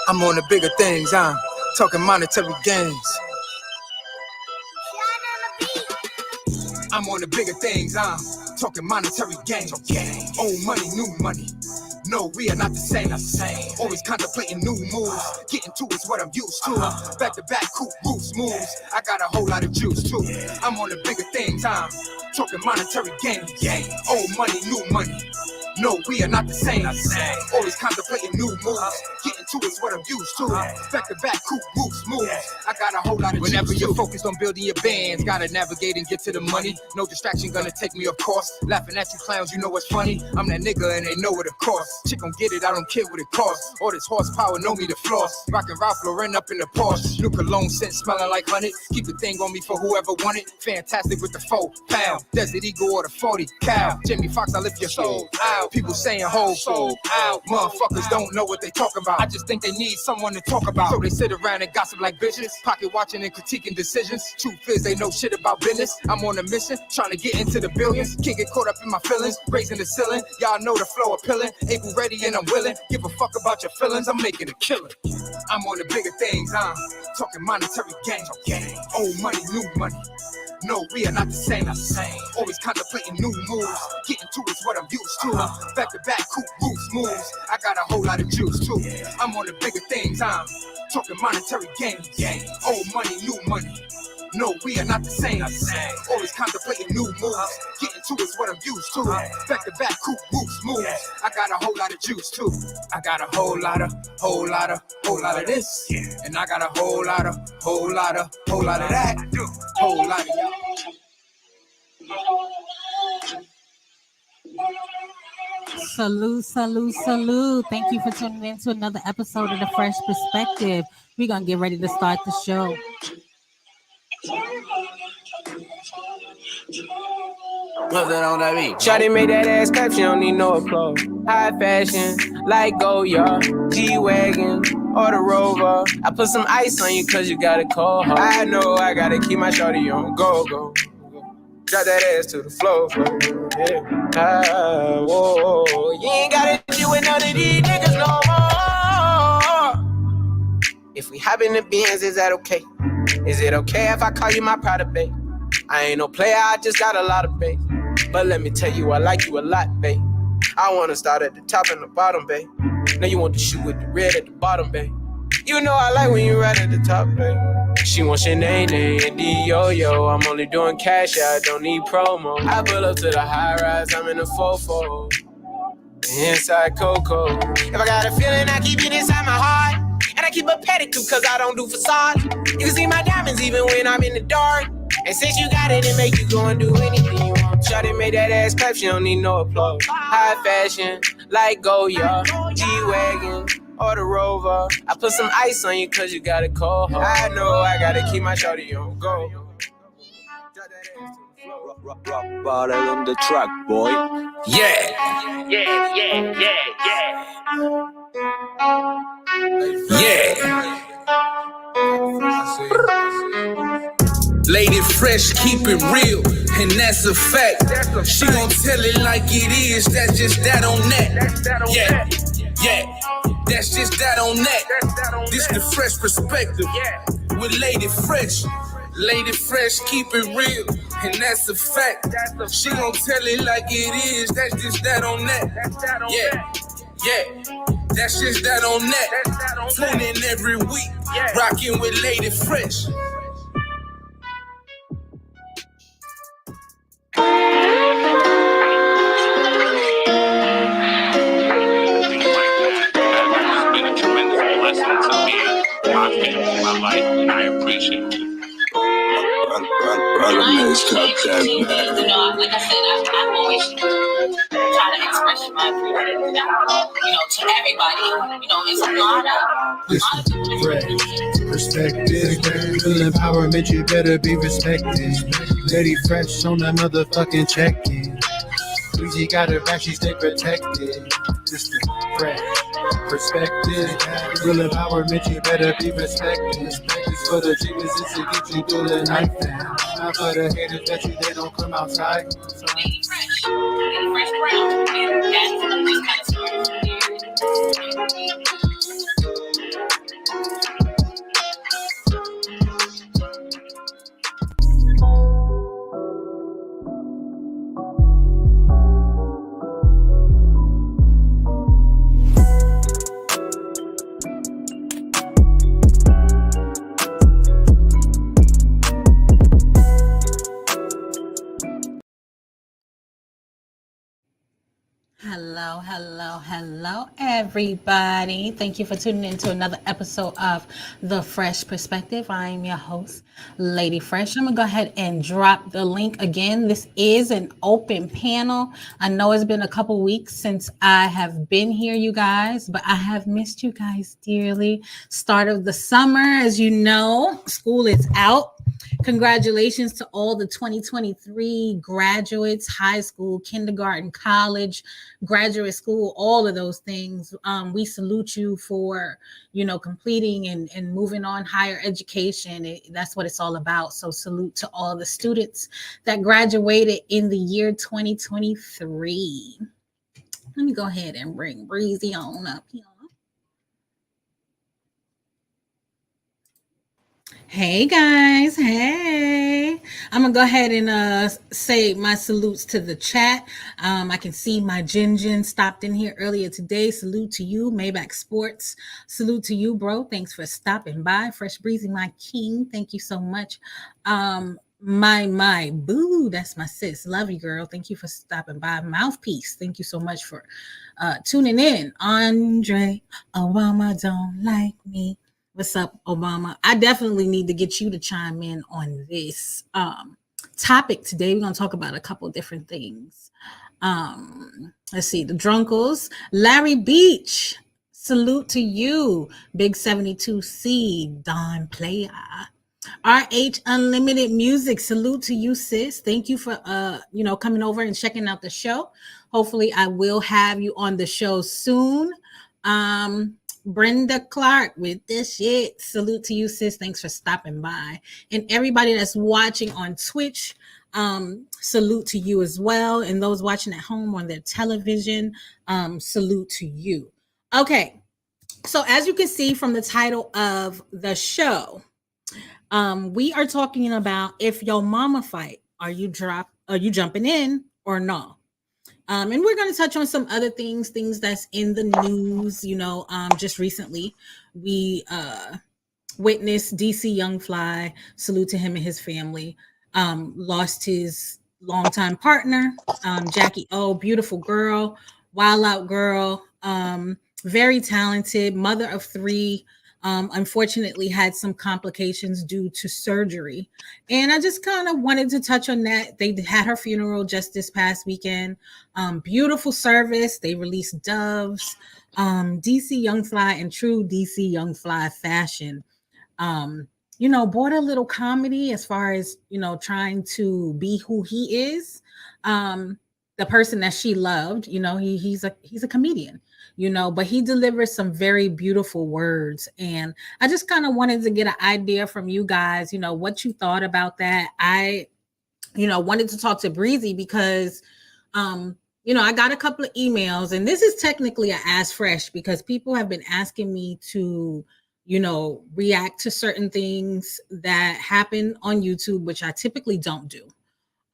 I'm on the bigger things, I'm talking monetary gains. I'm on the bigger things, I'm talking monetary gains. Old money, new money. No, we are not the same. Always contemplating new moves. Getting to is what I'm used to. Back to back, cool moves. I got a whole lot of juice too. I'm on the bigger things, I'm talking monetary gains. Old money, new money. No, we are not the same. Always contemplating new moves. Getting to is what I'm used to. Back to back, cool moves. I got a whole lot of whenever you're focused on building your bands, gotta navigate and get to the money. No distraction gonna take me off course. Laughing at you clowns, you know what's funny? I'm that nigga and they know what it costs. Chick gon' get it, I don't care what it costs. All this horsepower, know me to floss. Rockin' Ralph Lauren up in the Porsche. New cologne scent smelling like honey. Keep the thing on me for whoever want it. Fantastic with the 4 pound. Desert Eagle or the 40 cal. Jimmy Fox, I lift your soul out. People saying whole soul out. Motherfuckers don't know what they talking about. I just think they need someone to talk about. So they sit around and gossip like bitches. Pocket watching and critiquing decisions. Truth is they know shit about business. I'm on a mission, trying to get into the billions. Can't get caught up in my feelings. Raising the ceiling. Y'all know the flow appealing. Able, ready, and I'm willing. Give a fuck about your feelings. I'm making a killing. I'm on the bigger things. I'm talking monetary gains. Old money, new money. No, we are not the same. Always contemplating new moves. Getting to is what I'm used to. Back to back, cool moves. I got a whole lot of juice too. I'm on the bigger things. I'm talking monetary gains. Old money, new money. No, we are not the same. Always contemplating new moves. Getting to is what I'm used to. Back to back, cool moves. I got a whole lot of juice too. I got a whole lot of this. And I got a whole lot of that. Whole lot of y'all. Salute. Thank you for tuning in to another episode of The Fresh Perspective. We're going to get ready to start the show. Shawty made that ass clap, she don't need no applause. High fashion, like Goya, G-Wagon, or the Rover. I put some ice on you cause you got a cold heart. I know I gotta keep my shawty on go. Drop that ass to the floor. Yeah. Whoa. You ain't gotta deal with none of these niggas no more. If we hop in the Benz, is that okay? Is it okay if I call you my pride babe? I ain't no player, I just got a lot of babe. But let me tell you, I like you a lot, babe. I wanna start at the top and the bottom, babe. Now you want the shoe with the red at the bottom, babe. You know I like when you right at the top, babe. She wants your name and D-Yo-Yo. I'm only doing cash, I don't need promo. I pull up to the high rise, I'm in the 4-4. Inside Coco. If I got a feeling, I keep it inside my heart. And I keep a pedicure cause I don't do facade. You can see my diamonds even when I'm in the dark. And since you got it, it make you go and do anything you want. Shawty made that ass clap, she don't need no applause. High fashion, like Goya, G-Wagon, or the Rover. I put some ice on you cause you got a cold heart. I know I gotta keep my shawty on go. Rock bottle on the track, boy. Yeah. Lady Fresh, keep it real, and that's a fact. She gon' tell it like it is, that's just that on that. Yeah, that's just that on that. This the Fresh Perspective with Lady Fresh. Lady Fresh, keep it real, and that's a fact. She gon' tell it like it is, that's just that on that. Yeah, that's just that on that. Tune in every week, rockin' with Lady Fresh. My life, and I appreciate it. Like I said, I've always tried to express my appreciation, to everybody. It's a lot of perspective. Real empowerment, you better be respected. Lady Fresh on that motherfucking check-in. She got her back, she stay protected. Just the fresh perspective. Real empowerment, you better be respected. It's for the geniuses to get you through the night. Not for the haters that you, they don't come outside. Lady Fresh, Lady Fresh Brown, and that's just kind Hello, everybody. Thank you for tuning in to another episode of The Fresh Perspective. I am your host, Lady Fresh. I'm going to go ahead and drop the link again. This is an open panel. I know it's been a couple weeks since I have been here, you guys, but I have missed you guys dearly. Start of the summer, as you know, school is out. Congratulations to all the 2023 graduates, high school, kindergarten, college, graduate school, all of those things. We salute you for, completing and moving on higher education. That's what it's all about. So salute to all the students that graduated in the year 2023. Let me go ahead and bring Breezy on up here. Hey guys, hey. I'm gonna go ahead and say my salutes to the chat. I can see my Jin stopped in here earlier today. Salute to you, Maybach Sports. Salute to you, bro. Thanks for stopping by. Fresh Breezy, my king. Thank you so much. My boo, that's my sis. Love you, girl. Thank you for stopping by. Mouthpiece, thank you so much for tuning in. Andre Obama don't like me. What's up, Obama? I definitely need to get you to chime in on this topic today. We're going to talk about a couple different things. Let's see, the Drunkles. Larry Beach, salute to you. Big 72C, Don Player. RH Unlimited Music, salute to you, sis. Thank you for coming over and checking out the show. Hopefully I will have you on the show soon. Brenda Clark with this shit. Salute to you, sis. Thanks for stopping by. And everybody that's watching on Twitch, salute to you as well. And those watching at home on their television, salute to you. Okay. So as you can see from the title of the show, we are talking about if your mama fight, are you jumping in or no? And we're going to touch on some other things that's in the news. Just recently we witnessed DC Young Fly, salute to him and his family, lost his longtime partner, Jacky Oh, beautiful girl, wild out girl, very talented, mother of 3. Unfortunately had some complications due to surgery. And I just kind of wanted to touch on that. They had her funeral just this past weekend. Beautiful service. They released doves. DC Young Fly in true DC Young Fly fashion. Brought a little comedy as far as, trying to be who he is. The person that she loved, he's a comedian. But he delivers some very beautiful words. And I just kind of wanted to get an idea from you guys, what you thought about that. I, wanted to talk to Breezy because, I got a couple of emails, and this is technically an Ask Fresh because people have been asking me to, react to certain things that happen on YouTube, which I typically don't do.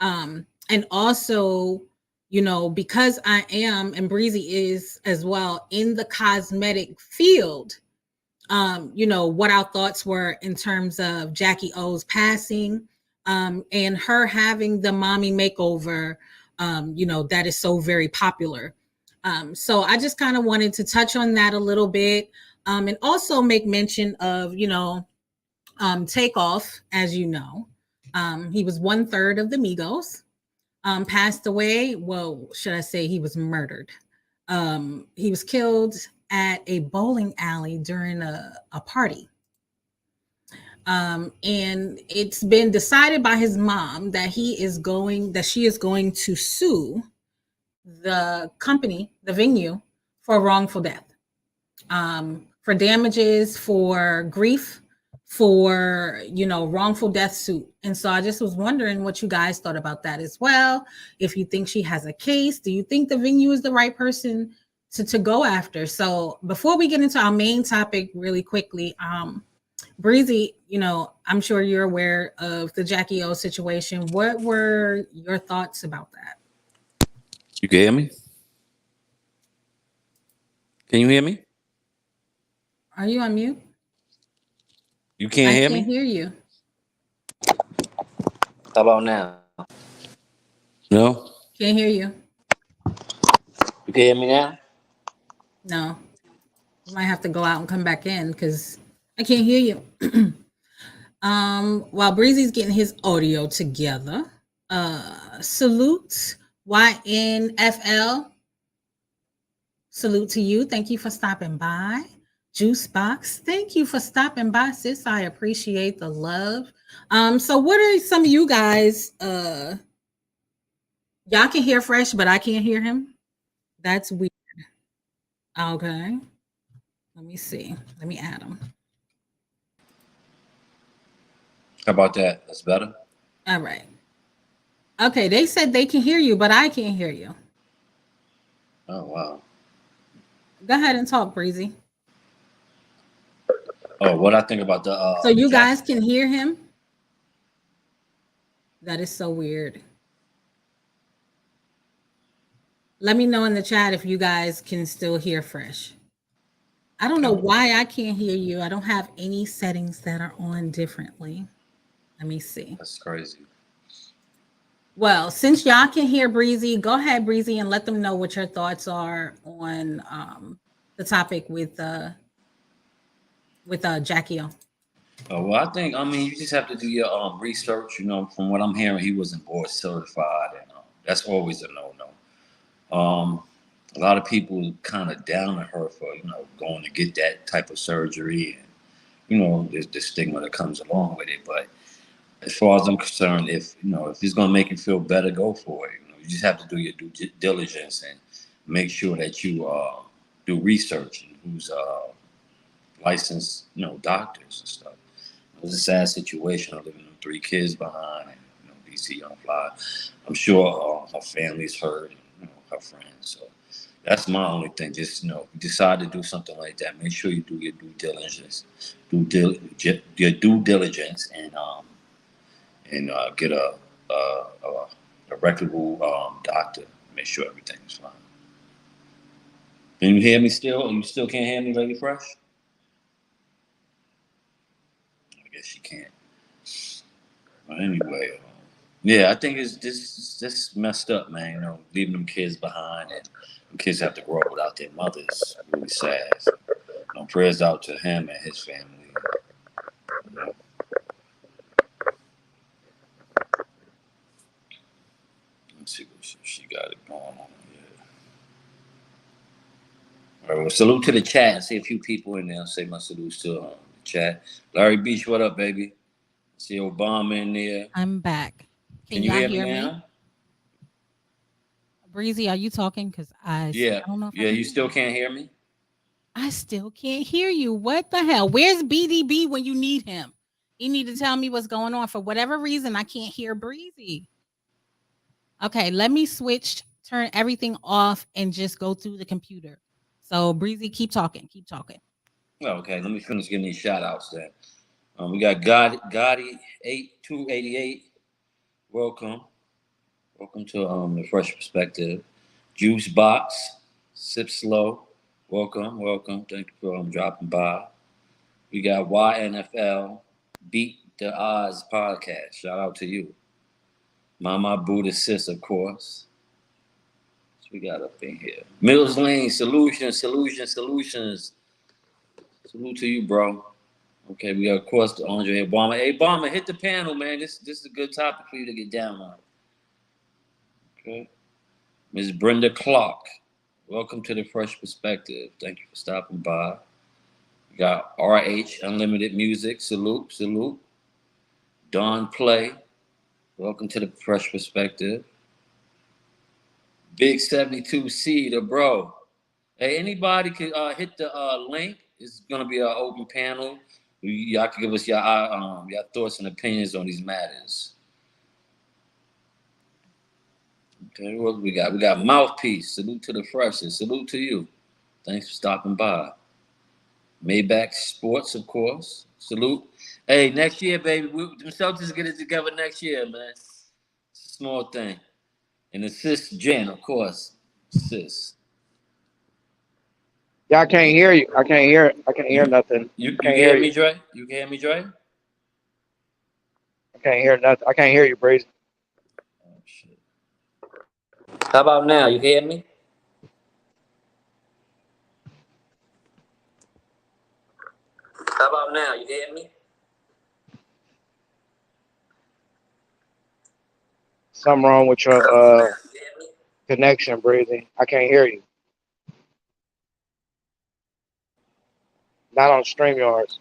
And also, because I am, and Breezy is as well, in the cosmetic field, what our thoughts were in terms of Jacky Oh's passing, and her having the mommy makeover, that is so very popular. So I just kind of wanted to touch on that a little bit, and also make mention of, Takeoff, as you know. He was 1/3 of the Migos. Passed away. Well, should I say he was murdered? He was killed at a bowling alley during a party. And it's been decided by his mom that she is going to sue the company, the venue, for wrongful death. for damages, for grief, for wrongful death suit. And so I just was wondering what you guys thought about that as well. If you think she has a case, do you think the venue is the right person to go after? So before we get into our main topic really quickly, Breezy, I'm sure you're aware of the Jacky O situation. What were your thoughts about that? You can hear me? Can you hear me? Are you on mute? You can't I hear can't me? hear you. How about now? No? Can't hear you. You can hear me now? No. You might have to go out and come back in because I can't hear you. While Breezy's getting his audio together, salute YNFL. Salute to you. Thank you for stopping by. Juice Box, thank you for stopping by, sis. I appreciate the love. So what are some of you guys? Y'all can hear Fresh, but I can't hear him. That's weird. Okay. Let me see. Let me add him. How about that? That's better? All right. Okay, they said they can hear you, but I can't hear you. Oh, wow. Go ahead and talk, Breezy. Oh, what I think about the so you guys can hear him? That is so weird. Let me know in the chat if you guys can still hear Fresh. I don't know why I can't hear you. I don't have any settings that are on differently. Let me see. That's crazy. Well, since y'all can hear Breezy, go ahead, Breezy, and let them know what your thoughts are on the topic with Jacky O. Well, I think, you just have to do your research. From what I'm hearing, he wasn't board certified, and that's always a no-no. A lot of people kind of down on her for, going to get that type of surgery, and, there's the stigma that comes along with it. But as far as I'm concerned, if it's going to make you feel better, go for it. You just have to do your due diligence and make sure that you do research and who's licensed, doctors and stuff. It was a sad situation. I'm leaving them 3 kids behind, and DC Young Fly. I'm sure her family's hurt, and her friends. So that's my only thing. Just you decide to do something like that. Make sure you do your due diligence, your due diligence, and get a reputable doctor. Make sure everything's fine. Can you hear me still? Or you still can't hear me, Lady Fresh? I guess you can't. But anyway, yeah, I think it's just messed up, man. Leaving them kids behind, and them kids have to grow up without their mothers. It's really sad. So, prayers out to him and his family. Let's see what she got it going on here. All right, well, salute to the chat. I see a few people in there. I'll say my salutes to the chat. Larry Beach, what up, baby? I see Obama in there. I'm back. Can you hear me now? Breezy, are you talking? Because I don't know if you still can't hear me? I still can't hear you. What the hell? Where's BDB when you need him? He need to tell me what's going on. For whatever reason, I can't hear Breezy. Okay, let me turn everything off, and just go through the computer. So Breezy, keep talking. Okay, let me finish giving these shout outs then. We got Gotti 8288. Welcome to the Fresh Perspective. Juice Box, Sip Slow. Welcome. Thank you for dropping by. We got YNFL, Beat the Odds podcast. Shout out to you. Mama Buddha Sis, of course. What we got up in here? Mills Lane Solutions. Salute to you, bro. Okay, we got, of course, the Andre Obama. Hey, Obama, hit the panel, man. This is a good topic for you to get down on. Okay. Ms. Brenda Clark, welcome to the Fresh Perspective. Thank you for stopping by. We got RH Unlimited Music. Salute. Don Play, welcome to the Fresh Perspective. Big 72C, the bro. Hey, anybody can hit the link. It's gonna be an open panel. Y'all can give us your thoughts and opinions on these matters. Okay, what we got? We got Mouthpiece. Salute to the freshest. Salute to you. Thanks for stopping by. Maybach Sports, of course. Salute. Hey, next year, baby. The Celtics get it together next year, man. It's a small thing. And assist Jen, of course. Assist. Yeah, I can't hear you. I can't hear nothing. You Can't can hear you. me, Dre? You can hear me, Dre? I can't hear nothing. I can't hear you, Breezy. Oh, shit. How about now? You hear me? How about now? You hear me? Something wrong with your connection, Breezy. I can't hear you. Not on StreamYards.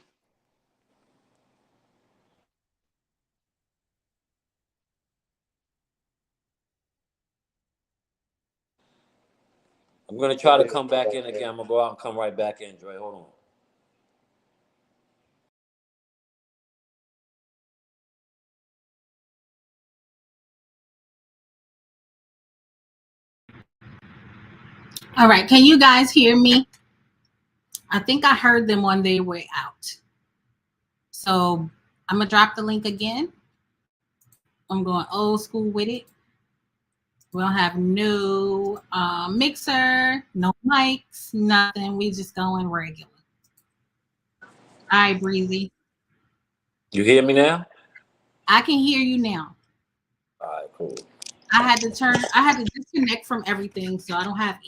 I'm going to try to come back in again. I'm going to go out and come right back in, Dre. Hold on. All right, can you guys hear me? I think I heard them on their way out. So I'm gonna drop the link again. I'm going old school with it. We don't have no mixer, no mics, nothing. We just going regular. All right, Breezy. You hear me now? I can hear you now. All right, cool. I had to disconnect from everything, so I don't have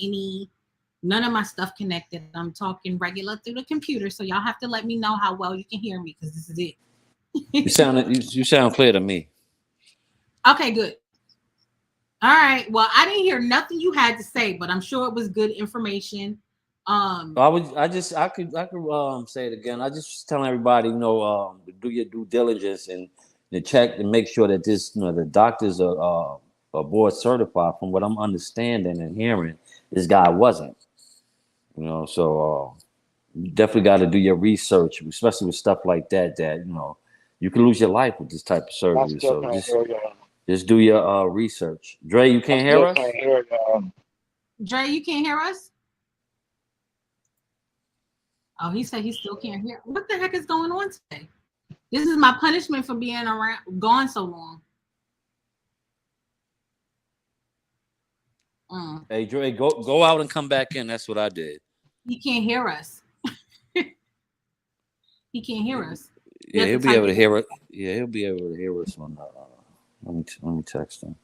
none of my stuff connected. I'm talking regular through the computer, so y'all have to let me know how well you can hear me, because this is it. You sound clear to me. Okay, good. All right. Well, I didn't hear nothing you had to say, but I'm sure it was good information. I could say it again. I just telling everybody, do your due diligence and to check and make sure that the doctors are board certified. From what I'm understanding and hearing, this guy wasn't. So you definitely got to do your research, especially with stuff like that. You can lose your life with this type of surgery. So just do your research. Dre, you can't hear us? Dre, you can't hear us? Oh, he said he still can't hear. What the heck is going on today? This is my punishment for being gone so long. Hey, Dre, go out and come back in. That's what I did. He can't hear us. He can't hear us. Yeah, he'll be able to hear it. Yeah, he'll be able to hear us on let me text him.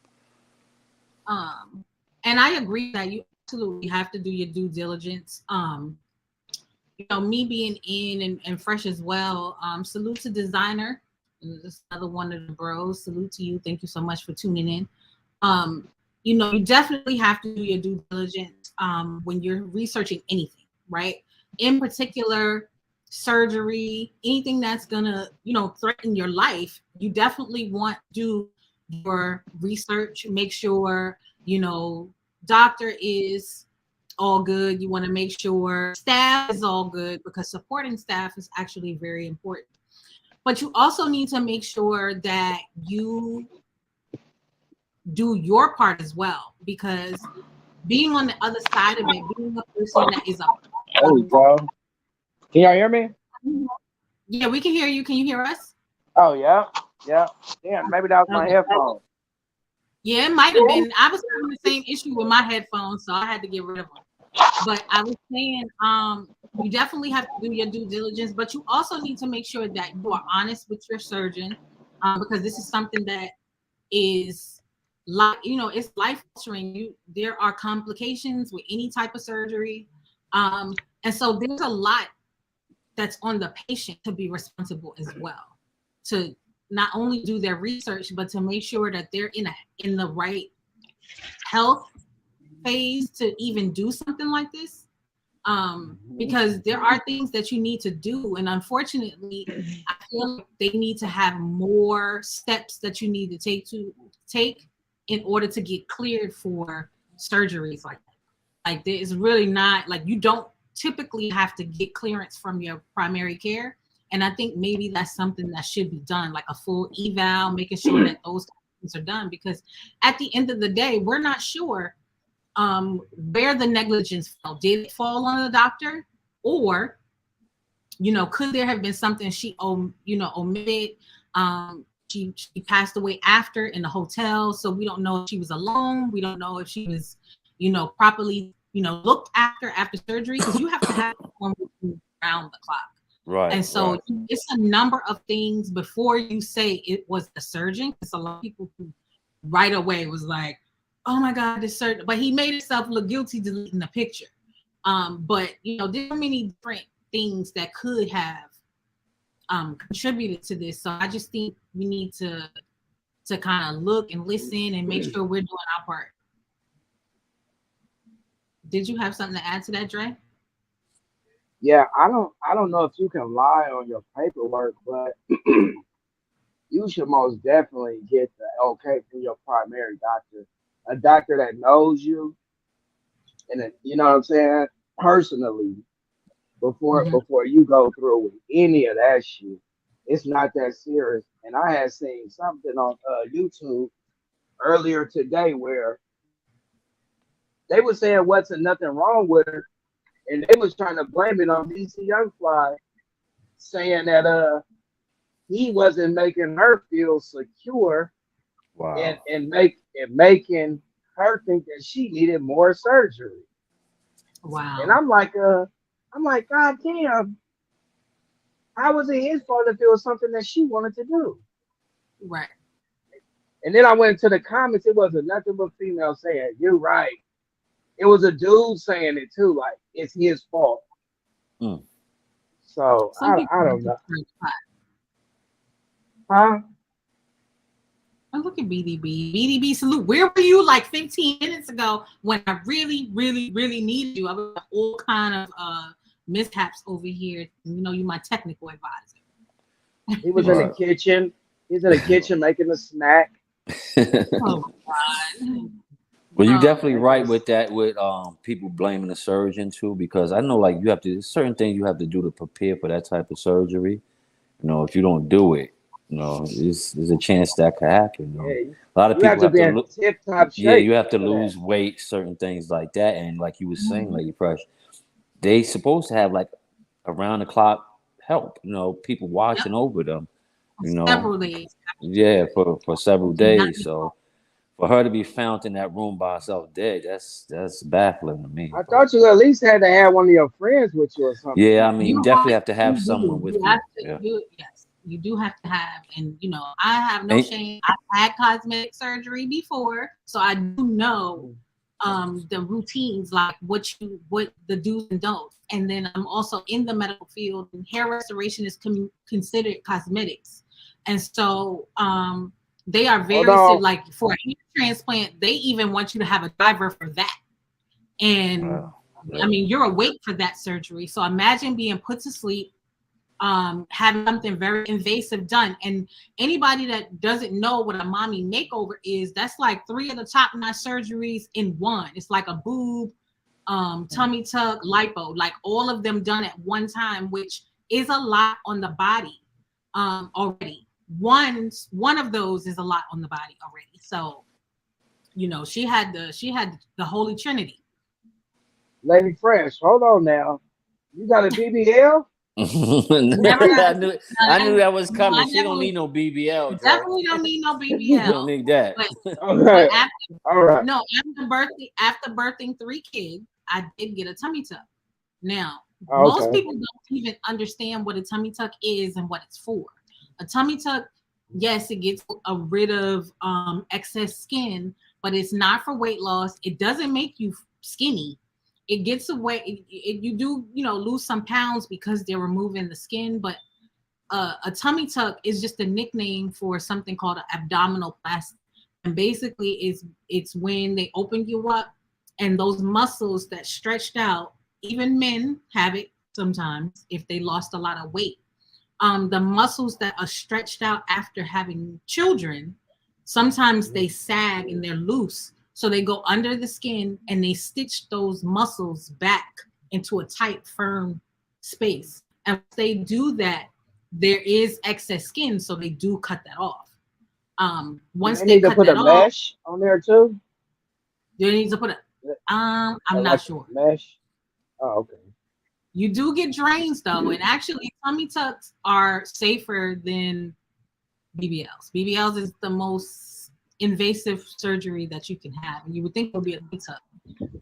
And I agree that you absolutely have to do your due diligence. Me being in and fresh as well. Salute to Designer. This is another one of the bros. Salute to you. Thank you so much for tuning in. You definitely have to do your due diligence when you're researching anything, right? In particular, surgery, anything that's gonna, threaten your life. You definitely want to do your research. Make sure, doctor is all good. You want to make sure staff is all good, because supporting staff is actually very important. But you also need to make sure that you do your part as well, because being on the other side of it, being a person that is Hey, bro. Can y'all hear me? Yeah, we can hear you. Can you hear us? Oh, yeah. Yeah. Maybe that was my headphones. Yeah, it might have been. I was having the same issue with my headphones, so I had to get rid of them. But I was saying, you definitely have to do your due diligence, but you also need to make sure that you are honest with your surgeon, because this is something that is it's life altering. There are complications with any type of surgery, and so there's a lot that's on the patient to be responsible as well, to not only do their research, but to make sure that they're in the right health phase to even do something like this, because there are things that you need to do, and unfortunately I feel like they need to have more steps that you need to take in order to get cleared for surgeries like that. Like there's really not, like, you don't typically have to get clearance from your primary care. And I think maybe that's something that should be done, like a full eval, making sure that those things are done, because at the end of the day, we're not sure where the negligence fell. Did it fall on the doctor, or, you know, could there have been something she, omitted? She passed away after in the hotel, so we don't know if she was alone. We don't know if she was, properly, looked after surgery, because you have to have around the clock. Right. And so it's a number of things before you say it was the surgeon, because a lot of people who right away was like, oh my God, the surgeon, but he made himself look guilty deleting the picture. But there are many different things that could have contributed to this. So I just think we need to kind of look and listen and make sure we're doing our part. Did you have something to add to that, Dre? Yeah, I don't know if you can lie on your paperwork, but you should most definitely get the okay from your primary doctor, a doctor that knows you, and you know what I'm saying, personally, before you go through with any of that shit. It's not that serious. And I had seen something on YouTube earlier today where they were saying wasn't nothing wrong with her, and they was trying to blame it on DC Youngfly, saying that he wasn't making her feel secure, and making her think that she needed more surgery. Wow. And I'm like, God damn, how was it his fault if it was something that she wanted to do? Right. And then I went into the comments. It wasn't nothing but females saying, "You're right." It was a dude saying it too, like it's his fault. So I don't know. Huh? Oh, look at BDB. BDB salute. Where were you like 15 minutes ago when I really, really, really needed you? I was all kind of mishaps over here. You my technical advisor. He was in the kitchen. He's in the kitchen making a snack. Oh God. Well, you're definitely right with that, with people blaming the surgeon too, because I know like you have to, certain things you have to do to prepare for that type of surgery. If you don't do it, there's a chance that could happen. A lot of people have to tip-top shape. Yeah, you have to lose weight, certain things like that. And like you were saying, Lady Fresh, they supposed to have like around the clock help, people watching over them, several days. Yeah, for several days. So for her to be found in that room by herself dead, that's baffling to me. I thought you at least had to have one of your friends with you or something. Yeah, I mean, you definitely have to have someone with you. Yes, you do have to have, and I have no shame. I've had cosmetic surgery before, so I do know the routines, like what the do's and don'ts. And then I'm also in the medical field, and hair restoration is considered cosmetics, and so they are very like for a hair transplant, they even want you to have a driver for that. And I mean, you're awake for that surgery. So imagine being put to sleep, having something very invasive done. And anybody that doesn't know what a mommy makeover is, that's like 3 of the top-notch surgeries in one. It's like a boob, tummy tuck, lipo, like all of them done at one time, which is a lot on the body already. One of those is a lot on the body already. So, she had the Holy Trinity. Lady Fresh, hold on now. You got a BBL? I knew that was coming. She don't need no BBL. Definitely don't need no BBL. You don't need that. But after birthing 3 kids, I did get a tummy tuck. Now, most people don't even understand what a tummy tuck is and what it's for. A tummy tuck, yes, it gets rid of excess skin, but it's not for weight loss. It doesn't make you skinny. It gets away. You do, lose some pounds because they're removing the skin, but a tummy tuck is just a nickname for something called an abdominoplasty. And basically, it's when they open you up and those muscles that stretched out, even men have it sometimes if they lost a lot of weight. The muscles that are stretched out after having children, sometimes they sag and they're loose. So they go under the skin and they stitch those muscles back into a tight, firm space. And if they do that, there is excess skin, so they do cut that off. Once They they need to cut put a that off, mesh on there too. they need to put a. I'm not Like sure. mesh. Oh, okay. You do get drains though, and actually, tummy tucks are safer than BBLs. BBLs is the most invasive surgery that you can have, and you would think it would be a tummy tuck,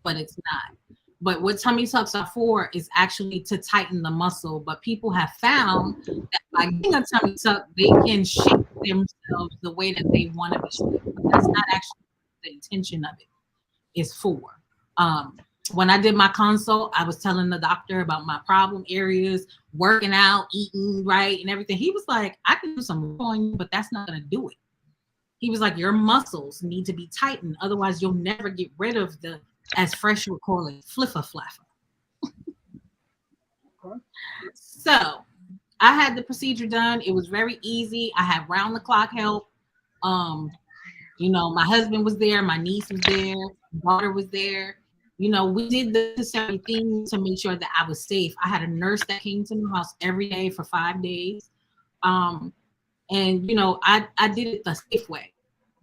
but it's not. But what tummy tucks are for is actually to tighten the muscle. But people have found that by getting a tummy tuck, they can shape themselves the way that they want to be shaped. But that's not actually the intention of it is for. When I did my consult, I was telling the doctor about my problem areas, working out, eating right, and everything. He was like, I can do some on you, but that's not going to do it. He was like, your muscles need to be tightened. Otherwise, you'll never get rid of the, as Fresh would call it, fliffer flaffer. So I had the procedure done. It was very easy. I had round the clock help. You know, my husband was there. My niece was there. My daughter was there. You know, we did the necessary things to make sure that I was safe. I had a nurse that came to my house every day for 5 days. And, you know, I did it the safe way.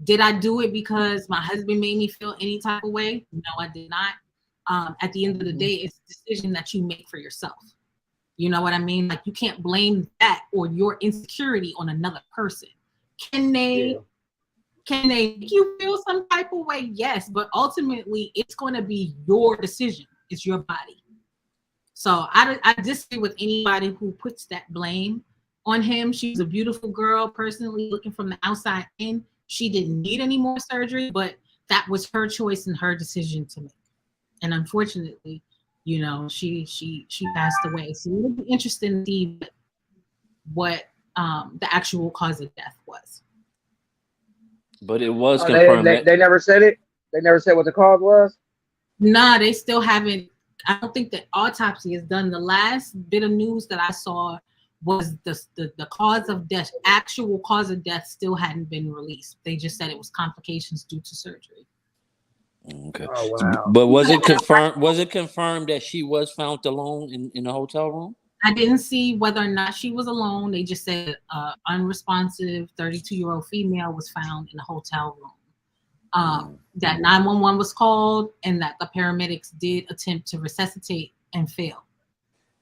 Did I do it because my husband made me feel any type of way? No, I did not. At the end of the day, it's a decision that you make for yourself. You know what I mean? Like, you can't blame that or your insecurity on another person. Can they make you feel some type of way? Yes, but ultimately, it's going to be your decision. It's your body. So I disagree with anybody who puts that blame on him. She's a beautiful girl, personally, looking from the outside in. She didn't need any more surgery, but that was her choice and her decision to make. And unfortunately, you know, she passed away. So it'll be interesting to see what the actual cause of death was. But it was confirmed. They never said it. They never said what the cause was. Nah, they still haven't. I don't think the autopsy is done. The last bit of news that I saw was the cause of death, actual cause of death, still hadn't been released. They just said it was complications due to surgery. Okay. Oh, wow. But was it confirmed? Was it confirmed that she was found alone in the hotel room? I didn't see whether or not she was alone. They just said unresponsive 32-year-old female was found in the hotel room. That 911 was called, and that the paramedics did attempt to resuscitate and fail.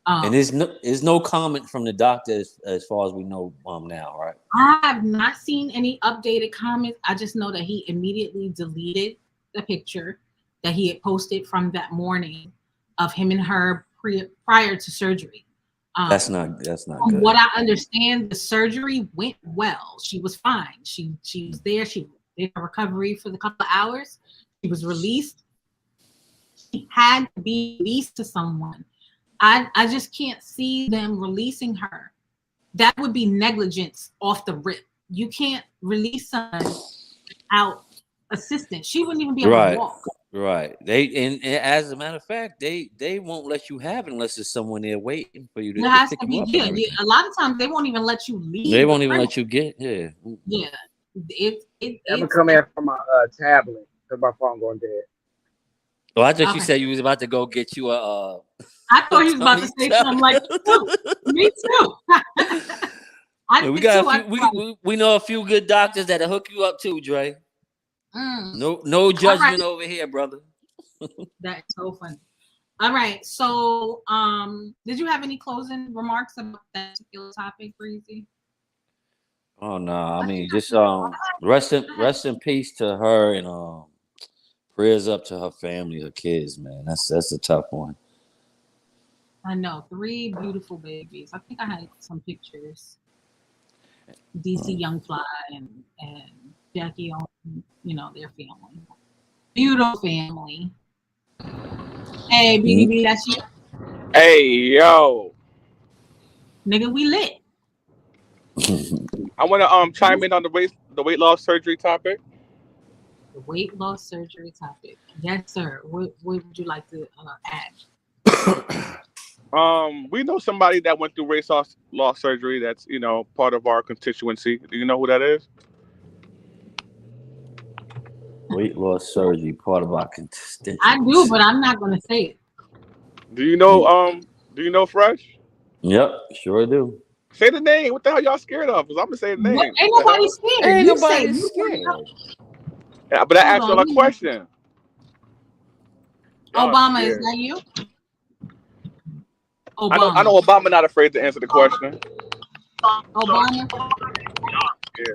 And there's no comment from the doctor as far as we know now, right? I have not seen any updated comments. I just know that he immediately deleted the picture that he had posted from that morning of him and her prior to surgery. That's not from good. What I understand, the surgery went well. She was fine. She was there. She did her recovery for the couple of hours. She was released. She had to be released to someone. I just can't see them releasing her. That would be negligence off the rip. You can't release someone without assistance. She wouldn't even be able to walk. Right. And as a matter of fact, they won't let you have it unless there's someone there waiting for you to. There has to be. Yeah. A lot of times they won't even let you leave. They won't even let you get. Yeah. Yeah. I'm coming in from my tablet because my phone going dead. Oh, I thought you said you was about to go get you a. I thought he was about to say something like, me too. We know a few good doctors that'll hook you up too, Dre. No judgment over here, brother. That's so funny. All right. So, did you have any closing remarks about that particular topic, Breezy? Oh no, I mean just rest in peace to her, and prayers up to her family, her kids, man. That's a tough one. I know, 3 beautiful babies. I think I had some pictures. DC Young Fly and Jacky Oh, you know, their family. Beautiful family. Hey, BDB, that's you. Hey, yo. Nigga, we lit. I want to chime in on the weight loss surgery topic. The weight loss surgery topic. Yes, sir. What would you like to add? We know somebody that went through weight loss surgery. That's part of our constituency. Do you know who that is? Weight loss surgery, part of our constituency. I do, but I'm not gonna say it. Do you know Fresh? Yep, sure do. Say the name. What the hell y'all scared of? Because I'm gonna say the What? name. Ain't What the nobody hell? scared. Ain't You say nobody you bring it scared. up. Yeah, but I Hold asked y'all on. a question. Y'all Obama, is scared. that you? I know Obama. Obama not afraid to answer the question. Obama. Yeah.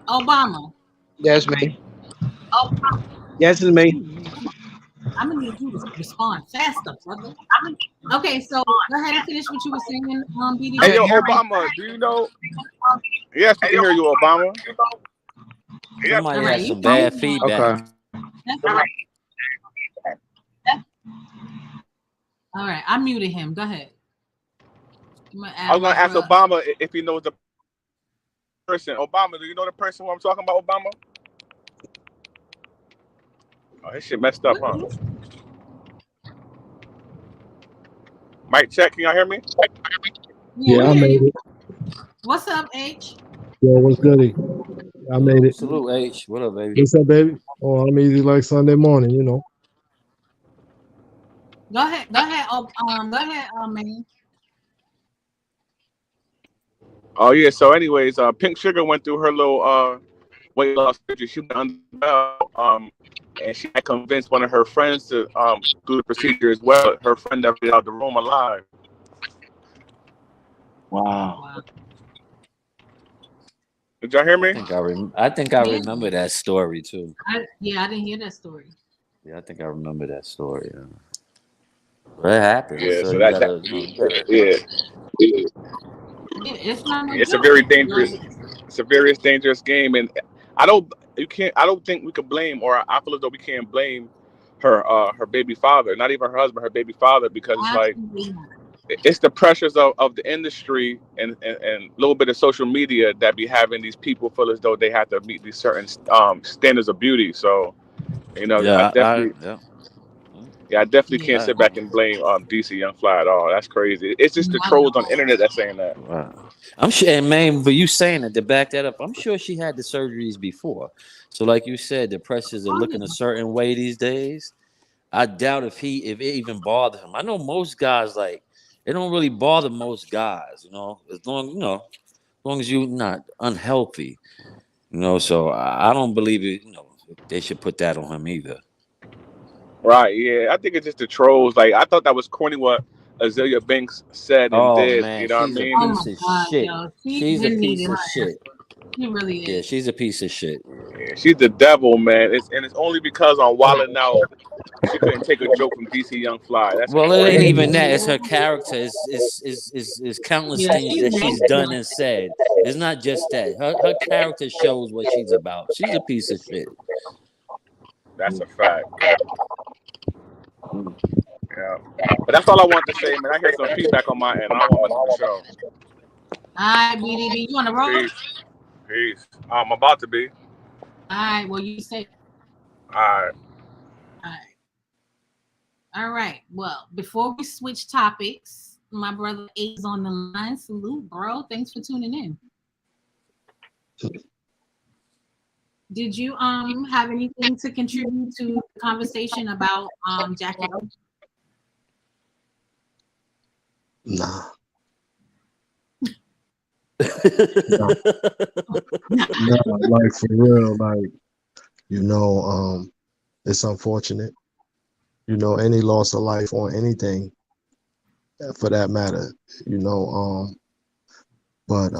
Obama. That's me. Oh, Yes, it's me. I'm gonna need you to respond faster, brother. Okay, so go ahead and finish what you were saying, BD. Hey, yo, Obama, do you know? Yes, we can hear you, Obama. Somebody All right, has you some can bad move on. feedback. Okay. That's all right. All right, I muted him. Go ahead. I was gonna ask Obama if he knows the person. Obama, do you know the person who I'm talking about, Obama? Oh, his shit messed up, huh? Mic check, can y'all hear me? Yeah, we I hear made you. it. What's up, H? Yo, what's goody? I made it. Salute, H. What up, baby? What's up, baby? Oh, I'm easy like Sunday morning, you know. Go ahead. Go ahead. Go ahead, man. Oh yeah. So, anyways, Pink Sugar went through her little weight loss surgery. She went under the belt, and she had convinced one of her friends to do the procedure as well. Her friend never got out the room alive. Wow. Did y'all hear me? I think I remember that story too. I didn't hear that story. Yeah, I think I remember that story. Yeah. Well, it happens. Yeah. So So you that gotta, you gotta. yeah. Yeah, it's not no It's a joke. very dangerous. Like, It's a very dangerous game, and I don't. You can't. I don't think we could blame, or I feel as though we can't blame her baby father, not even her husband, her baby father, because it's like absolutely not. it's the pressures of the industry and a little bit of social media that be having these people feel as though they have to meet these certain standards of beauty. So I Yeah, definitely. yeah. Yeah, I definitely Yeah. can't sit back and blame DC Young Fly at all. That's crazy. It's just the Not at trolls on the all. internet that's saying that. Wow. I'm sure, and man, but you saying it to back that up, I'm sure she had the surgeries before. So, like you said, the pressures are Oh, looking a certain way these days. I doubt if it even bothered him. I know most guys like it don't really bother most guys, as long as you're not unhealthy, So I don't believe it. They should put that on him either. Right, yeah. I think it's just the trolls. Like I thought that was corny what Azealia Banks said and Oh did. man, You know what I she's a mean? oh my piece of God, shit. yo. She She's a been piece needed of her. shit. She really Yeah, is. she's a piece of shit. Yeah, she's the devil, man. It's only because on Wildin' Out she couldn't take a joke from DC Young Fly. That's Well, it ain't even crazy. that. It's her character. It's countless Yeah, things she's that she's nasty. done and said. It's not just that. Her character shows what she's about. She's a piece of shit. That's a fact. Yeah. But that's all I wanted to say, man. I hear some feedback on my end. I don't want to miss the show. All right, BDB, you on the road? Peace. I'm about to be. All right, well, you say. All right. All right. Well, before we switch topics, my brother A is on the line. Salute, bro. Thanks for tuning in. Did you have anything to contribute to the conversation about Jacky Oh? Nah. Nah. Nah, like for real, like, it's unfortunate. Any loss of life or anything for that matter, but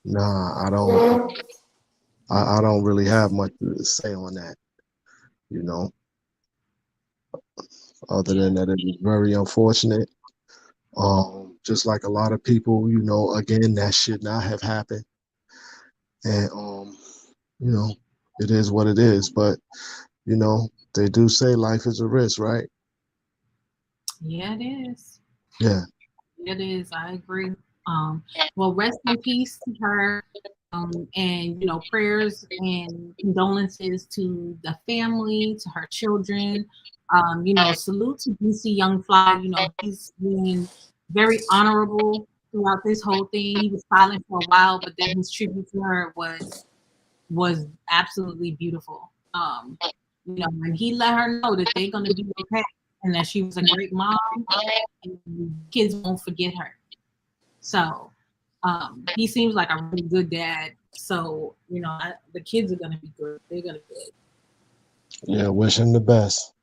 nah, I don't really have much to say on that, other than that it is very unfortunate. Just like a lot of people, again, that should not have happened. And it is what it is, but they do say life is a risk, right? Yeah, it is. Yeah. It is. I agree. Well, rest in peace to her. And prayers and condolences to the family, to her children. Salute to DC Young Fly. He's been very honorable throughout this whole thing. He was silent for a while, but then his tribute to her was was absolutely beautiful. And he let her know that they're gonna be okay and that she was a great mom and kids won't forget her. So he seems like a really good dad. So, the kids are gonna be good. They're gonna be good. Yeah, wish him the best.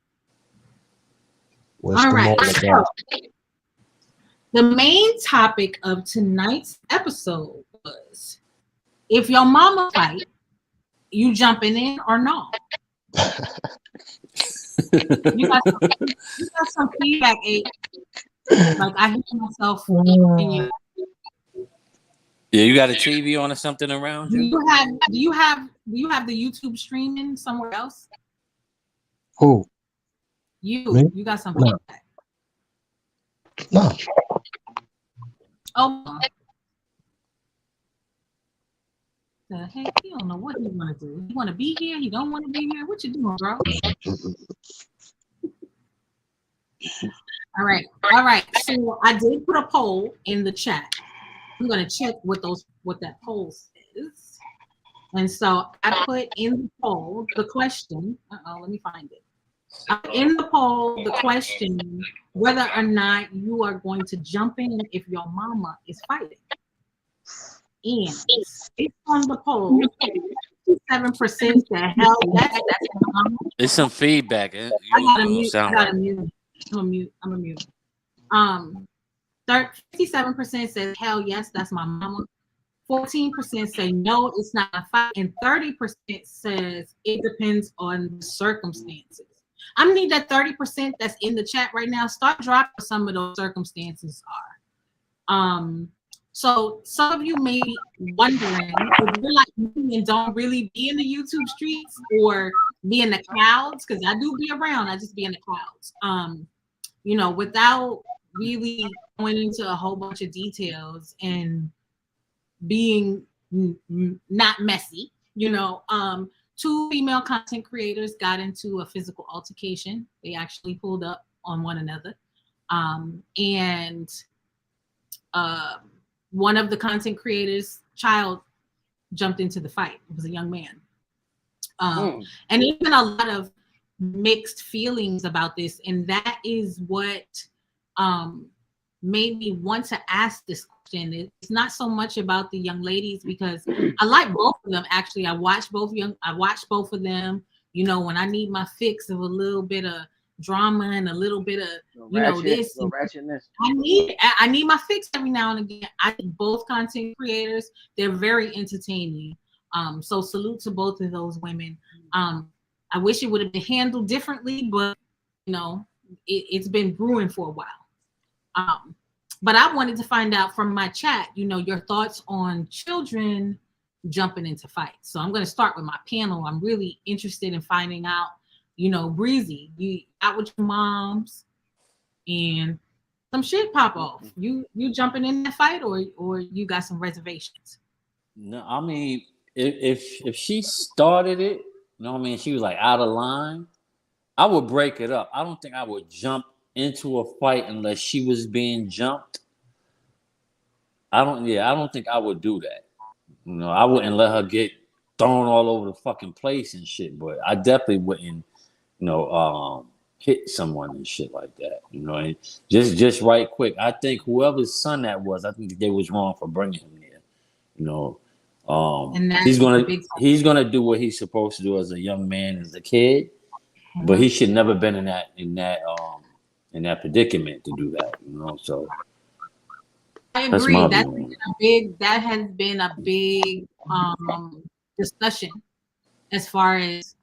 Wish All them right. all the best. The main topic of tonight's episode was, if your mama fight, you jumping in or no? You got some feedback, Abe. Like I hear myself in you. Yeah, you got a TV on or something around you? Do you have the YouTube streaming somewhere else? Who? Me? You got some No. feedback. No. Oh. The heck, he don't know what he want to do. He want to be here. He don't want to be here. What you doing, bro? All right. So I did put a poll in the chat. I'm gonna check what that poll says. And so I put in the poll the question. Let me find it. In the poll, the question whether or not you are going to jump in if your mama is fighting. And it's on the poll. 7% said hell yes, that's my mama. There's some feedback. I gotta mute. I'm a mute. 57% says hell yes, that's my mama. 14% say no, it's not a fight, and 30% says it depends on the circumstances. I need that 30% that's in the chat right now. Start dropping some of those circumstances are. So some of you may be wondering if you're like me and don't really be in the YouTube streets or be in the clouds, because I do be around. I just be in the clouds. Without really going into a whole bunch of details and being not messy, two female content creators got into a physical altercation. They actually pulled up on one another. And one of the content creators' child jumped into the fight. It was a young man. And there's been a lot of mixed feelings about this. And that is what made me want to ask this question. It's not so much about the young ladies, because I like both of them. Actually, I watch both of them. When I need my fix of a little bit of drama and a little bit of this. I need my fix every now and again. I think both content creators, they're very entertaining. So salute to both of those women. I wish it would have been handled differently, but it's been brewing for a while. But I wanted to find out from my chat, your thoughts on children jumping into fights. So I'm going to start with my panel. I'm really interested in finding out, Breezy, you out with your moms and some shit pop off. You jumping in that fight, or you got some reservations? No, I mean, if she started it, she was like out of line, I would break it up. I don't think I would jump into a fight unless she was being jumped. I don't think I would do that. I wouldn't let her get thrown all over the fucking place and shit, but I definitely wouldn't, hit someone and shit like that. And just right quick. I think whoever's son that was, I think they was wrong for bringing him there. He's gonna do what he's supposed to do as a young man, as a kid, but he should never been in that predicament to do that. So I agree. That has been a big discussion as far as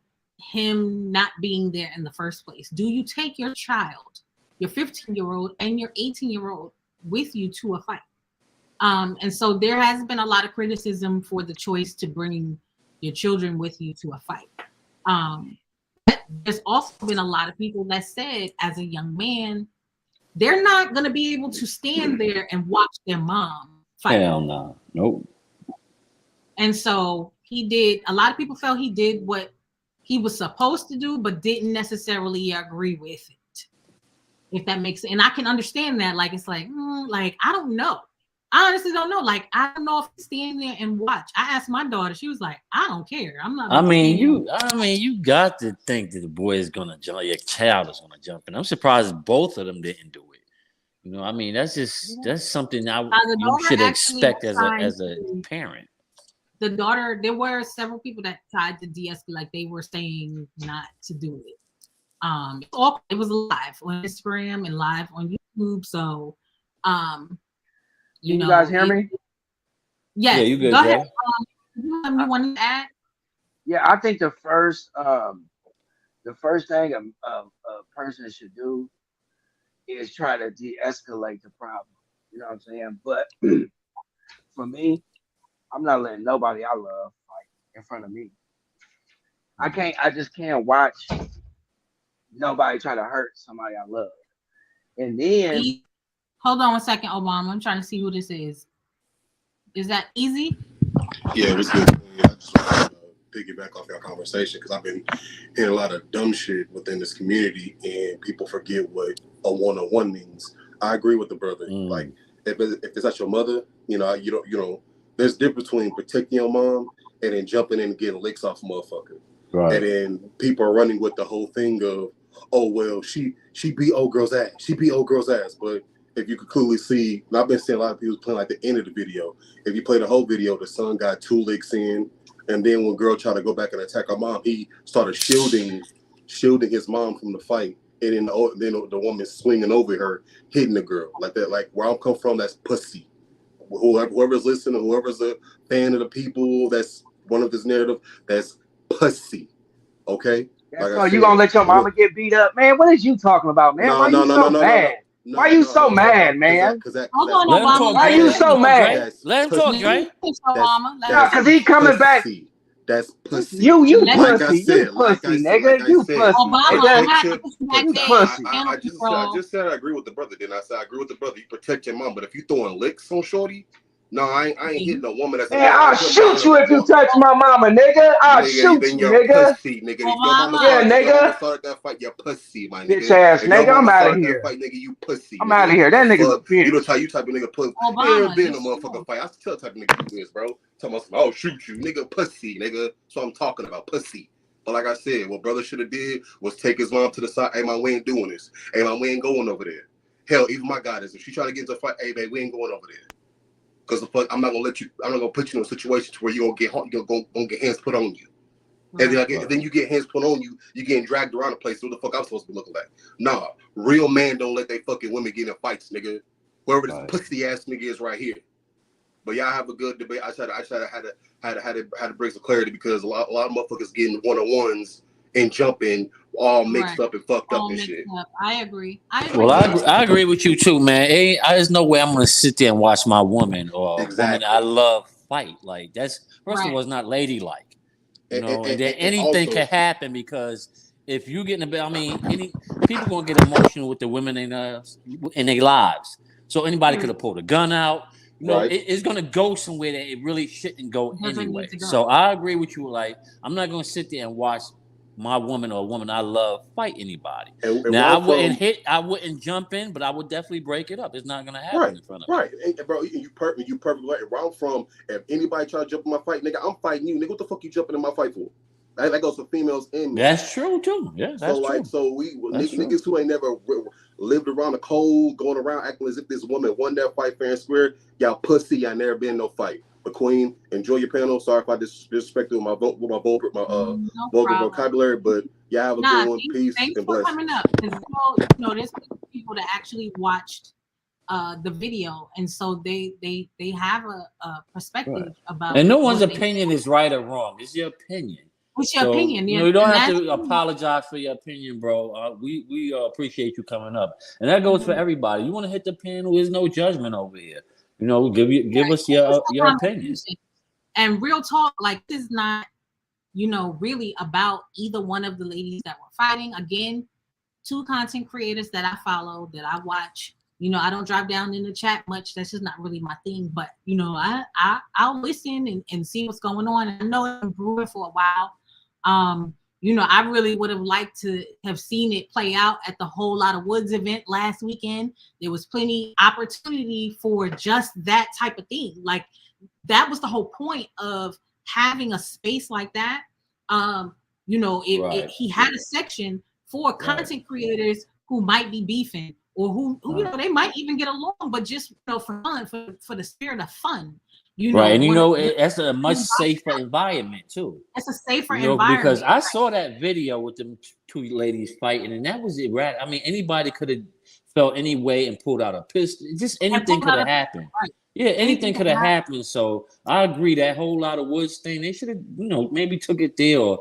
him not being there in the first place. Do you take your child, your 15-year-old and your 18-year-old, with you to a fight? And so there has been a lot of criticism for the choice to bring your children with you to a fight. But there's also been a lot of people that said, as a young man, they're not going to be able to stand there and watch their mom fight. Hell no. Nope. And so a lot of people felt he did what he was supposed to do, but didn't necessarily agree with it. If that makes sense. And I can understand that. Like, it's like, I don't know. I honestly don't know. Like, I don't know if you stand there and watch. I asked my daughter. She was like, I don't care. I'm not. I mean, you got to think that the boy is gonna jump. Your child is gonna jump, and I'm surprised both of them didn't do it. You know, I mean, that's something you should expect as a parent. The daughter, there were several people that tried to de-escalate, like they were saying not to do it. It was live on Instagram and live on YouTube. So, you guys hear me? Yes. Yeah, you good, Go Jay? ahead. You want to add? Yeah, I think the first thing a person should do is try to de-escalate the problem. You know what I'm saying? But for me, I'm not letting nobody I love fight in front of me. I just can't watch nobody try to hurt somebody I love. And then hold on 1 second, Obama. I'm trying to see who this is. Is that easy? Yeah, it was good. Yeah, I just want to piggyback off your conversation because I've been hearing a lot of dumb shit within this community, and people forget what a one-on-one means. I agree with the brother. Like, if it's not your mother, you know, there's a difference between protecting your mom and then jumping in and getting licks off a motherfucker. Right. And then people are running with the whole thing of, oh well, she beat old girl's ass. She beat old girl's ass, but if you could clearly see, and I've been seeing a lot of people playing like the end of the video. If you play the whole video, the son got 2 licks in, and then when girl tried to go back and attack her mom, he started shielding his mom from the fight, and then the woman swinging over her, hitting the girl like that. Like where I'm come from, that's pussy. Whoever's listening, whoever's a fan of the people, that's one of this narrative, that's pussy. Okay. Like so you gonna let your mama get beat up, man? What is you talking about, man? Why you so mad? Why you so mad, man? Hold on, Obama. Why you so mad? Let him talk, Dre. Because he coming back. That's pussy. You pussy. You pussy, nigga. You pussy. Obama, I just said I agree with the brother. Then I said I agree with the brother. You protect your mom, but if you throwing licks on shorty, no, I ain't hitting a woman that's. Man, I'll shoot you if you touch my mama, nigga. I'll shoot you, nigga. Pussy, nigga. If your mama started that fight, you're pussy, my nigga. Bitch ass nigga, I'm out of here. Fight, nigga, you pussy. I'm out of here. That nigga's a bitch. You know you type of nigga pussy. Never been in a motherfucking fight. I tell type of nigga you is, bro. Talking about I'll shoot you, nigga, pussy, nigga. So I'm talking about pussy. But like I said, what brother should have did was take his mom to the side. Hey, man, we ain't doing this. Hey, man, we ain't going over there. Hell, even my goddess, if she trying to get into a fight, hey, babe, we ain't going over there. Because the fuck, I'm not gonna put you in a situation where you're gonna get hands put on you. Right. And then you get hands put on you, you getting dragged around the place. So what the fuck I'm supposed to be looking like? Nah, real man don't let they fucking women get in fights, nigga. Whoever this pussy ass nigga is right here. But y'all have a good debate. I try to bring some clarity because a lot of motherfuckers getting one-on-ones and jumping all mixed up and fucked up and shit. I agree. Well, I agree with you too, man. There's no way I'm gonna sit there and watch my woman or woman I love fight. Like that's first of all, it's not ladylike. You know, and then anything can happen because if you get in a bed, I mean, people gonna get emotional with the women in their lives. So anybody could have pulled a gun out. You know, it's gonna go somewhere that it really shouldn't go anyway. So I agree with you. Like, I'm not gonna sit there and watch my woman or a woman I love fight anybody. And now I wouldn't jump in, but I would definitely break it up. It's not gonna happen in front of me. Right, and bro, you perfectly right. Where I'm from, if anybody try to jump in my fight, nigga, I'm fighting you, nigga. What the fuck you jumping in my fight for? That goes for females and men. That's true too. Yeah, that's true. So niggas who ain't never lived around the cold, going around acting as if this woman won that fight fair and square. Y'all pussy. Y'all never been in no fight. But Queen, enjoy your panel. Sorry if I disrespected with my vulgar vocabulary, but y'all have a good one. Peace and blessings. Coming up, because there's people that actually watched the video, and so they have a perspective about. And no one's opinion is right or wrong. It's your opinion. What's your opinion? Yeah. You don't have to apologize for your opinion, bro. We appreciate you coming up, and that goes for everybody. You want to hit the panel? There's no judgment over here. You know, give us your opinion. And real talk, like this is not, really about either one of the ladies that were fighting. Again, 2 content creators that I follow, that I watch. I don't drive down in the chat much. That's just not really my thing. But I'll listen and see what's going on. I know it's been brewing for a while. You know, I really would have liked to have seen it play out at the Whole Lot of Woods event last weekend. There was plenty opportunity for just that type of thing. Like that was the whole point of having a space like that. You know, he had a section for content creators who might be beefing or who you know, they might even get along, but just, you know, for fun, for the spirit of fun. You know, and you know, that's a much safer environment too. It's a safer you know, environment. Because I saw that video with them two ladies fighting, and that was erratic. I mean, anybody could have felt any way and pulled out a pistol. Just anything could have happened. Right. Yeah, anything could have happened. So I agree, that Whole Lot of Woods thing, they should have, you know, maybe took it there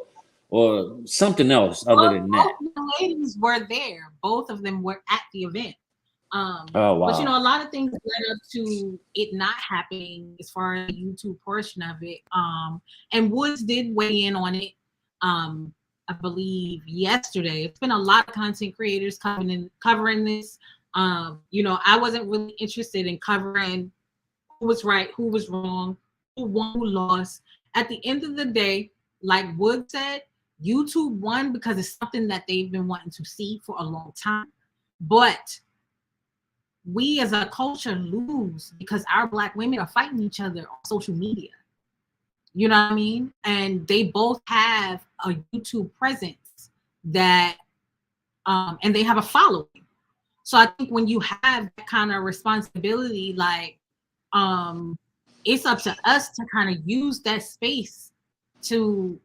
or something else other than that. Both the ladies were there. Both of them were at the event. Oh, wow. But you know, a lot of things led up to it not happening as far as the YouTube portion of it. And Woods did weigh in on it. I believe yesterday. It's been a lot of content creators covering this. You know, I wasn't really interested in covering who was right, who was wrong, who won, who lost. At the end of the day, like Woods said, YouTube won because it's something that they've been wanting to see for a long time. But we as a culture lose because our Black women are fighting each other on social media. You know what I mean? And they both have a YouTube presence that, and they have a following. So I think when you have that kind of responsibility, like, it's up to us to kind of use that space to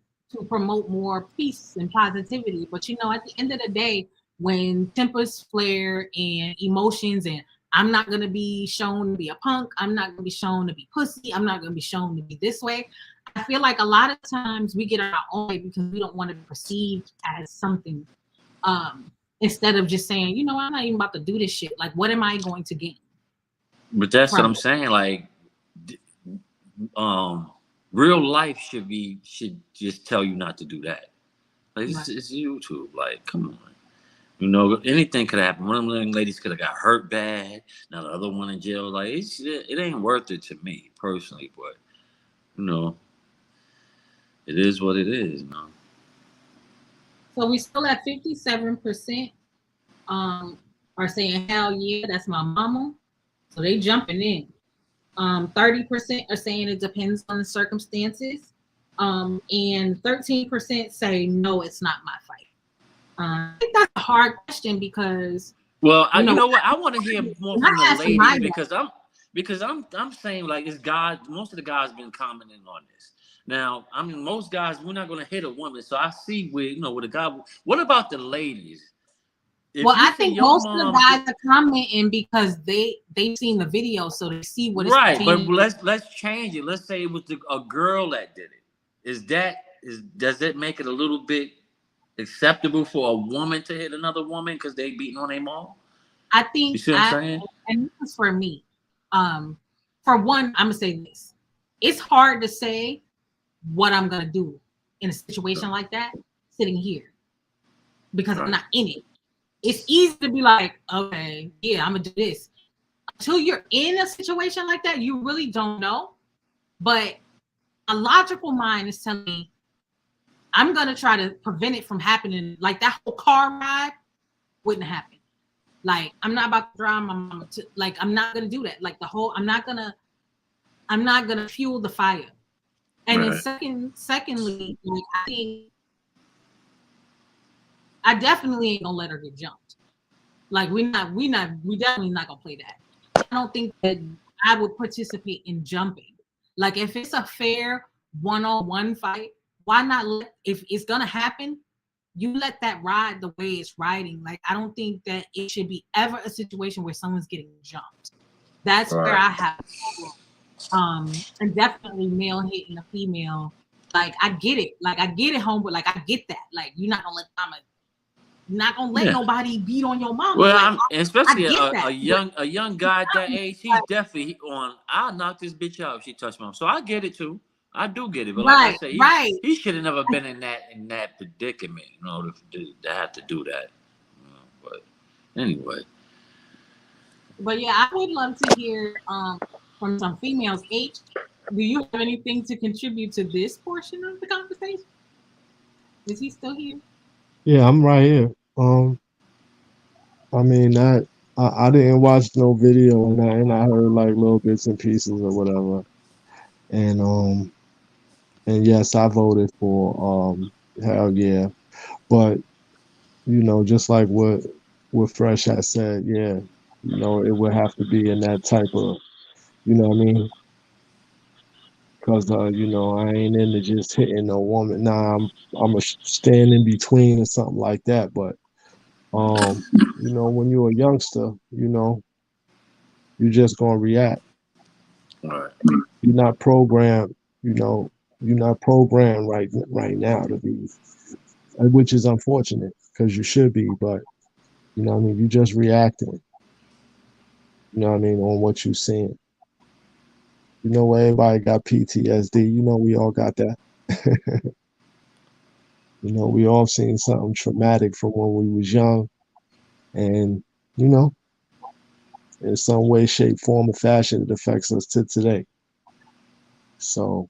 promote more peace and positivity. But you know, at the end of the day, when tempers flare and emotions, and I'm not going to be shown to be a punk, I'm not going to be shown to be pussy, I'm not going to be shown to be this way. I feel like a lot of times we get our own way because we don't want to be perceived as something, instead of just saying, you know, I'm not even about to do this shit. Like, what am I going to gain? But that's what I'm saying. Like, real life should just tell you not to do that. Like, it's YouTube. Like, come on. You know, anything could happen. One of them ladies could have got hurt bad. Now the other one in jail. Like, it ain't worth it to me personally. But you know, it is what it is. You know. So we still at 57%. Are saying hell yeah, that's my mama. So they jumping in. 30% are saying it depends on the circumstances. And 13% say no, it's not my fight. I think that's a hard question because you know what, I want to hear more from the ladies because I'm saying, like, it's God. Most of the guys been commenting on this. Now, I mean, most guys, we're not going to hit a woman. So I see where, you know, with a guy. What about the ladies? Well, I think most of the guys are commenting because they've seen the video, so they see what it's right. But let's change it. Let's say it was a girl that did it. Does it make it a little bit acceptable for a woman to hit another woman because they beating on their mom? I think. You see what I'm saying? And this is for me. For one, I'm gonna say this: it's hard to say what I'm gonna do in a situation like that, sitting here, because I'm not in it. It's easy to be like, okay, yeah, I'm gonna do this. Until you're in a situation like that, you really don't know. But a logical mind is telling me, I'm gonna try to prevent it from happening. Like that whole car ride wouldn't happen. Like, I'm not about to drive my mama to, like, I'm not gonna do that. Like I'm not gonna fuel the fire. And then secondly, like, I think I definitely ain't gonna let her get jumped. Like, we definitely not gonna play that. I don't think that I would participate in jumping. Like, if it's a fair one-on-one fight, why not if it's gonna happen, you let that ride the way it's riding. Like, I don't think that it should be ever a situation where someone's getting jumped. That's where I have a problem. And definitely male hitting a female. Like, I get it. Like, I get it, homeboy. Like, I get that. Like, you're not gonna let nobody beat on your mama. Well, like, especially a young guy at that age, he's definitely on. I'll knock this bitch out if she touched me. So I get it too. I do get it. But like I say, he should have never been in that predicament in order to have to do that. But anyway. But yeah, I would love to hear from some females. H, do you have anything to contribute to this portion of the conversation? Is he still here? Yeah, I'm right here. I mean that I didn't watch no video and I heard like little bits and pieces or whatever. And and yes, I voted for hell yeah. But just like what Fresh has said, yeah, it would have to be in that type of, what I mean? Because I ain't into just hitting a woman. Nah, I'm a stand in between or something like that. But when you're a youngster, you're just gonna react. All right. You're not programmed, you're not programmed right now to be, which is unfortunate because you should be, but what I mean, you just reacting, what I mean, on what you're seeing. Everybody got PTSD. We all got that. We all seen something traumatic from when we was young, and in some way, shape, form, or fashion, it affects us to today. So,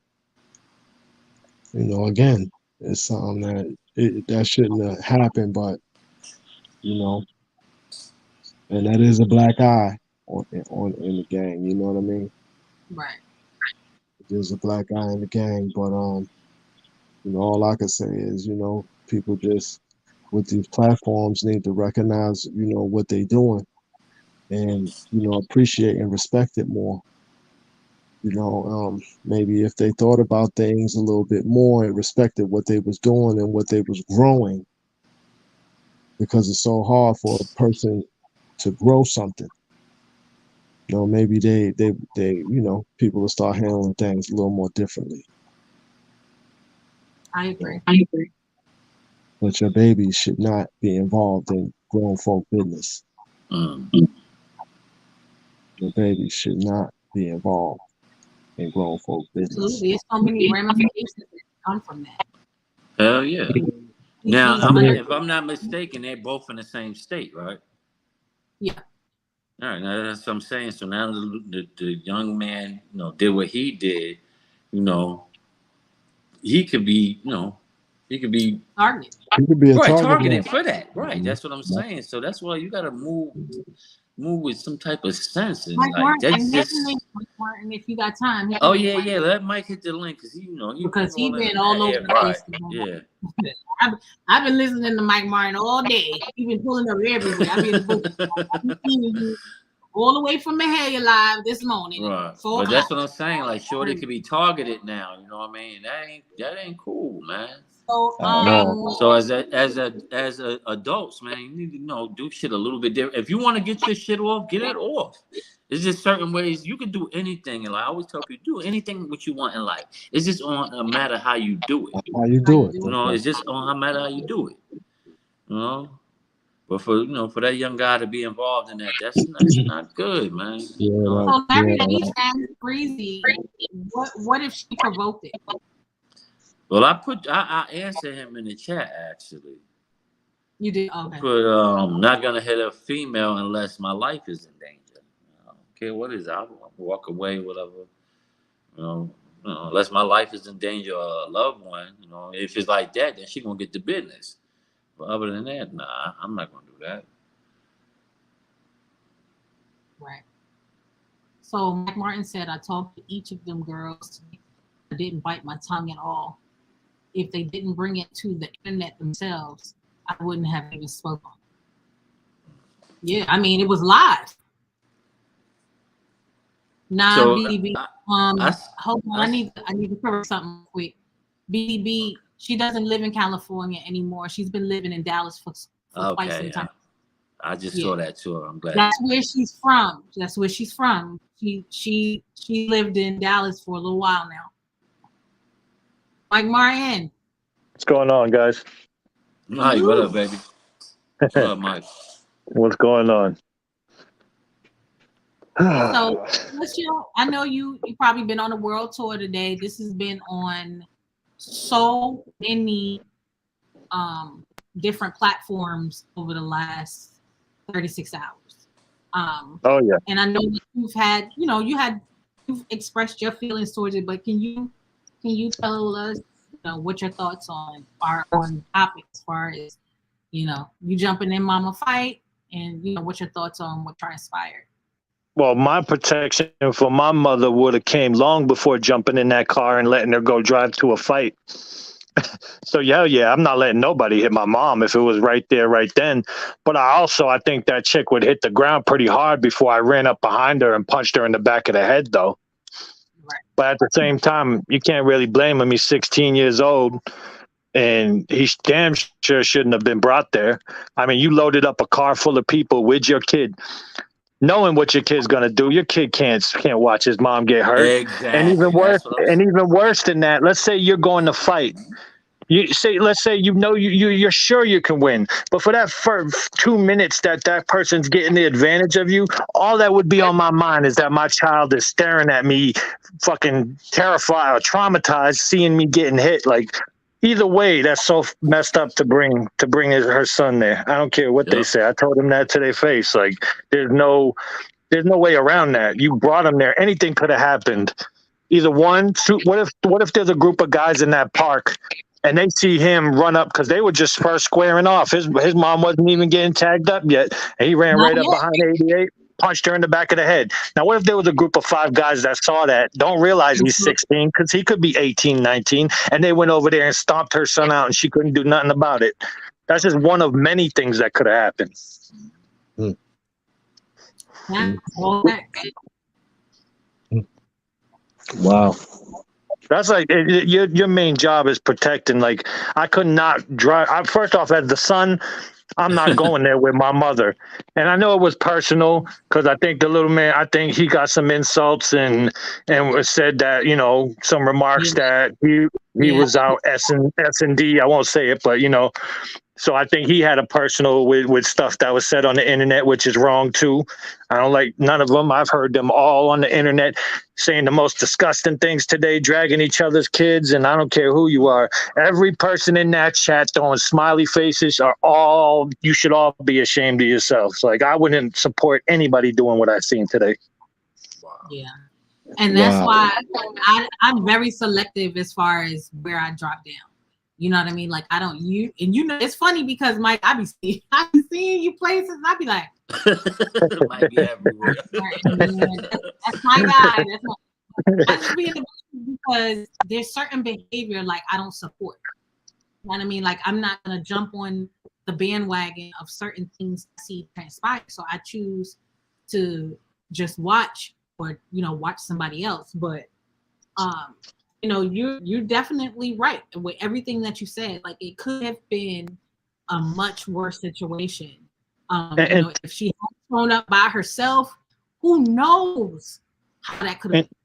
again, it's something that shouldn't have happened, but and that is a black eye on in the gang. You know what I mean? Right. There's a black eye in the gang, but all I can say is, people just with these platforms need to recognize, what they're doing and, appreciate and respect it more. Maybe if they thought about things a little bit more and respected what they was doing and what they was growing, because it's so hard for a person to grow something. Maybe people will start handling things a little more differently. I agree. But your baby should not be involved in grown folk business. Your baby should not be involved in grown folk business. Absolutely. There's so many ramifications that come from that. Hell yeah. Now, if I'm not mistaken, they're both in the same state, right? Yeah. All right, now that's what I'm saying. So now the young man, did what he did. He could be, he could be targeted. He could be a targeted for that. Right. That's what I'm saying. So that's why you got to move with some type of sense. And Mike like Martin, that's just. Mike Martin, if you got time. Oh yeah. Let Mike hit the link because because he's been all over the place. Yeah. I've been listening to Mike Martin all day. He's been pulling up everywhere. I've been seeing you all the way from Mahalia Live this morning. Right. But that's what I'm saying. Like, Shorty could be targeted now. You know what I mean? That ain't cool, man. So as adults, man, you need to do shit a little bit different. If you want to get your shit off, get it off. It's just certain ways you can do anything, and like I always tell people, do anything what you want in life. It's just on a matter how you do it. How you do it? It's just on a matter how you do it. But for that young guy to be involved in that, that's not good, man. So Larry, these guys crazy. What if she provoked it? Well, I answered him in the chat actually. You did? Okay. But not gonna hit a female unless my life is in danger. I don't care what it is. I'll walk away, whatever. Unless my life is in danger or a loved one. If it's like that, then she gonna get the business. But other than that, nah, I'm not gonna do that. Right. So Mike Martin said, I talked to each of them girls. I didn't bite my tongue at all. If they didn't bring it to the internet themselves, I wouldn't have even spoken. Yeah, I mean, it was live. BDB. Hold on, I need to cover something quick. BDB, she doesn't live in California anymore. She's been living in Dallas for quite some time. I just saw that too. I'm glad. That's where she's from. She lived in Dallas for a little while now. Mike Martin. What's going on, guys? Hi, what up, baby? What up, Mike? What's going on? So, I know you probably been on a world tour today. This has been on so many different platforms over the last 36 hours. Oh yeah. And I know you've expressed your feelings towards it, but can you tell us what your thoughts are on topics as far as, you jumping in mama fight, and what your thoughts on what transpired. Well, my protection for my mother would have came long before jumping in that car and letting her go drive to a fight. So yeah, I'm not letting nobody hit my mom if it was right there, right then. But I think that chick would hit the ground pretty hard before I ran up behind her and punched her in the back of the head, though. Right. But at the same time, you can't really blame him. He's 16 years old, and he damn sure shouldn't have been brought there. I mean, you loaded up a car full of people with your kid, knowing what your kid's gonna do. Your kid can't watch his mom get hurt. Exactly. And even worse, That's what I'm saying. even worse than that, let's say you're going to fight. Let's say you're sure you can win, but for that first 2 minutes that person's getting the advantage of you, all that would be on my mind is that my child is staring at me, fucking terrified or traumatized, seeing me getting hit. Like, either way, that's so messed up to bring her son there. I don't care what they say. I told him that to their face. Like, there's no way around that. You brought him there. Anything could have happened. Either one, two. What if there's a group of guys in that park and they see him run up, because they were just first squaring off. His mom wasn't even getting tagged up yet, and he ran right up behind 88, punched her in the back of the head. Now, what if there was a group of 5 guys that saw that, don't realize he's 16, because he could be 18, 19, and they went over there and stomped her son out, and she couldn't do nothing about it? That's just one of many things that could have happened. Wow. That's like your main job is protecting. Like, I could not drive. First off, as the son, I'm not going there with my mother. And I know it was personal, because I think the little man, I think he got some insults and said that, some remarks that he was out S&D. I won't say it, but so I think he had a personal with stuff that was said on the internet, which is wrong too. I don't like none of them. I've heard them all on the internet saying the most disgusting things today, dragging each other's kids, and I don't care who you are. Every person in that chat throwing smiley faces you should all be ashamed of yourselves. Like, I wouldn't support anybody doing what I've seen today. Yeah. And that's why I'm very selective as far as where I drop down. You know what I mean? Like, I don't it's funny because, Mike, I be seeing you places, I be like, might be everywhere. That's my guy. I just be in the because there's certain behavior like I don't support. You know what I mean? Like, I'm not gonna jump on the bandwagon of certain things I see transpire. So I choose to just watch or watch somebody else. But you're definitely right with everything that you said. Like, it could have been a much worse situation. If she had thrown up by herself, who knows how that could have been.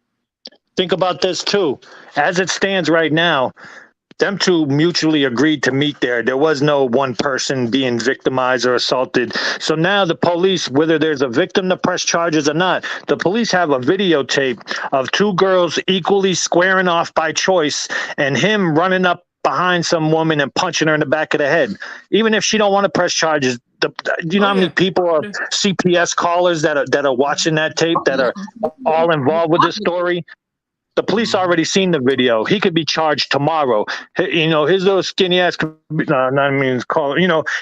Think about this too. As it stands right now, them two mutually agreed to meet there. There was no one person being victimized or assaulted. So now the police, whether there's a victim to press charges or not, the police have a videotape of 2 girls equally squaring off by choice, and him running up behind some woman and punching her in the back of the head. Even if she don't want to press charges, do you know how many people are CPS callers that are watching that tape, that are all involved with the story? The police already seen the video. He could be charged tomorrow. His little skinny ass,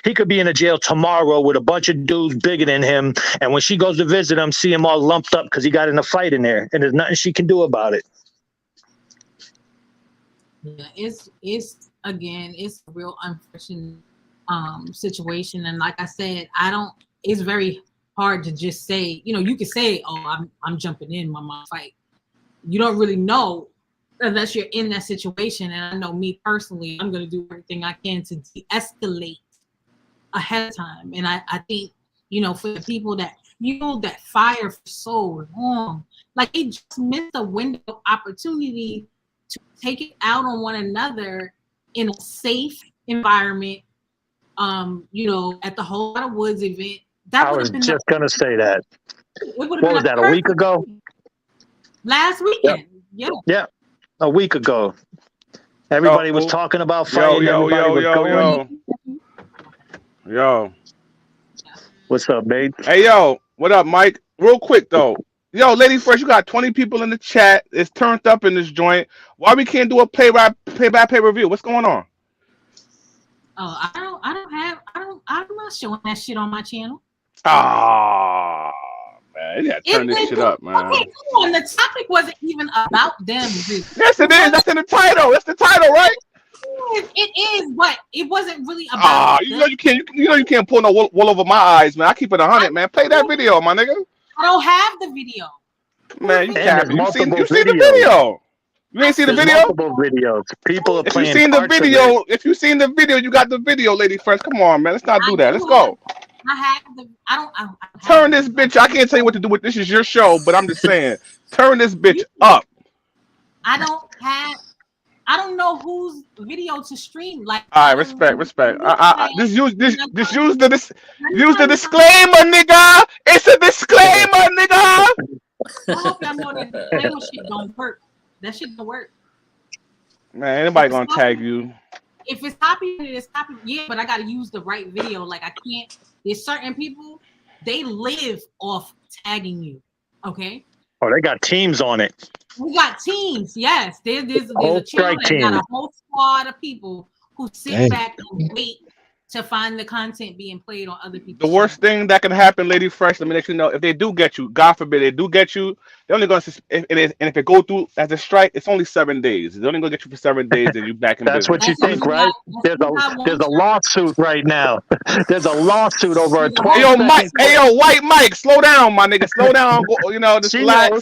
he could be in a jail tomorrow with a bunch of dudes bigger than him. And when she goes to visit him, see him all lumped up because he got in a fight in there, and there's nothing she can do about it. Yeah, it's a real unfortunate situation. And like I said, it's very hard to just say, you can say, oh, I'm jumping in my mom fight. You don't really know unless you're in that situation. And I know me personally, I'm going to do everything I can to de-escalate ahead of time. And I think, for the people that fueled that fire for so long, like, they just missed a window of opportunity to take it out on one another in a safe environment. At the Whole Lot of Woods event. I was just going to say that. What was that, a week ago? Last weekend, yeah, a week ago. Everybody was talking about fighting. Yo. What's up, babe? Hey, yo, what up, Mike? Real quick though, Yo, Lady Fresh, you got 20 people in the chat. It's turned up in this joint. Why we can't do a play-by-play review? What's going on? Oh, I'm not showing that shit on my channel. Ah, man, you gotta turn this shit up, man. Okay, come on. The topic wasn't even about them, really. Yes, it is. That's in the title. That's the title, right? It is, but it wasn't really about. You know you can't pull no wool over my eyes, man. I keep it 100, man. Play that video, my nigga. I don't have the video. Man, you seen the video. You ain't seen the video? Multiple videos. People are playing. If you seen the video, you got the video, Lady Fresh. Come on, man. Let's not do that. Let's go. I don't turn this bitch. I can't tell you what to do with this. Is your show, but I'm just saying, turn this bitch up. I don't know whose video to stream. Like, all right, respect. Just use the disclaimer, nigga. It's a disclaimer, nigga. I hope y'all know that disclaimer shit don't work. That shit don't work. Man, anybody gonna tag you? If it's copyrighted, it's copyrighted. Yeah, but I gotta use the right video. Like, I can't. There's certain people, they live off tagging you. Okay. Oh, they got teams on it. We got teams. Yes, there's whole a channel that team. got a whole squad of people who sit back and wait to find the content being played on other people. The worst thing that can happen, Lady Fresh, let me let you know, if they do get you, God forbid they do get you, they're only going to, and if it go through as a strike, it's only 7 days. They're only going to get you for 7 days and you back in That's business. what you think, right? There's a lawsuit right now. There's a lawsuit over a 12 Hey, yo, White Mike, slow down, my nigga. Slow down. Just relax.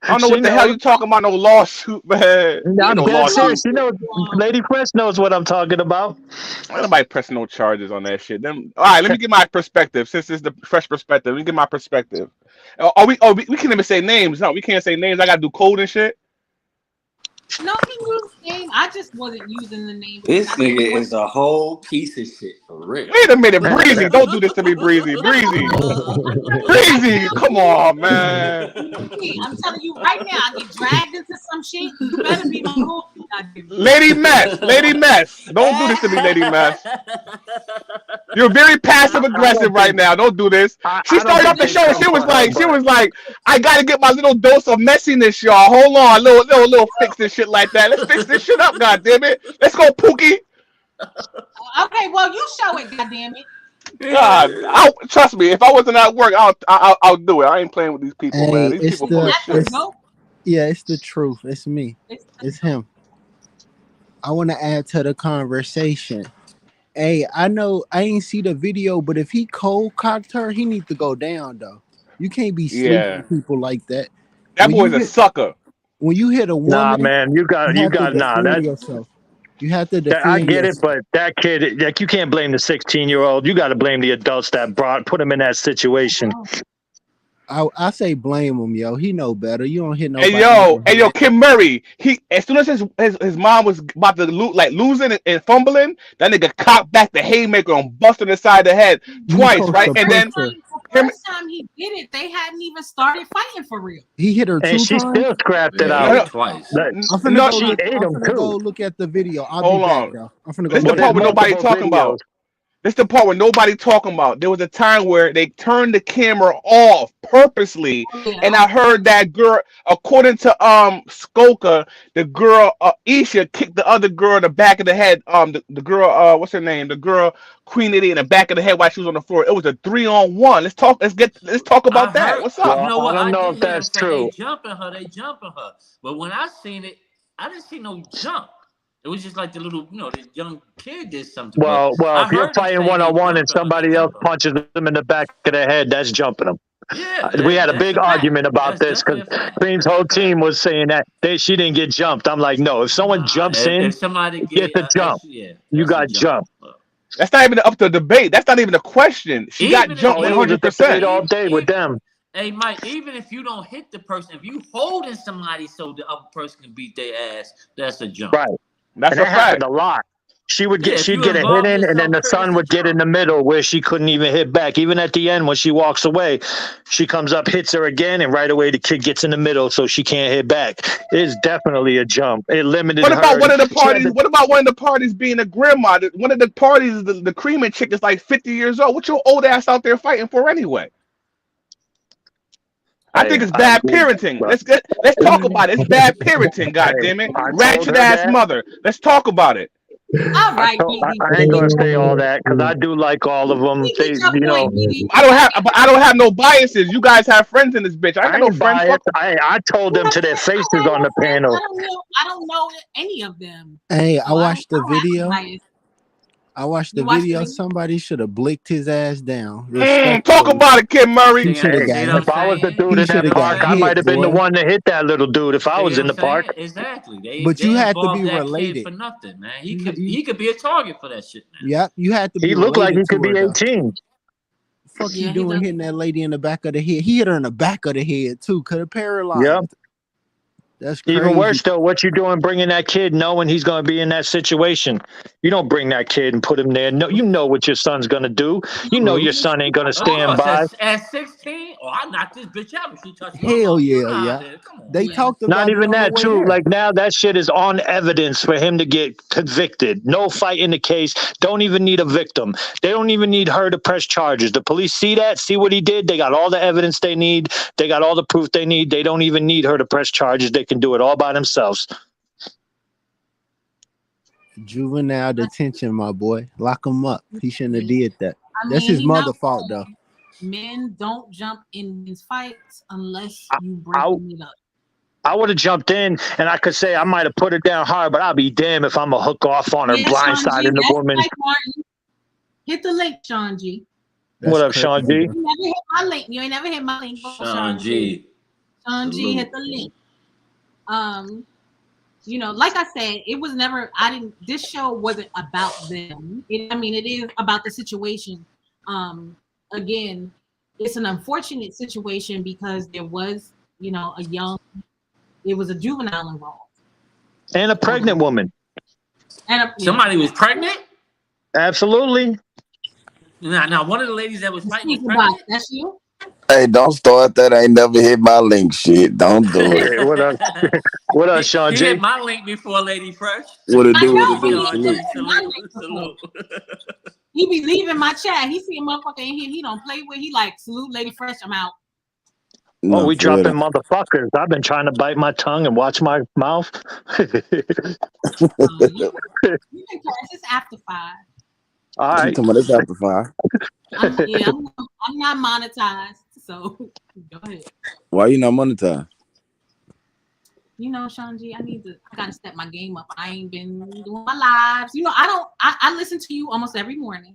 I don't know what the hell you talking about, no lawsuit, man. I'm no dead lawsuit. serious. Lady Fresh knows what I'm talking about. Nobody pressing no charges on that shit. All right, let me get my perspective. Since it's the fresh perspective, let me get my perspective. We can't even say names. No, we can't say names. I gotta do code and shit. No, he used name. I just wasn't using the name. This nigga is a whole piece of shit for real. Wait a minute, Breezy. Don't do this to me, Breezy. Breezy, come on, man. I'm telling you right now, I get dragged into some shit. You better be my rule. Lady Mess. Don't do this to me, Lady Mess. You're very passive aggressive right now. Don't do this. She started off the show and she was like, I gotta get my little dose of messiness, y'all. Hold on, little fix this shit like that. Let's fix this shit up, goddammit. Let's go, Pookie. Okay, well, you show it, goddammit. God, trust me. If I wasn't at work, I'll do it. I ain't playing with these people, man. These people full of shit. Yeah, it's the truth. It's me. It's him. I want to add to the conversation. Hey, I know I ain't see the video, but if he cold cocked her, he need to go down though. You can't be sleeping people like that. That boy's a sucker. When you hit a woman, nah, man, you got yourself. You have to defend I get yourself. it, but that kid, like, you can't blame the 16-year-old. You got to blame the adults that put him in that situation. I say blame him, yo. He know better. You don't hit no. Hey yo, Kim Murray. He as soon as his mom was about to losing and fumbling, that nigga cocked back the haymaker and busted the side of the head twice, right? And then the first time he did it, they hadn't even started fighting for real. He hit her 2 times. And she still scrapped it out twice. I'm finna go look at the video. Hold on. I'm finna go. This is the part where nobody talking about. This is the part where nobody talking about. There was a time where they turned the camera off purposely, and I heard that girl, according to Skoka, the girl Isha kicked the other girl in the back of the head. The girl, what's her name? The girl Queen Iddy in the back of the head while she was on the floor. It was a 3-on-1. Let's talk about that. What's up? You know what? I don't know if that's true. They jumping her. But when I seen it, I didn't see no jump. It was just like the little, the young kid did something. Well, if you're fighting 1-on-1 and somebody else punches them in the back of the head, that's jumping them. Yeah, we had a big argument about this because Cream's whole team was saying that she didn't get jumped. I'm like, no, if someone jumps in, if somebody get the jump. You got jumped. That's not even up to debate. That's not even a question. She got jumped 100%. All day with them. Hey, Mike, even if you don't hit the person, if you holding somebody so the other person can beat their ass, that's a jump. Right. That's and a that fact. happened a lot. She'd get a hit in, and then the son would get in the middle where she couldn't even hit back. Even at the end, when she walks away, she comes up, hits her again, and right away the kid gets in the middle, so she can't hit back. It's definitely a jump. It limited her. What about one of the parties? What about one of the parties being a grandma? One of the parties, the creaming chick is like 50 years old. What your old ass out there fighting for anyway? I think it's bad parenting. Let's talk about it. It's bad parenting. God damn it, I told ratchet her ass that. mother. Let's talk about it. All right, BD. I ain't gonna say all that because I do like all of them. We They, get your you know, point, BD. I don't have no biases. You guys have friends in this bitch. I ain't I got no ain't friends. Fuck. biased. I told them to their faces on the panel. I don't know any of them. Hey, So I watched the I don't have a video. bias. I watched You the watched the video. video? Somebody should have blicked his ass down. Talk Respectfully. about it, Kid Murray. He should have Hey, got if I was the dude he in should that have got park, I might hit, have been the boy. one to hit that little dude if I was in the park. Exactly. But They you had to involved be that related. kid for nothing, man. He could be a target for that shit, man. Yep, you had to be He looked like related he could to her be though. 18. Fuck Yeah, you he doing does. hitting that lady in the back of the head? He hit her in the back of the head too. Could have paralyzed. Yep. That's crazy. Even worse though, what you doing bringing that kid knowing he's going to be in that situation? You don't bring that kid and put him there. No, you know what your son's going to do. You know your son ain't going to Of stand course, by. at 16, I knocked this bitch out if she touched my Hell mom. yeah, Nah, yeah. man, come on. They talked Not about it even on the that way too. there. Like now that shit is on evidence for him to get convicted. No fight in the case. Don't even need a victim. They don't even need her to press charges. The police see that, see what he did. They got all the evidence they need. They got all the proof they need. They don't even need her to press charges. They can do it all by themselves. Juvenile detention, my boy. Lock him up. He shouldn't have did that. That's his he mother not fault wrong. though. Men don't jump in men's fights unless you break I- it up. I would have jumped in and I could say I might have put it down hard, but I'll be damned if I'm a hook off on her Yeah, Sean G, blindsiding the that's woman. Mike Martin. Hit the link, Sean G. What up, Sean G? You never hit my link. You ain't never hit my link before, Sean G. Sean G, hit the link. You know, like I said, it was never. This show wasn't about them. It is about the situation. Again, it's an unfortunate situation because there was, it was a juvenile involved And a pregnant woman. and Somebody was pregnant. Absolutely. Now, one of the ladies that was fighting was Speak about pregnant. it. That's you. Hey, don't start that. I ain't never hit my link shit. Don't do it. Hey, what up? What up, Sean He G? hit my link before Lady Fresh. What it I do? know, What it do? but he Salute. hit my link before. He be leaving my chat. He see a motherfucker in here he don't play with. He like, salute Lady Fresh. I'm out. Oh, we for real. dropping motherfuckers. I've been trying to bite my tongue and watch my mouth. You can curse. It's after 5. All She right. talking about this after 5. I'm not monetized, so go ahead. Why you not monetized? You know, Sean G, I gotta step my game up. I ain't been doing my lives. You know, I listen to you almost every morning.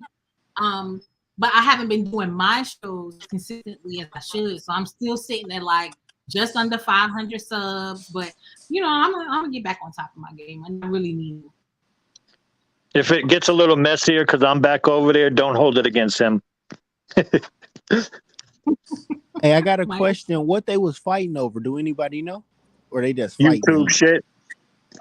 But I haven't been doing my shows consistently as I should. So I'm still sitting at like just under 500 subs. But you know, I'm gonna get back on top of my game. I really need to. If it gets a little messier because I'm back over there, don't hold it against him. Hey, I got a question. What they was fighting over? Do anybody know? Or they just fighting? YouTube shit.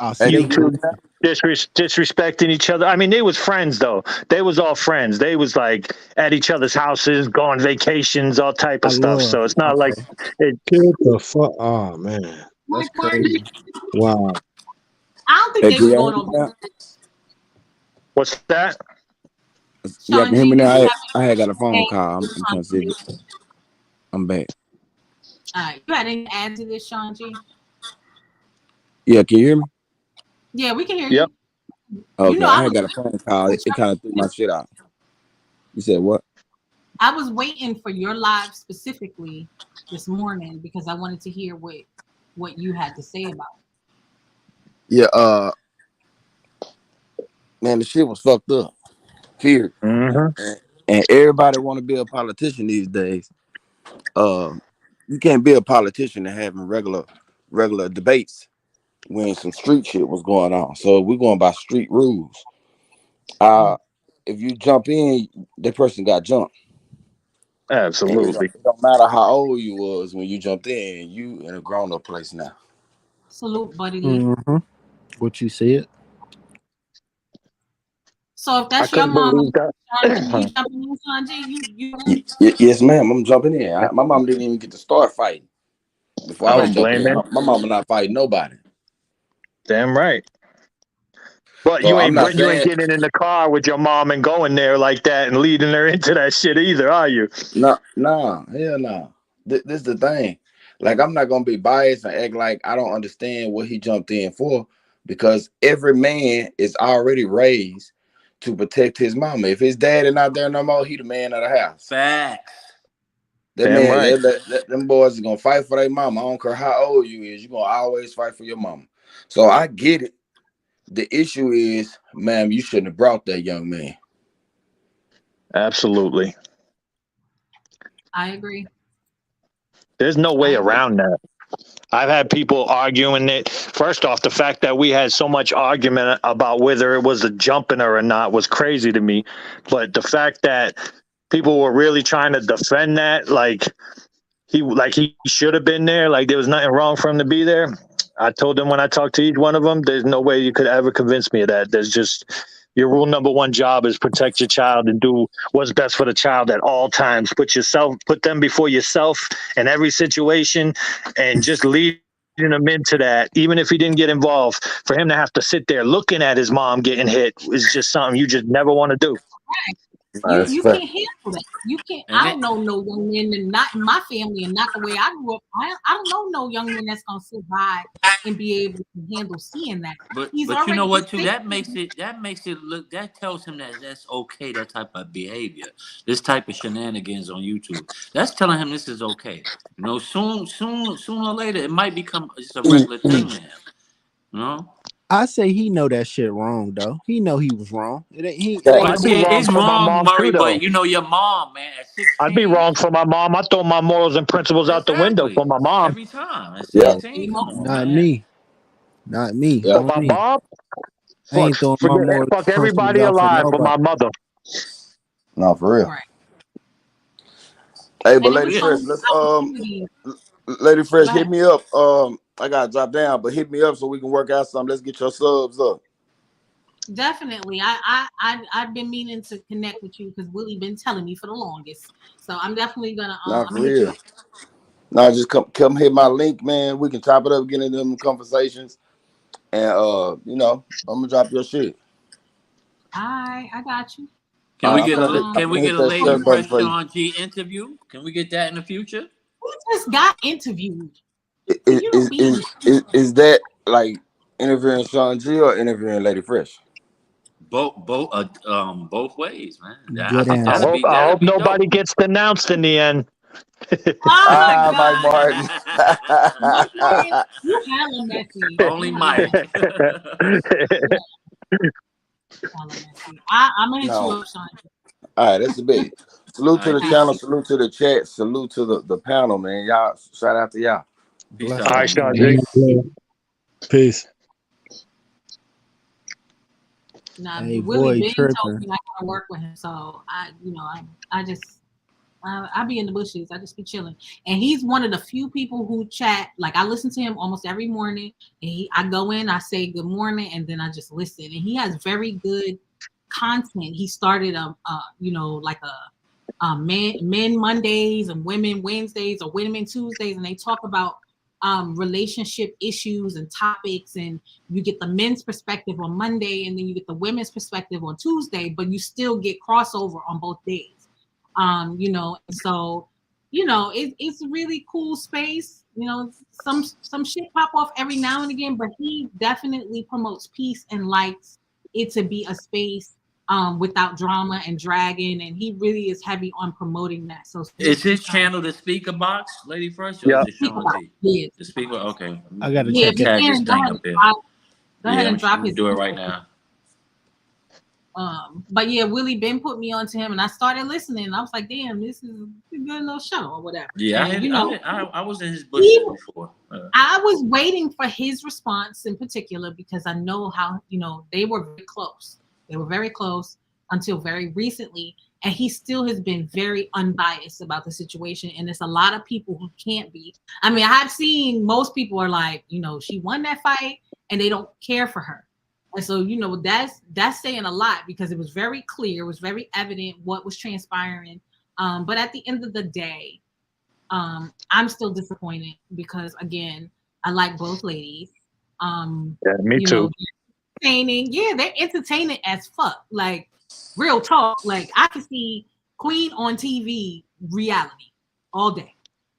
YouTube disrespecting each other. I mean, they was friends though. They was all friends. They was like at each other's houses, going vacations, all type of stuff. So it's not like it. The fuck? Oh man, that's crazy. Wow. I don't think they were going over. What's that? Yeah, can hear me now? I had got a phone call. I'm trying to see. I'm back. All right, you had anything to add to this, Sean G? Yeah, can you hear me? Yeah, we can hear you. Yep. Okay, You know, I had got a phone call. It kind of threw my shit out. You said what? I was waiting for your live specifically this morning because I wanted to hear what you had to say about it. Yeah, man, the shit was fucked up. Period. Mm-hmm. And everybody want to be a politician these days. You can't be a politician and having regular debates when some street shit was going on. So we're going by street rules. If you jump in, that person got jumped. Absolutely. It don't matter how old you was when you jumped in. You in a grown up place now. Salute, Buddy Lee. Mm-hmm. What you said? So if that's your mom, you jumping in, Sean G, Yes, ma'am. I'm jumping in. My mom didn't even get to start fighting before I was jumping in. My mama not fighting nobody. Damn right. But So you ain't you ain't getting in the car with your mom and going there like that and leading her into that shit either, are you? No, hell no. This is the thing. Like, I'm not gonna be biased and act like I don't understand what he jumped in for, because every man is already raised to protect his mama. If his daddy not there no more, he the man of the house. Facts. That Damn man, right. them boys are gonna fight for their mama. I don't care how old you is, you're gonna always fight for your mama. So I get it. The issue is, ma'am, you shouldn't have brought that young man. Absolutely. I agree. There's no I way agree. around that. I've had people arguing it. First off, the fact that we had so much argument about whether it was a jumping or not was crazy to me. But the fact that people were really trying to defend that, like he should have been there, like there was nothing wrong for him to be there. I told them when I talked to each one of them, there's no way you could ever convince me of that. There's just your rule number one job is protect your child and do what's best for the child at all times. Put them before yourself in every situation, and just leading him into that. Even if he didn't get involved, for him to have to sit there looking at his mom getting hit is just something you just never want to do. You can't handle that. You can't. And I it- don't know no young men, and not in my family, and not the way I grew up. I don't know no young man that's gonna sit by and be able to handle seeing that. But He's you know already what too? thinking. That makes it look, that tells him that that's okay, that type of behavior, this type of shenanigans on YouTube. That's telling him this is okay. You know, sooner or later it might become just a regular thing to him. You know? I say he know that shit wrong though. He know he was wrong. It ain't Well, I'd be Yeah, wrong it's for my wrong, mom Murray, too, though. but you know your mom, man, at I'd be 16. wrong for my mom. I throw my morals and principles out the window for Exactly. my mom. Every time. At Yeah. 16, come on, not man. me. Not me. Yeah. For On my me. mom, I ain't throwing my more fuck principles everybody out for alive for nobody. my mother. No, for real. Right. Hey, but And it Lady was Fresh, so let's opportunity. Lady Fresh, Go hit ahead. me up. I gotta drop down, but hit me up so we can work out something. Let's get your subs up. Definitely. I've been meaning to connect with you because Willie been telling me for the longest. So I'm definitely gonna Not I'm for gonna hit you real. up. Now just come hit my link, man. We can chop it up, get into them conversations, and I'm gonna drop your shit. I got you. Can we I'm get finna can we get hit a that Lady share button Fresh for you. Sean G interview? Can we get that in the future? We just got interviewed. Is, You don't is, be is, is, is that like interviewing Sean G or interviewing Lady Fresh? Both ways, man. I Good think I answer. that'd hope be dope. nobody gets denounced in the end. Oh my Mike God. Martin. Mike, you hella messy. Only You hella messy. Mike. Yeah, hella messy. I'm gonna hit you No. up, Sean. All right, that's the big. All Salute to right, the I got channel, you. salute to the chat, salute to the panel, man. Y'all, shout out to y'all. peace Bless All out. right, up, Sean man. G. Peace. Nah, Hey, Willie Void Ben told tripping. me I gotta work with him, so I be in the bushes. I just be chilling, and he's one of the few people who chat. Like I listen to him almost every morning, and I go in, I say good morning, and then I just listen. And he has very good content. He started like a men Mondays and women Wednesdays or women Tuesdays, and they talk about relationship issues and topics, and you get the men's perspective on Monday, and then you get the women's perspective on Tuesday, but you still get crossover on both days. So it's a really cool space. Some shit pop off every now and again, but he definitely promotes peace and likes it to be a space without drama and dragging, and he really is heavy on promoting that. So Is his channel the speaker box, Lady Fresh, or is Yeah. it Sean G? Yeah, The speaker. Okay. I gotta yeah. check If you it out. Tag his can, thing up there. go ahead and drop I'm his do it info. right now. But yeah, Willie Ben put me onto him, and I started listening. And I was like, "Damn, this is a good little show, or whatever." Yeah, And, I was in his bushes before. I was waiting for his response in particular because I know how they were very close. They were very close until very recently, and he still has been very unbiased about the situation. And there's a lot of people who can't be. I mean, I've seen most people are like, she won that fight, and they don't care for her. And so, that's saying a lot because it was very clear, it was very evident what was transpiring. But at the end of the day, I'm still disappointed because again, I like both ladies. Yeah, me too. Entertaining, yeah, they're entertaining as fuck. Like real talk. Like I can see Queen on TV reality all day.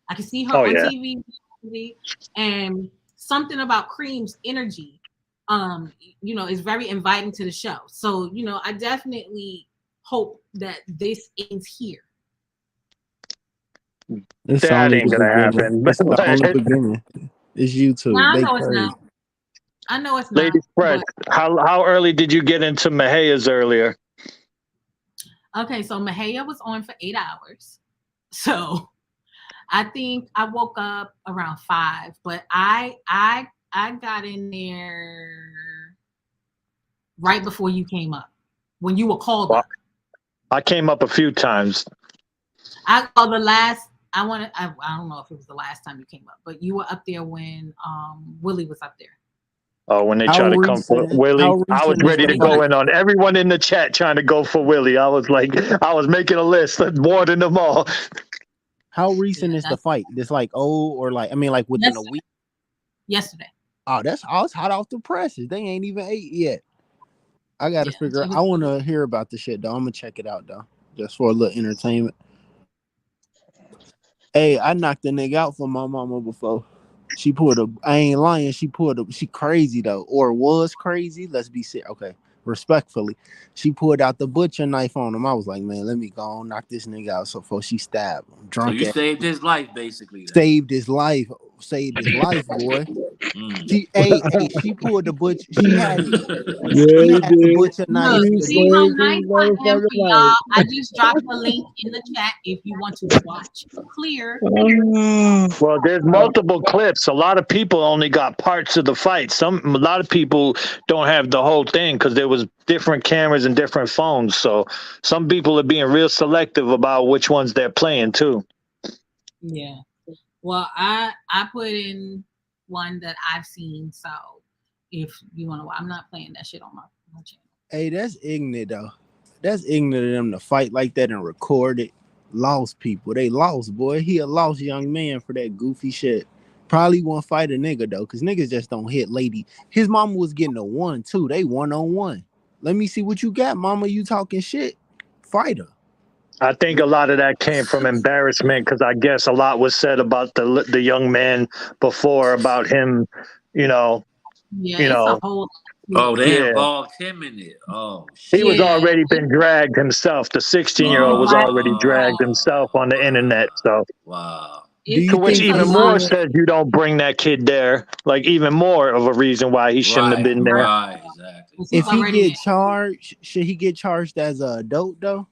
I can see her Oh, on yeah. TV energy, and something about Cream's energy, is very inviting to the show. So, I definitely hope that this ends here. It's That only ain't the gonna beginning. happen. It's the only beginning. It's No, YouTube. I They know it's crazy. not. I know it's Lady not. Fresh, But how early did you get into Mahia's earlier? okay, so Mahia was on for 8 hours. So I think I woke up around 5, but I got in there right before you came up, when you were called Well, up. I came up a few times. I called the last. I don't know if it was the last time you came up, but you were up there when Willie was up there. Oh, when they How try to come for recent? Willie, How I was recent is ready the to go fight? in on everyone in the chat trying to go for Willie. I was making a list, more than them all. How recent Yeah, is the that's fight? It's like or like like within a yesterday. week. Yesterday. Oh, that's all hot off the presses. They ain't even ate yet. I gotta Yeah, figure. it I was. want to hear about the shit though. I'm gonna check it out though, just for a little entertainment. Hey, I knocked a nigga out for my mama before. She pulled a. I ain't lying. She pulled a. She crazy though, or was crazy. Let's be serious. Okay, respectfully, she pulled out the butcher knife on him. I was like, man, let me go on, knock this nigga out. So before she stabbed him, So drunk you ass. saved his life, basically. Then. Saved his life. Saved his life, boy. Mm. She pulled the butcher. She had it. Yeah, She he had the did. butcher knife. Look, He see how saved nice his I am motherfucking for life. y'all. I just dropped a link in the chat if you want to watch Clear. Well, there's multiple clips. A lot of people only got parts of the fight. A lot of people don't have the whole thing because there was different cameras and different phones. So some people are being real selective about which ones they're playing too. Yeah. Well, I put in one that I've seen. So if you want to, I'm not playing that shit on my channel. Hey, that's ignorant though. That's ignorant of them to fight like that and record it. Lost people. They lost, boy. He a lost young man for that goofy shit. Probably won't fight a nigga though, because niggas just don't hit lady. His mama was getting a 1-2. They 1-on-1. Let me see what you got, mama. You talking shit. Fight her. I think a lot of that came from embarrassment because I guess a lot was said about the young man before about him, you know, Yeah, it's a whole. Oh, they yeah. involved him in it. Oh, He was Yeah, shit. already been dragged himself. The 16-year-old was right. already dragged himself on the internet. So, Wow. Do It's you to which think a even his lot. more little says you don't bring that kid there. Like even more of a reason why he shouldn't have been there. Right, exactly. He's if he already get in. charged, should he get charged as an adult though?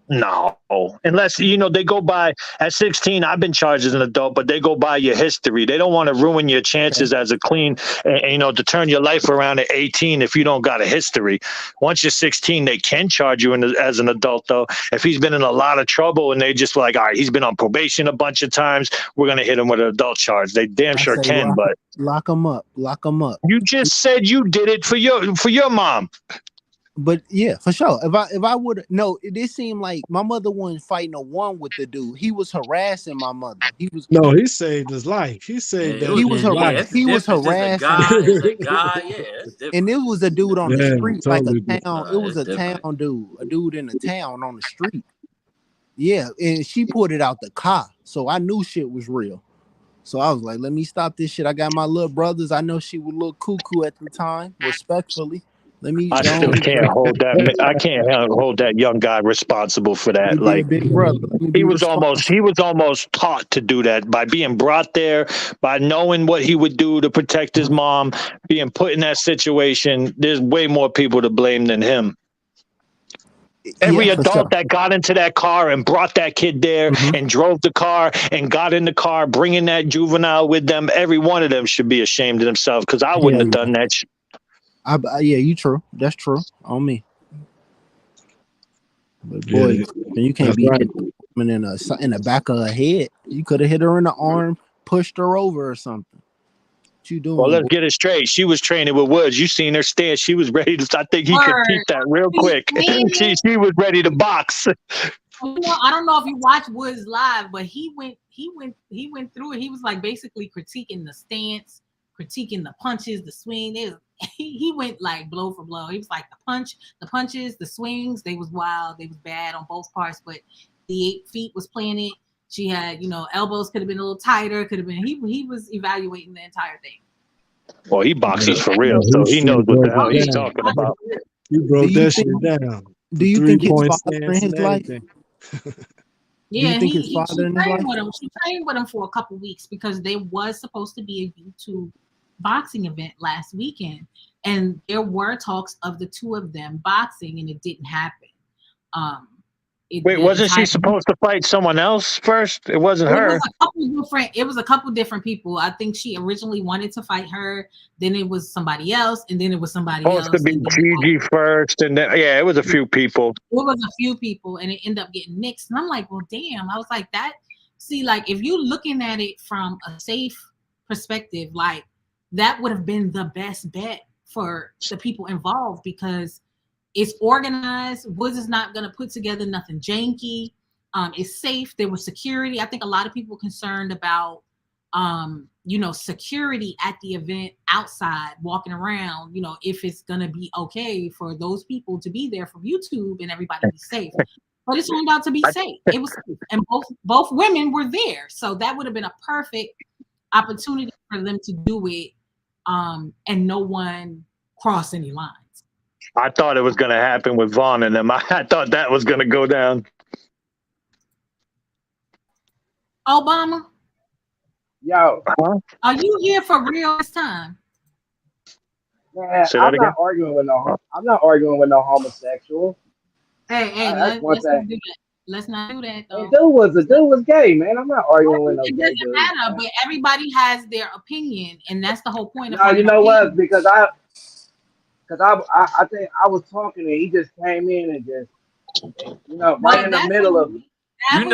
No, unless they go by at 16. I've been charged as an adult, but they go by your history. They don't want to ruin your Okay. chances as a clean, to turn your life around at 18 if you don't got a history. Once you're 16, they can charge you as an adult though. If he's been in a lot of trouble and they just like, all right, he's been on probation a bunch of times, we're gonna hit him with an adult charge. They damn I sure say can, but lock him up. Lock him up. you just said you did it for your mom. But yeah, for sure. If I would no, it did seem like my mother wasn't fighting a one with the dude. He was harassing my mother. No, he saved his life. He Yeah, saved it that was. man's Yeah, life. it's a he was difference. It's a harassing guy. her. It's a guy. Yeah, it's different. And it was a dude on the Yeah, street, like totally a different. town. It was It's a different. town dude, a dude in the town on the street. Yeah, and she pulled it out the car, so I knew shit was real. So I was like, let me stop this shit. I got my little brothers. I know she was a little cuckoo at the time, respectfully. Let me I go still on. can't hold that. I can't hold that young guy responsible for Let me that. be a Like big brother. Let me he be was almost responsible. taught to do that by being brought there, by knowing what he would do to protect his mom, being put in that situation. There's way more people to blame than him. Yeah, Every for adult sure. that got into that car and brought that kid there and drove the car and got in the car, bringing that juvenile with them, every one of them should be ashamed of themselves because I wouldn't have done that. Yeah, you true. That's true on me. But boy, Yeah, you can't that's be right. hitting a woman in the back of her head. You could have hit her in the arm, pushed her over or something. What you Well, doing, let's boy? get it straight. She was training with Woods. You seen her stand. She was ready to. I think he could teach Word. that real quick. She was ready to box. I don't know if you watch Woods live, but he went through it. He was like basically critiquing the stance, critiquing the punches, the swing. He went like blow for blow. He was like the punches, the swings, they was wild, they was bad on both parts, but the 8 feet was playing it. She had, elbows could have been a little tighter. Could have been. He was evaluating the entire thing. Well, he boxes for real, Yeah, so he knows what the broke hell it he's down. talking about. He Do broke you that think? shit down. Do The you think his 3-point father in stance his and life? everything. Do you Yeah, think his she father in his life? trained with him. She trained with him for a couple weeks because there was supposed to be a YouTube boxing event last weekend, and there were talks of the two of them boxing, and it didn't happen. Wait, wasn't she supposed to fight someone else first? It wasn't her. It was a couple different people. I think she originally wanted to fight her, then it was somebody else, and then it was somebody Supposed else. to be Gigi first, and then it was a few people. It was a few people, and it ended up getting nixed. And I'm like, well, damn. I was like, that. See, like, if you're looking at it from a safe perspective, like, that would have been the best bet for the people involved because it's organized. Woods is not going to put together nothing janky. It's safe. There was security. I think a lot of people concerned about, security at the event outside, walking around, if it's going to be okay for those people to be there from YouTube and everybody be safe. But it turned out to be safe. It was safe. And both women were there. So that would have been a perfect opportunity for them to do it and no one cross any lines. I thought it was going to happen with Vaughn and them. I thought that was going to go down. Obama? Yo. Are you here for real this time? Man, I'm not arguing with no homosexual. Hey, let's not do that. Let's not do that though. The dude was gay, man. I'm not arguing with no gay dude. It doesn't matter, but everybody has their opinion, and that's the whole point of you know what? Because I think I was talking and he just came in and just right in the middle of you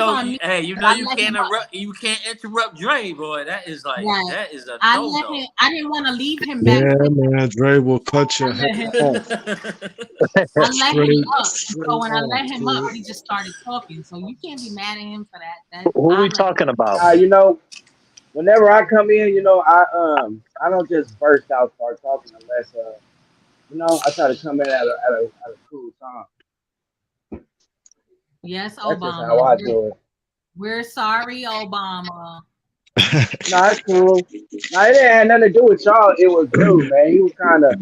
can't interrupt Dre, boy. That is like that is a no-no. I didn't want to leave him back. Yeah, man, Dre will cut your head off. I let him up. So when I let him up, he just started talking. So you can't be mad at him for that. Who are we talking about? Whenever I come in, I don't just burst out start talking unless I try to come in at a cool time. Yes, That's Obama. just how I do it. We're sorry, Obama. No, it's cool. No, it didn't have nothing to do with y'all. It was dude, man. He was kind of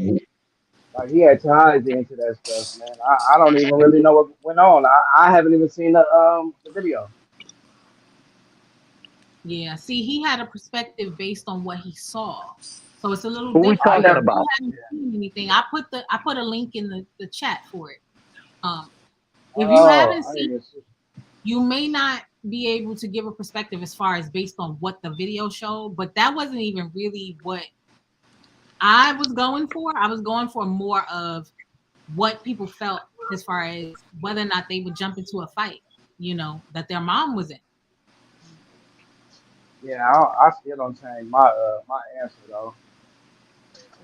like he had ties into that stuff, man. I don't even really know what went on. I haven't even seen the video. Yeah, see, he had a perspective based on what he saw, so it's a little Who different. we talking about? I haven't seen anything. I put a link in the chat for it. If you haven't seen it, you may not be able to give a perspective as far as based on what the video showed, but that wasn't even really what I was going for. I was going for more of what people felt as far as whether or not they would jump into a fight, that their mom was in. Yeah, I still don't change my answer though.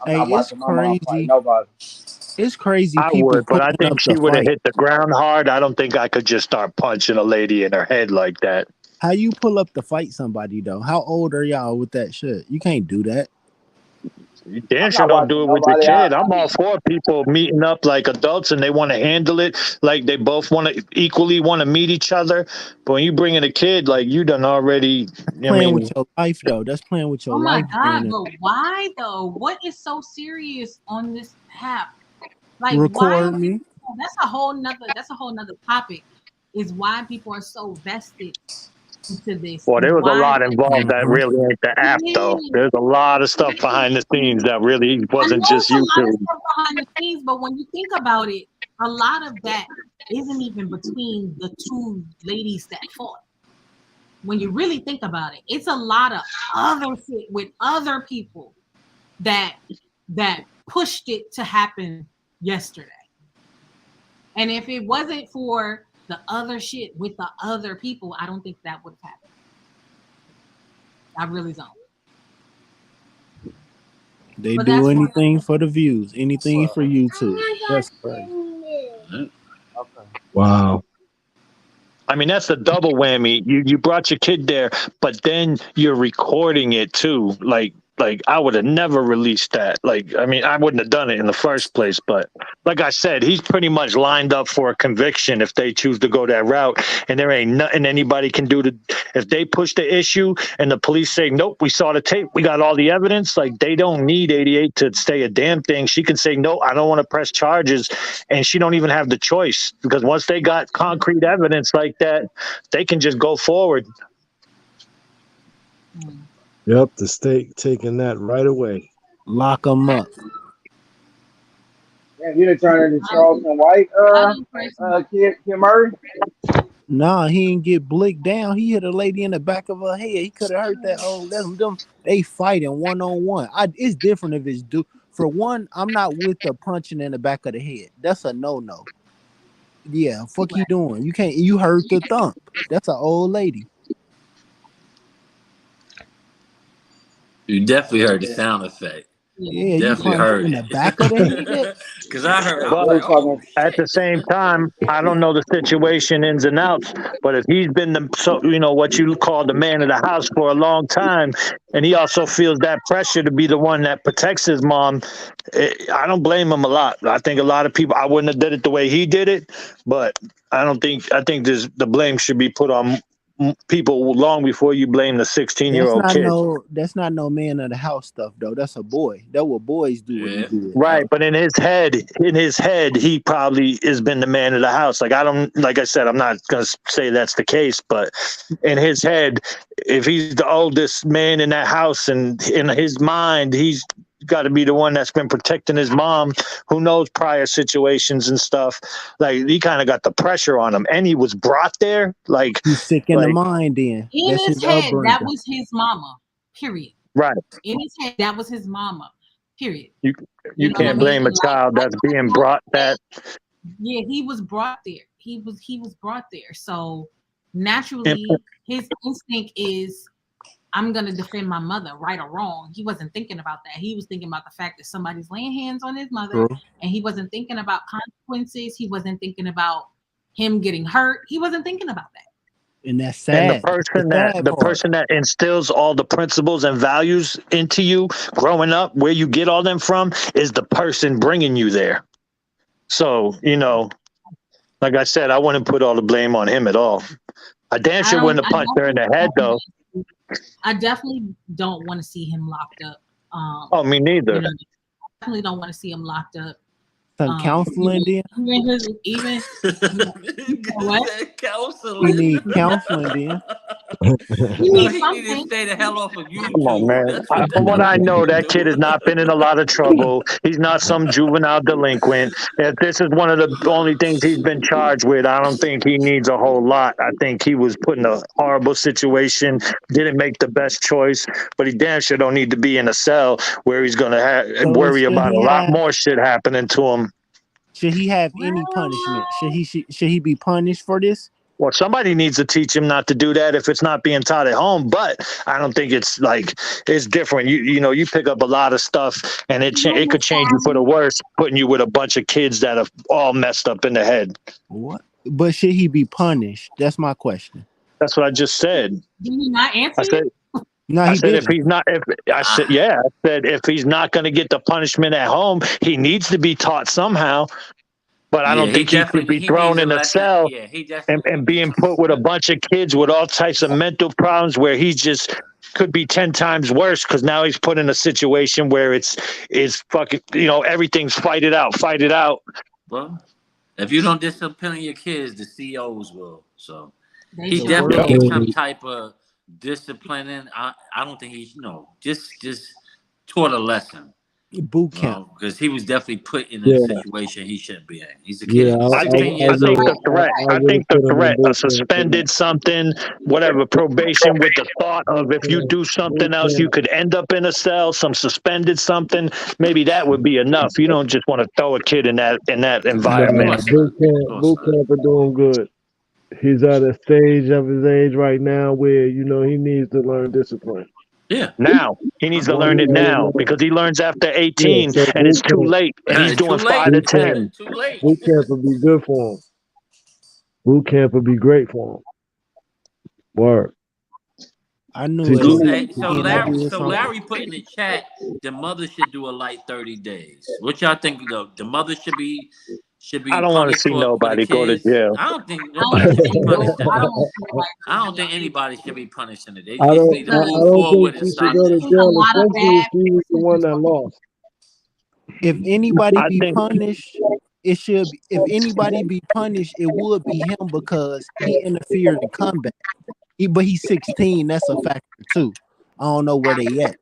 I'm not It's watching my mom fight crazy. nobody. It's crazy. I People would, but I putting think up she the would have fight. hit the ground hard. I don't think I could just start punching a lady in her head like that. How you pull up to fight somebody though? How old are y'all with that shit? You can't do that. You damn sure don't do it with your kid. I'm all for people meeting up like adults and they want to handle it like they both equally want to meet each other. But when you bring in a kid, like you done already playing with your life though. That's playing with your life. Oh my God, but why though? What is so serious on this app? Like record me. That's a whole nother topic. Is why people are so vested into this. Well, there was a lot involved that really ain't the app, though. There's a lot of stuff behind the scenes that really wasn't just YouTube. A lot of stuff behind the scenes, but when you think about it, a lot of that isn't even between the two ladies that fought. When you really think about it, it's a lot of other shit with other people that pushed it to happen yesterday. And if it wasn't for the other shit with the other people, I don't think that would have happened. I really don't. They do anything for the views, anything for YouTube. That's crazy. Wow. I mean, that's the double whammy. You brought your kid there, but then you're recording it too. Like Like, I would have never released that. Like, I mean, I wouldn't have done it in the first place. But like I said, he's pretty much lined up for a conviction if they choose to go that route. And there ain't nothing anybody can do to, if they push the issue and the police say, nope, we saw the tape, we got all the evidence. Like, they don't need 88 to say a damn thing. She can say, no, I don't want to press charges. And she don't even have the choice, because once they got concrete evidence like that, they can just go forward. Yep, the state taking that right away. Lock them up. Man, you done turned into Charleston White, Kim Murray. Nah, he didn't get blicked down. He hit a lady in the back of her head. He could have hurt that old. Them. They fighting 1-on-1. It's different if it's For one, I'm not with the punching in the back of the head. That's a no. Yeah, fuck you doing? You can't. You heard the thump. That's an old lady. You definitely heard the sound effect. Yeah, Definitely you heard in it. the back of the head. Because I heard. But at the same time, I don't know the situation ins and outs. But if he's been what you call the man of the house for a long time, and he also feels that pressure to be the one that protects his mom, I don't blame him a lot. I think a lot of people, I wouldn't have did it the way he did it, but I think the blame should be put on people long before you blame the 16-year-old kid. That's not no man of the house stuff though. That's a boy. That's what boys do when you do it. Right, but in his head, he probably has been the man of the house. Like I said, I'm not gonna say that's the case, but in his head, if he's the oldest man in that house, and in his mind, he's got to be the one that's been protecting his mom. Who knows prior situations and stuff? Like, he kind of got the pressure on him, and he was brought there. Like, he's sick in the mind. Then in that's his head, that was his mama. Period. Right. In his head, that was his mama. Period. You can't blame a child that's being brought that. Yeah, he was brought there. He was brought there. So naturally, his instinct is, I'm gonna defend my mother, right or wrong. He wasn't thinking about that. He was thinking about the fact that somebody's laying hands on his mother, and he wasn't thinking about consequences. He wasn't thinking about him getting hurt. He wasn't thinking about that. And that's sad. And the person that instills all the principles and values into you growing up, where you get all them from, is the person bringing you there. So, like I said, I wouldn't put all the blame on him at all. I damn sure wouldn't have punched her in the head, though. I definitely don't want to see him locked up. Me neither. Definitely don't want to see him locked up. Some counseling, then. Even what? Counseling. We need counseling, then. You need He need to stay the hell off of YouTube. Come on, man. From what I know, that kid has not been in a lot of trouble. He's not some juvenile delinquent. If this is one of the only things he's been charged with, I don't think he needs a whole lot. I think he was put in a horrible situation, didn't make the best choice, but he damn sure don't need to be in a cell where he's going to worry about a lot more shit happening to him. Should he have any punishment? Should he be punished for this? Well, somebody needs to teach him not to do that if it's not being taught at home. But I don't think it's different. You pick up a lot of stuff, and it could change you for the worse, putting you with a bunch of kids that are all messed up in the head. What? But should he be punished? That's my question. That's what I just said. Did he not answer? No, he didn't. I said if he's not going to get the punishment at home, he needs to be taught somehow. But I don't think he could be thrown in a cell and being put with a bunch of kids with all types of mental problems where he just could be 10 times worse, because now he's put in a situation where it's fucking, everything's fight it out. Well, if you don't discipline your kids, the COs will. So he definitely gets some type of disciplining. I don't think he's just taught a lesson. Boot camp, because he was definitely put in a situation he shouldn't be in. He's a kid. I think the threat, a suspended something, whatever, probation with the thought of if you do something else, you could end up in a cell, some suspended something. Maybe that would be enough. You don't just want to throw a kid in that environment. Boot camp are doing good. He's at a stage of his age right now where he needs to learn discipline. Yeah. Now he needs to learn it now, because he learns after 18 and it's too late. And he's doing 5 to 10. Too late. Boot camp would be good for him. Boot camp would be great for him. Word. I knew To at So, do 16 I did So something. Larry put in the chat, the mother should do a light 30 days. What y'all think? The mother should be I don't want to punished see for the nobody go to kids. jail. I don't think I don't nobody want to should be see no. punished in I it. don't want to see nobody I go to don't jail think either. anybody should be punished in it. They I just don't need to I, move I don't think forward and she should stop go that to There's a shit. jail, lot of especially if bad she was the one decisions that for lost. If anybody I be think punished, it should be, if anybody be punished, it would be him because he interfered in combat. But he's 16, that's a factor too. I don't know where they at.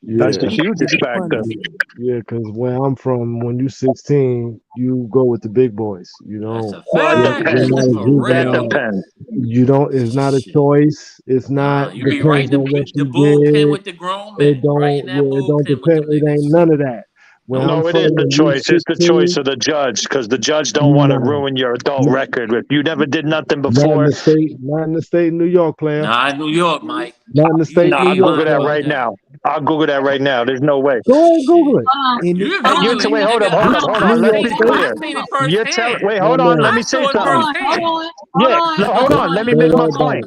that's Yeah. the He need to hugest be factor. punished. Yeah, because where I'm from, when you 16, you go with the big boys. You That's don't. a Well, it You're fact. depends. not a For That juvenile. real. depends. You don't. It's not a Shit. choice. It's Nah, not you be right depends in on what the you bullpen did. with the grown It men. Right don't. in that Yeah, it don't bullpen with depend. them It ain't niggas. none of that. Where Nope. I'm No, it from, is the when you choice. It's the choice 16, of the judge because the judge don't want to nah, ruin your adult n- record. If you never did nothing not in before, the state. Not in the state of New York, player. Nah, in New York, Mike. Not in the You state no, of ain't New I'll even York, Google lying that player. about right that. now. I'll Google that right now. There's no way. Go ahead and Shit. Google it. And You Hey, can you Google and it. wait, You hold nigga, up, hold up, hold I on. New Let seen York me it. be State. I clear. seen it You're telling. firsthand. Wait, My hold on. Let man. me I say saw it something. firsthand. Yeah, no, hold on. Let me Stay make my right hold on. there. point.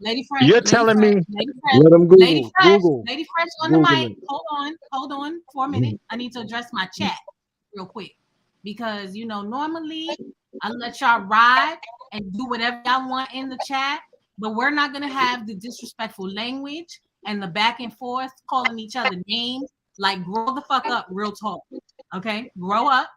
Lady Fresh, You're Lady telling Fresh, me Lady Fresh, Let him Lady Google. Fresh, Google. Lady Fresh on the Google mic. it. Hold on for a minute. I need to address my chat real quick because normally I let y'all ride and do whatever y'all want in the chat, but we're not gonna have the disrespectful language and the back and forth calling each other names. Like, grow the fuck up, real talk. Okay, grow up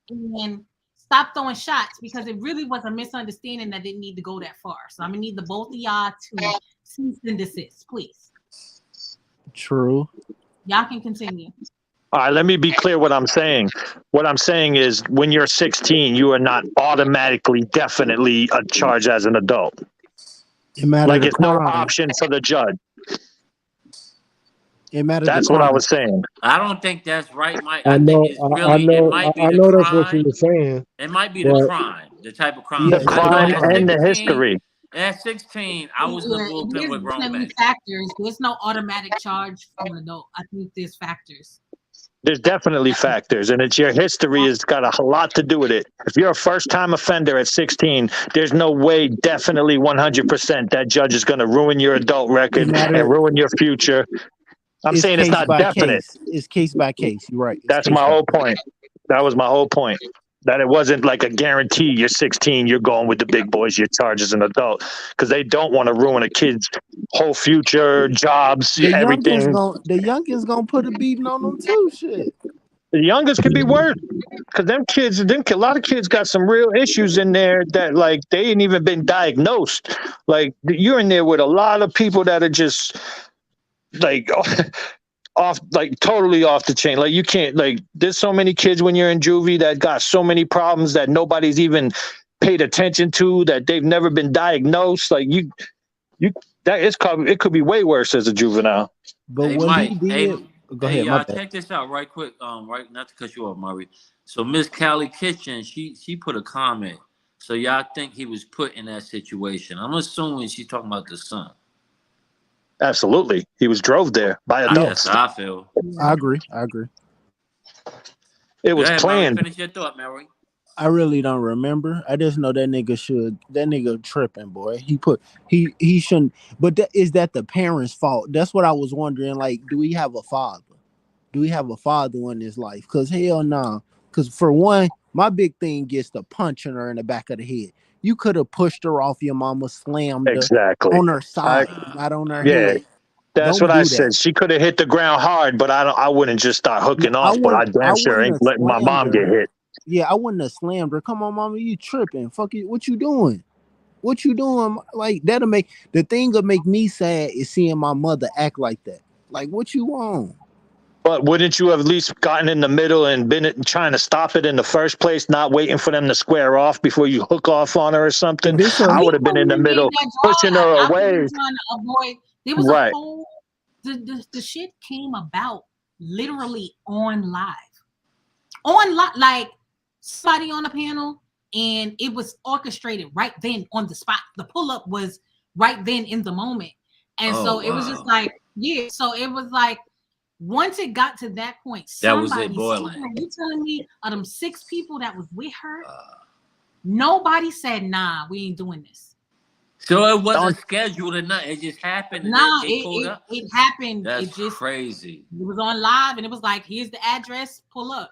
and stop throwing shots because it really was a misunderstanding that didn't need to go that far. So I'm gonna need the both of y'all to cease and desist, please. true. Y'all can continue. all right, let me be clear what I'm saying. What I'm saying is when you're 16, you are not automatically, definitely charged as an adult. It matter Like the it's no crime. option for the judge. It matter the That's what I crime. was saying. I don't think that's right, Mike. I I think know. it's really it might be I the know that's what you crime. were saying, It might be the but crime, the type of crime. Yeah, The Because I so know crime at and the 16, history. I was in the bullpen There's with grown definitely men. factors. There's no automatic charge for an adult. I think there's factors. There's definitely factors, and it's your history has got a lot to do with it. If you're a first-time offender at 16, there's no way, definitely 100%, that judge is going to ruin your adult it record and matter. ruin your future. I'm It's saying it's case not by definite. case. It's case by case. You're right. It's That's case my by whole case. point. That was my whole point. That it wasn't like a guarantee you're 16, you're going with the big boys, you're charged as an adult. Because they don't want to ruin a kid's whole future, jobs, everything. The youngins gonna put a beating on them too. Shit. The youngest could be worse. Because a lot of kids got some real issues in there that like they ain't even been diagnosed. Like you're in there with a lot of people that are just like off, like totally off the chain. Like you can't, like there's so many kids when you're in juvie that got so many problems that nobody's even paid attention to, that they've never been diagnosed. Like it could be way worse as a juvenile. But Hey what he Mike, did. Go hey ahead. My y'all, bad. check this out right quick. Right, not to cut you off, Murray. So Miss Callie Kitchen, she put a comment. So y'all think he was put in that situation? I'm assuming she's talking about the son. Absolutely. He was drove there by That's adults. how I feel. I agree. I agree. It Go was ahead, Murray. planned. Finish your thought, Murray. I really don't remember. I just know that nigga tripping, boy. He shouldn't. But is that the parents' fault? That's what I was wondering. Like, do we have a father? Do we have a father in his life? Cause hell nah. Cause for one, my big thing gets to punching her in the back of the head. You could have pushed her off your mama, slammed her Exactly. on her side, not on her Yeah. head. That's what Don't I do that. said. She could have hit the ground hard, but I wouldn't just start hooking off. But I I damn sure wouldn't ain't have letting my slammed mom get her. hit. Yeah, I wouldn't have slammed her. Come on, mama, you tripping? Fuck you. What you doing? What you doing? Like that'll make me sad is seeing my mother act like that. Like what you want? But wouldn't you have at least gotten in the middle and been trying to stop it in the first place, not waiting for them to square off before you hook off on her or something? If it's a I We would have been in wouldn't the have made middle, that pushing draw. her I would have away. been trying to avoid. There was a Right. whole the shit came about literally on live. Like somebody on the panel, and it was orchestrated right then on the spot. The pull-up was right then in the moment. And so it was just like, yeah. So it was like once it got to that point, That was it somebody, boiling. you telling me of them 6 people that was with her, nobody said, nah, we ain't doing this. So it wasn't scheduled or nothing. It just happened. And No, they pulled up. it happened. That's it just crazy. It was on live, and it was like, here's the address, pull up.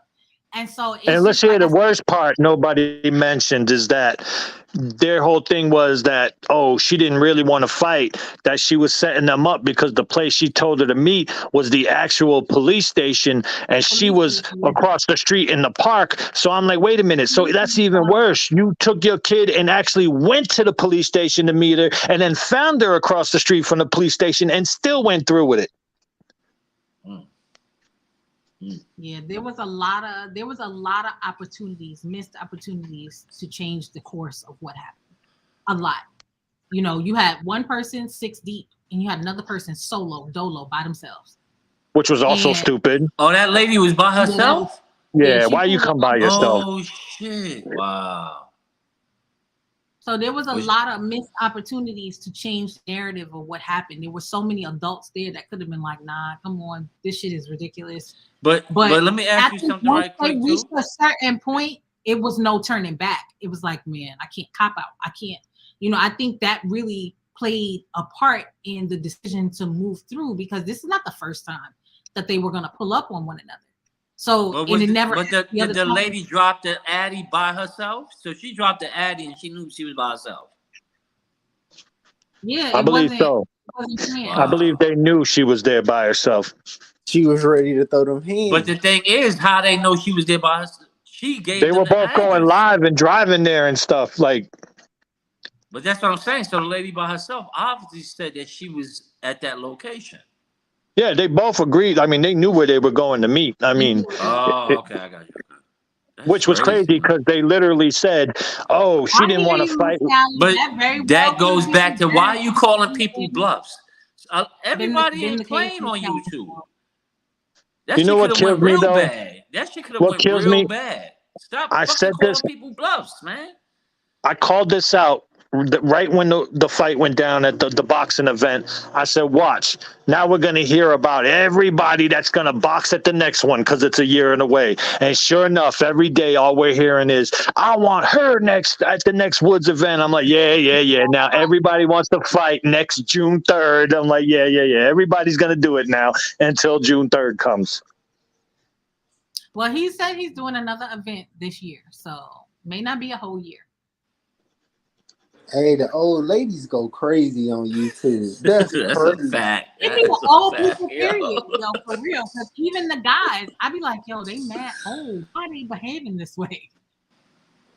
And so it's And let's just hear like the worst part nobody mentioned is that their whole thing was that, oh, she didn't really want to fight, that she was setting them up because the place she told her to meet was the actual police station, and she was across the street in the park. So I'm like, wait a minute. So that's even worse. You took your kid and actually went to the police station to meet her and then found her across the street from the police station and still went through with it. Yeah, there was a lot of opportunities, missed opportunities to change the course of what happened. A lot. You know, you had one person 6 deep, and you had another person dolo by themselves. Which was also stupid. Oh, that lady was by herself? Yeah, why you come by yourself? Oh shit! Wow. So there was a lot of missed opportunities to change the narrative of what happened. There were so many adults there that could have been like, nah, come on, this shit is ridiculous. But let me ask you something right quick. Once they reached a certain point, it was no turning back. It was like, man, I can't cop out. I can't. You know, I think that really played a part in the decision to move through, because this is not the first time that they were going to pull up on one another. So Did the time. lady drop the Addy by herself? So she dropped the Addy and she knew she was by herself. Yeah, I believe so. I believe they knew she was there by herself. She was ready to throw them hands. But the thing is, how they know she was there by herself? She gave. They were both going live and driving there and stuff. Like, but that's what I'm saying. So the lady by herself obviously said that she was at that location. Yeah, they both agreed. I mean, they knew where they were going to meet. I mean, okay, I got you. Which was crazy because they literally said, "Oh, she didn't want to fight." But that goes back to why are you calling people bluffs? Everybody ain't playing on YouTube. That You know what kills me though? Bad. That shit could have went real bad. Stop fucking calling people bluffs, man. I called this out right when the fight went down at the boxing event. I said, watch, now we're going to hear about everybody that's going to box at the next one because it's a year and away. And sure enough, every day all we're hearing is, I want her next at the next Woods event. I'm like, yeah. Now everybody wants to fight next June 3rd. I'm like, yeah. Everybody's going to do it now until June 3rd comes. Well, he said he's doing another event this year, so may not be a whole year. Hey, the old ladies go crazy on YouTube. That's crazy. A fact. It be the old people, period, for real. Because even the guys, I be like, yo, they mad old. Why are they behaving this way?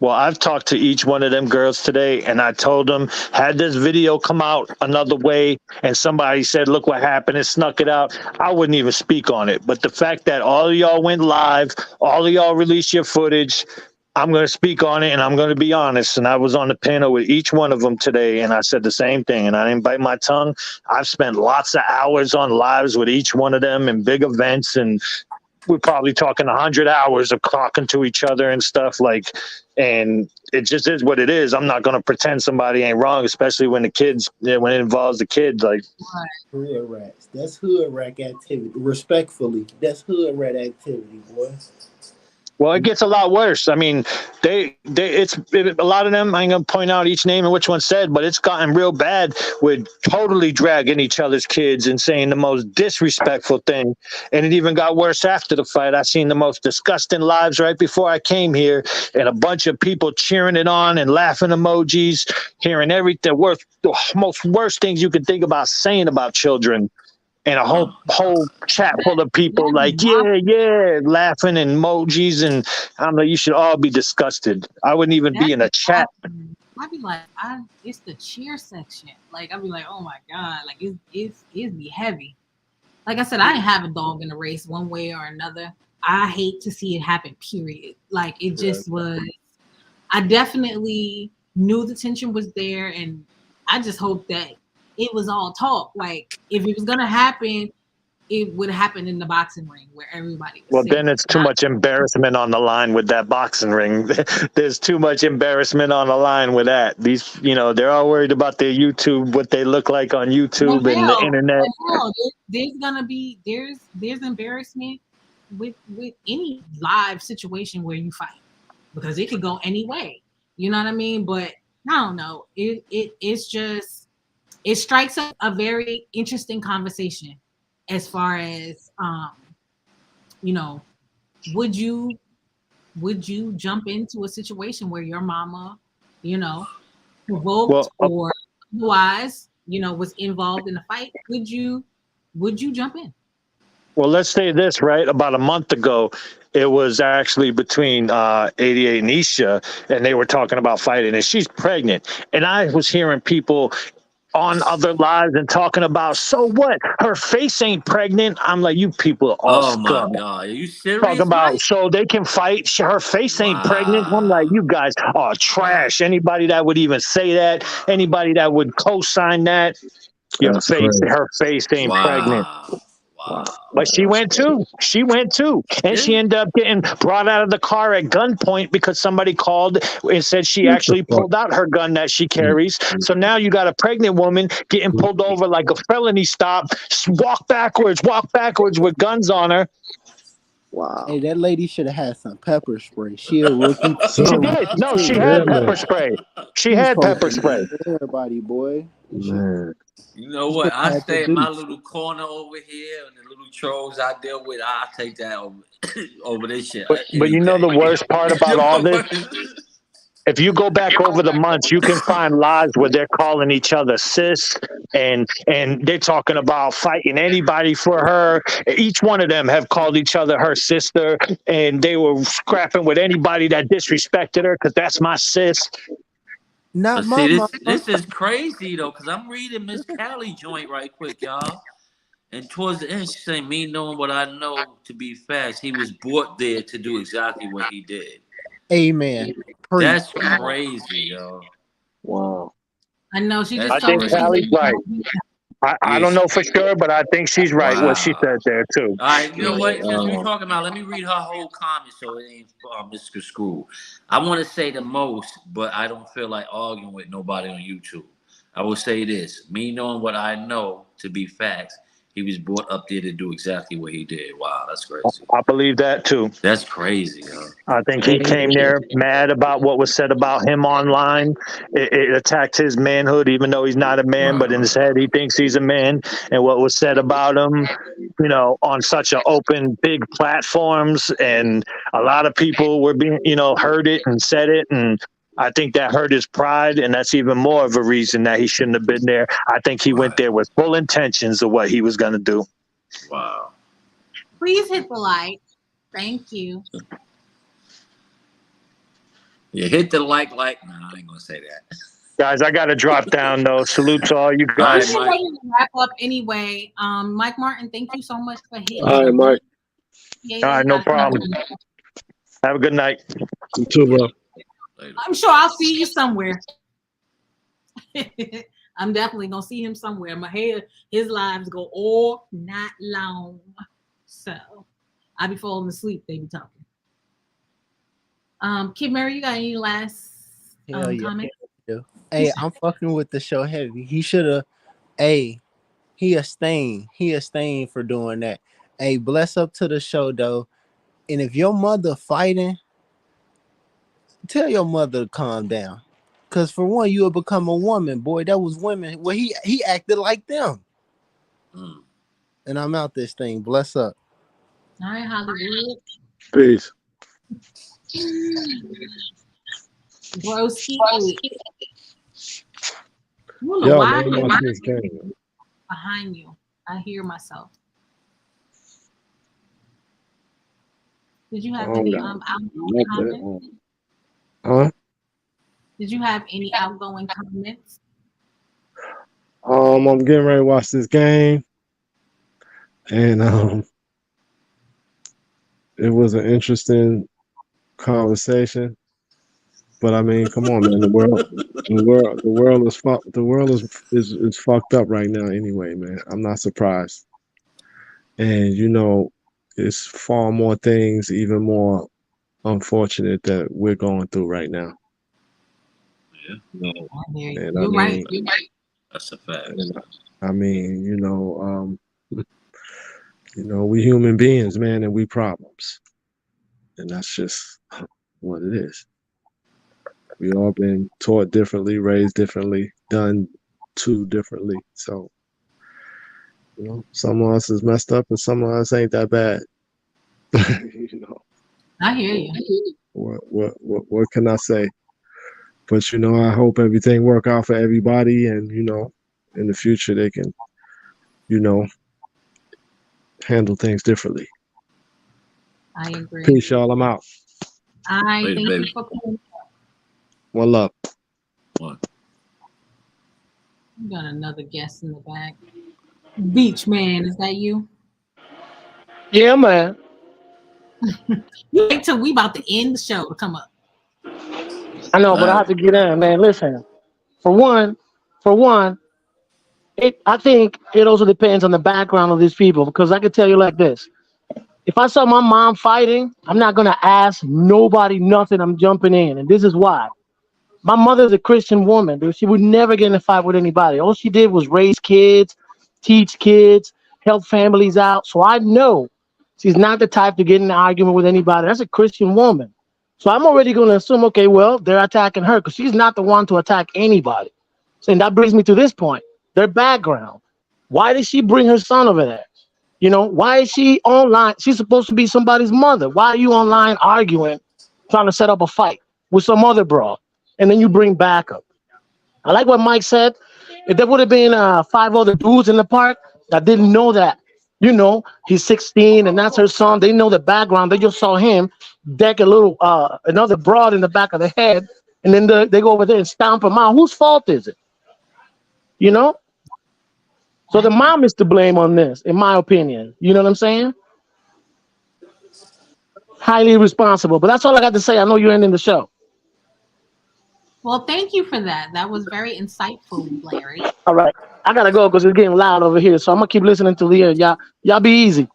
Well, I've talked to each one of them girls today, and I told them, had this video come out another way and somebody said, look what happened and snuck it out, I wouldn't even speak on it. But the fact that all of y'all went live, all of y'all released your footage, I'm going to speak on it, and I'm going to be honest. And I was on the panel with each one of them today, and I said the same thing, and I didn't bite my tongue. I've spent lots of hours on lives with each one of them in big events, and we're probably talking 100 hours of talking to each other and stuff, like, and it just is what it is. I'm not going to pretend somebody ain't wrong, especially when the kids, when it involves the kids. Like, hood rats. That's hood rat activity. Respectfully, that's hood rat activity, boys. Well, it gets a lot worse. I mean, a lot of them, I ain't gonna point out each name and which one said, but it's gotten real bad with totally dragging each other's kids and saying the most disrespectful thing. And it even got worse after the fight. I seen the most disgusting lives right before I came here, and a bunch of people cheering it on and laughing emojis, hearing everything, the worst things you can think about saying about children. And a whole chat full of people like, yeah, laughing and emojis. And I'm like, you should all be disgusted. I wouldn't even be in a chat. I'd be like, it's the cheer section. Like, I'd be like, oh my God, like it's be heavy. Like I said, I didn't have a dog in the race one way or another. I hate to see it happen, period. Like, it just was, I definitely knew the tension was there, and I just hope that it was all talk. Like, if it was gonna happen, it would happen in the boxing ring where everybody was then it's too much embarrassment on the line with that boxing ring. There's too much embarrassment on the line with that. These, they're all worried about their YouTube, what they look like on YouTube and the internet. There's gonna be there's embarrassment with any live situation where you fight, because it could go any way. You know what I mean? But I don't know. It's just it strikes up a very interesting conversation as far as you know, would you jump into a situation where your mama, you know, provoked Well, or otherwise, was involved in a fight? Would you jump in? Well, let's say this, right? About a month ago, it was actually between 88 and Isha, and they were talking about fighting, and she's pregnant. And I was hearing people on other lives and talking about, so what? Her face ain't pregnant. I'm like, you people are all Oh my scum. God, are you Talking serious, about, Mike? so they can fight. Her face ain't pregnant. I'm like, Wow, you guys are trash. Anybody that would even say that, anybody that would co-sign that, That's crazy. her face ain't pregnant. wow, wow. But she That's went crazy. too. She went too. And Yeah. she ended up getting brought out of the car at gunpoint because somebody called and said she What the actually fuck? pulled out her gun that she carries. So now you got a pregnant woman getting pulled over like a felony stop, walk backwards with guns on her. Wow. Hey, that lady should have had some pepper spray. She a rookie. She She Some rookie did. No, she too. had yeah, pepper man. spray. She She was had supposed pepper to spray. tell everybody, boy. Man. You know She should what? I have had the stay in my deuce. little corner over here, and the little trolls I deal with, I take that over, over this shit But any you know day. the worst part about all this? If you go back over the months, you can find lives where they're calling each other sis, and they're talking about fighting anybody for her. Each one of them have called each other her sister, and they were scrapping with anybody that disrespected her because that's my sis. Not But my see, this mama. this is crazy though, cause I'm reading Miss Callie joint right quick, y'all. And towards the end, she saying, "Me knowing what I know to be fast, he was brought there to do exactly what he did." Amen. Preach. That's crazy, yo. Wow. I know she That's just I told think me she's crazy. Callie's in right. I Yeah. don't know for sure, but I think she's right what she said Wow. there too. All right, you know Yeah. what? Since we're talking about, let me read her whole comment so it ain't Mr. School. I want to say the most, but I don't feel like arguing with nobody on YouTube. I will say this: me knowing what I know to be facts, he was brought up there to do exactly what he did. Wow, that's crazy. I believe that too. That's crazy, yo. I think he came there mad about what was said about him online. It attacked his manhood, even though he's not a man, but in his head, he thinks he's a man. And what was said about him, on such an open, big platforms, and a lot of people were being, heard it and said it. And I think that hurt his pride. And that's even more of a reason that he shouldn't have been there. I think he went Right. there with full intentions of what he was going to do. Wow. Please hit the like. Thank you. Yeah, hit the like. No, I ain't gonna say that. Guys, I got to drop down, though. Salute to all you All We're right, guys. getting Mike. ready to wrap up anyway. Mike Martin, thank you so much for hitting All the right, link. Mike. Yeah, All right, you no gotta come problem. on. Have a good night. You too, bro. Later. I'm sure I'll see you somewhere. I'm definitely gonna see him somewhere. My hair, his lives go all night long. So I be falling asleep, they be talking. Kid Mary, you got any last Hell yeah. comment? Hey, I'm fucking with the show heavy. He should have. Hey, he a stain. He a stain for doing that. Hey, bless up to the show though. And if your mother fighting, tell your mother to calm down. Cause for one, you will become a woman, boy. That was women. Well, he acted like them. Mm. And I'm out this thing. Bless up. All right, Hollywood. Peace. Broski 8. I don't know Yo, why man, I'm watching this game. behind you. I hear myself. Did you have any outgoing comments? Huh? Did you have any outgoing comments? I'm getting ready to watch this game, and it was an interesting conversation. But I mean, come on, man. The world is fucked. The world is fucked up right now. Anyway, man, I'm not surprised. And it's far more things, even more unfortunate that we're going through right now. Yeah. And I You're right. mean, That's a fact. I mean, we human beings, man, and we problems, and that's just what it is. We all been taught differently, raised differently, done too differently. So, you know, some of us is messed up and some of us ain't that bad. You know, I hear you. what can I say? But you know, I hope everything work out for everybody, and you know, in the future they can, you know, handle things differently. I agree. Peace, y'all. I'm out. I Later, thank baby. you for coming. One love. What? We got another guest in the back. Beach Man, is that you? Yeah, man. You wait till we about to end the show to come up. I know, but I have to get in, man. Listen, for one, I think it also depends on the background of these people because I can tell you like this: if I saw my mom fighting, I'm not gonna ask nobody nothing. I'm jumping in, and this is why. My mother's a Christian woman, dude. She would never get in a fight with anybody. All she did was raise kids, teach kids, help families out. So I know she's not the type to get in an argument with anybody. That's a Christian woman. So I'm already going to assume, okay, well, they're attacking her because she's not the one to attack anybody. So, and that brings me to this point, their background. Why did she bring her son over there? You know, why is she online? She's supposed to be somebody's mother. Why are you online arguing, trying to set up a fight with some other broad? And then you bring backup. I like what Mike said. If there would have been 5 other dudes in the park that didn't know that, you know, he's 16 and that's her son. They know the background. They just saw him deck a little another broad in the back of the head, and then they go over there and stomp him out. Whose fault is it? You know. So the mom is to blame on this, in my opinion. You know what I'm saying? Highly responsible. But that's all I got to say. I know you're ending the show. Well, thank you for that. That was very insightful, Larry. All right. I gotta go because it's getting loud over here. So I'm gonna keep listening to the end. Y'all be easy.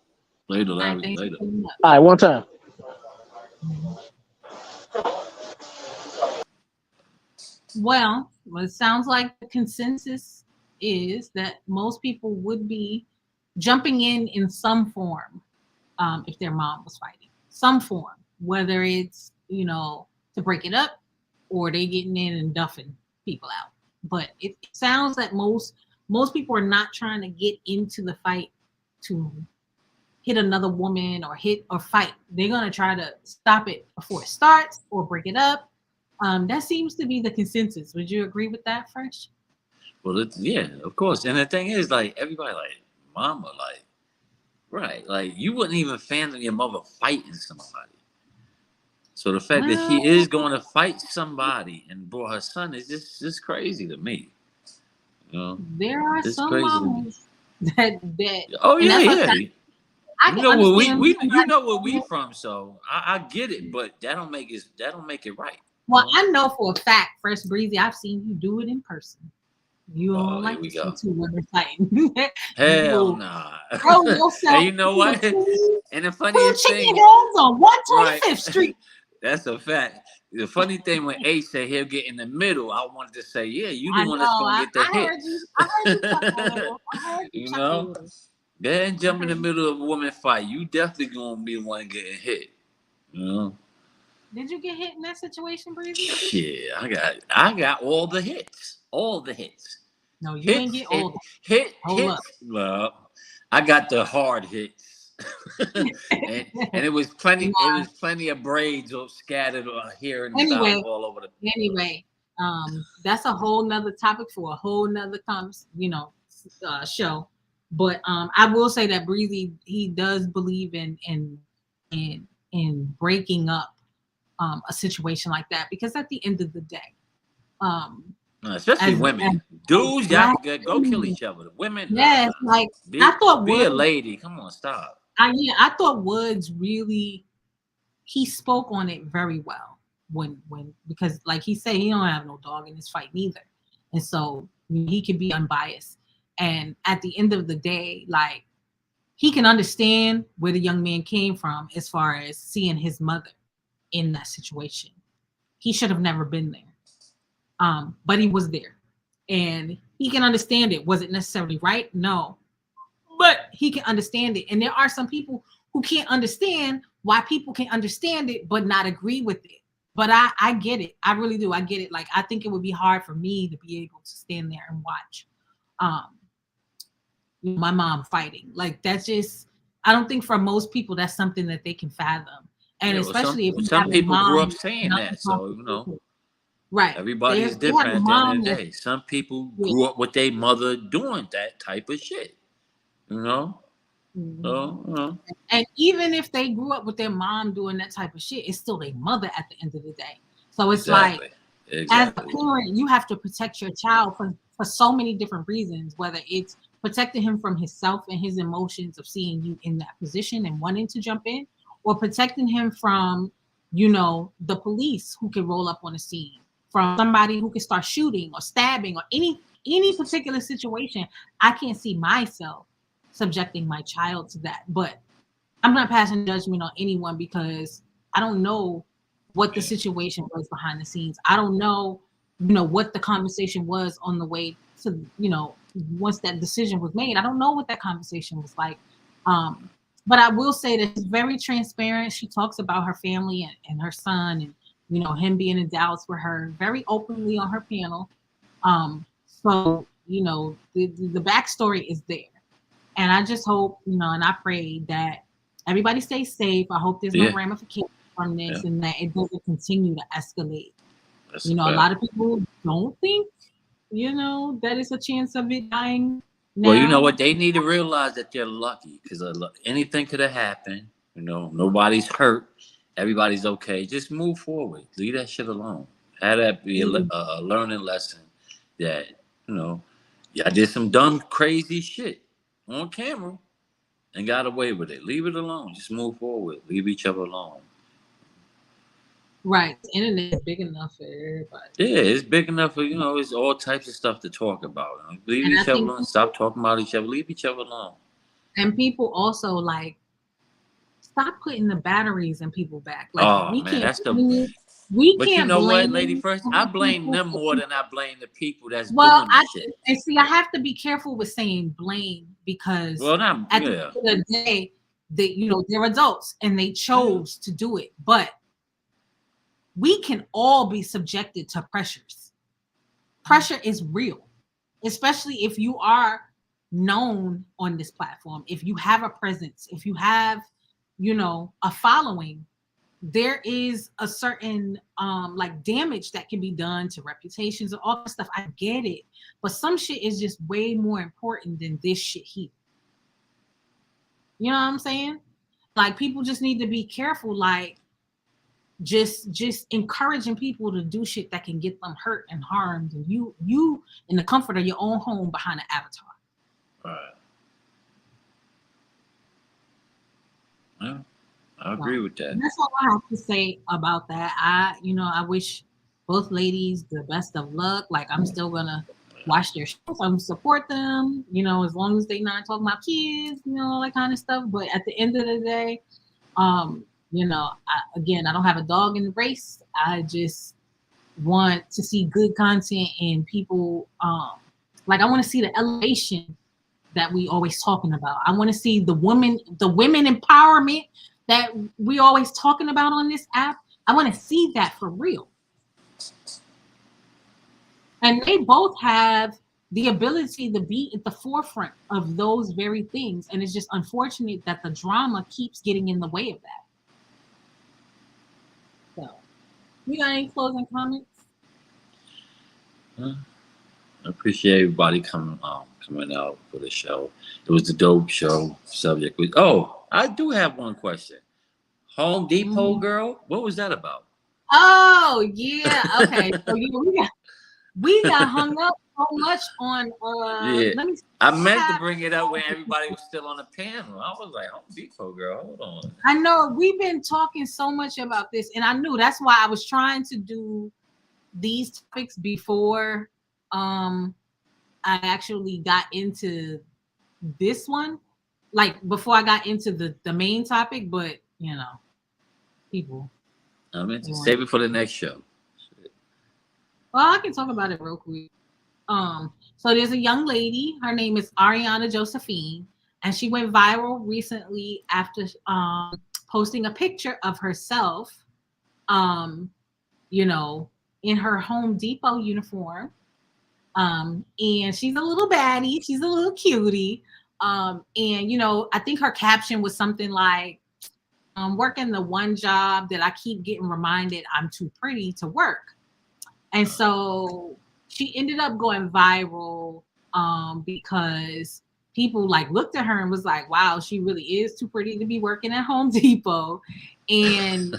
Later, All right, Larry. Later. All right, one time. Well, it sounds like the consensus is that most people would be jumping in some form if their mom was fighting. Some form, whether it's, you know, to break it up or they getting in and duffing people out. But it sounds that most people are not trying to get into the fight to hit another woman or hit or fight. They're going to try to stop it before it starts or break it up. That seems to be the consensus. Would you agree with that, Fresh? Well, yeah, of course. And the thing is, like, everybody, like, mama, like, right, like, you wouldn't even fathom your mother fighting somebody. So the fact that she is going to fight somebody and brought her son is just crazy to me. You know, there are some mamas that. Oh yeah, yeah. I you know where you know where we from, from, so I get it, but that don't make it right. Well, I know for a fact, Fresh Breezy, I've seen you do it in person. You don't like to see 2 women fighting. Hell nah. Throw yourself. And you know what? And the funniest thing, chicken heads on 125th Street. That's a fact. The funny thing when H said he'll get in the middle, I wanted to say, yeah, you the one that's gonna get the hits. I heard you. You know, go ahead and jump in the middle of a woman fight. You definitely gonna be the one getting hit. You know. Did you get hit in that situation, Breezy? Yeah, I got all the hits. All the hits. No, you ain't get all the hits. Hold up. Well, I got the hard hits. and it was plenty. It was plenty of braids scattered here and south all over the. Anyway, that's a whole nother topic for a whole nother show. But I will say that Breezy, he does believe in breaking up a situation like that, because at the end of the day, especially women, dudes got to go kill each other. The women, yes, like I thought, be a lady. Come on, stop. I thought Woods really, he spoke on it very well when because like he said, he don't have no dog in this fight neither, and so he can be unbiased. And at the end of the day, like, he can understand where the young man came from as far as seeing his mother in that situation. He should have never been there. But he was there. And he can understand it. Was it necessarily right? No. But he can understand it. And there are some people who can't understand why people can understand it but not agree with it. But I get it. I really do. I get it. Like, I think it would be hard for me to be able to stand there and watch my mom fighting. Like, that's just, I don't think for most people that's something that they can fathom. And Yeah, well, especially if you some have a people grew up mom, saying that, so right? everybody is They have different a at the end mom of the that, day. Some people yeah. grew up with their mother doing that type of shit, you know. So, And even if they grew up with their mom doing that type of shit, it's still their mother at the end of the day. So it's like, as a parent, you have to protect your child for so many different reasons, whether it's protecting him from himself and his emotions of seeing you in that position and wanting to jump in, or protecting him from, the police who can roll up on the scene, from somebody who can start shooting or stabbing or any particular situation. I can't see myself subjecting my child to that. But I'm not passing judgment on anyone because I don't know what the situation was behind the scenes. I don't know, what the conversation was on the way to, once that decision was made. I don't know what that conversation was like. But I will say that she's very transparent. She talks about her family and her son and, him being in Dallas with her very openly on her panel. So, the backstory is there. And I just hope, and I pray that everybody stays safe. I hope there's no ramifications from this and that it doesn't continue to escalate. A lot of people don't think, that it's a chance of it dying now. Well, you know what? They need to realize that they're lucky because anything could have happened. Nobody's hurt. Everybody's okay. Just move forward. Leave that shit alone. Have that be a learning lesson that, I did some dumb, crazy shit on camera and got away with it. Leave it alone. Just move forward. Leave each other alone. Right. The internet is big enough for everybody. Yeah, it's big enough for, it's all types of stuff to talk about. Leave each other alone. Stop talking about each other. Leave each other alone. And people also, stop putting the batteries in people back. Like, we can't. That's the... We but can't you know blame what, Lady First? I blame them more than I blame the people that's doing the shit. And see, I have to be careful with saying blame because at the end of the day, they're adults and they chose to do it. But we can all be subjected to pressures. Pressure is real, especially if you are known on this platform. If you have a presence, if you have, a following, there is a certain damage that can be done to reputations and all that stuff. I get it, but some shit is just way more important than this shit here. You know what I'm saying? Like, people just need to be careful, just encouraging people to do shit that can get them hurt and harmed, and you in the comfort of your own home behind an avatar. Right. Yeah. I agree with that. That's all I have to say about that. I wish both ladies the best of luck. Like, I'm still gonna watch their shows. I'm support them, as long as they not talking about kids, all that kind of stuff. But at the end of the day, I don't have a dog in the race. I just want to see good content and people. I want to see the elevation that we always talking about. I want to see the women empowerment that we always talking about on this app. I want to see that for real. And they both have the ability to be at the forefront of those very things. And it's just unfortunate that the drama keeps getting in the way of that. So, you got any closing comments? I appreciate everybody coming out for the show. It was a dope show. Subject was... Oh, I do have one question. Home Depot girl, what was that about? Oh yeah, okay. So we got hung up so much on. Let me. I meant to bring it up when everybody was still on the panel. I was like, Home Depot girl, hold on. I know we've been talking so much about this, and I knew that's why I was trying to do these topics before I actually got into this one, before I got into the main topic. But people. I meant to save it for the next show. Well, I can talk about it real quick. So there's a young lady. Her name is Ariana Josephine, and she went viral recently after posting a picture of herself you know, in her Home Depot uniform. And she's a little baddie, she's a little cutie. And you know, I think her caption was something like, working the one job that I keep getting reminded I'm too pretty to work. And so she ended up going viral because people like looked at her and was like, wow, she really is too pretty to be working at Home Depot. And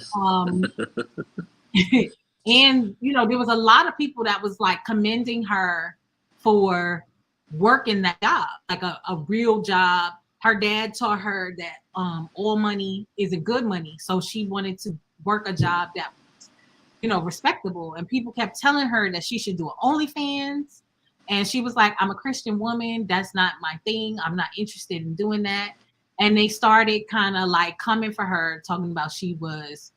and you know, there was a lot of people that was like commending her for working that job, like a real job. Her dad taught her that all money isn't good money. So she wanted to work a job that was, you know, respectable. And people kept telling her that she should do an OnlyFans. And she was like, I'm a Christian woman. That's not my thing. I'm not interested in doing that. And they started kind of like coming for her, talking about she was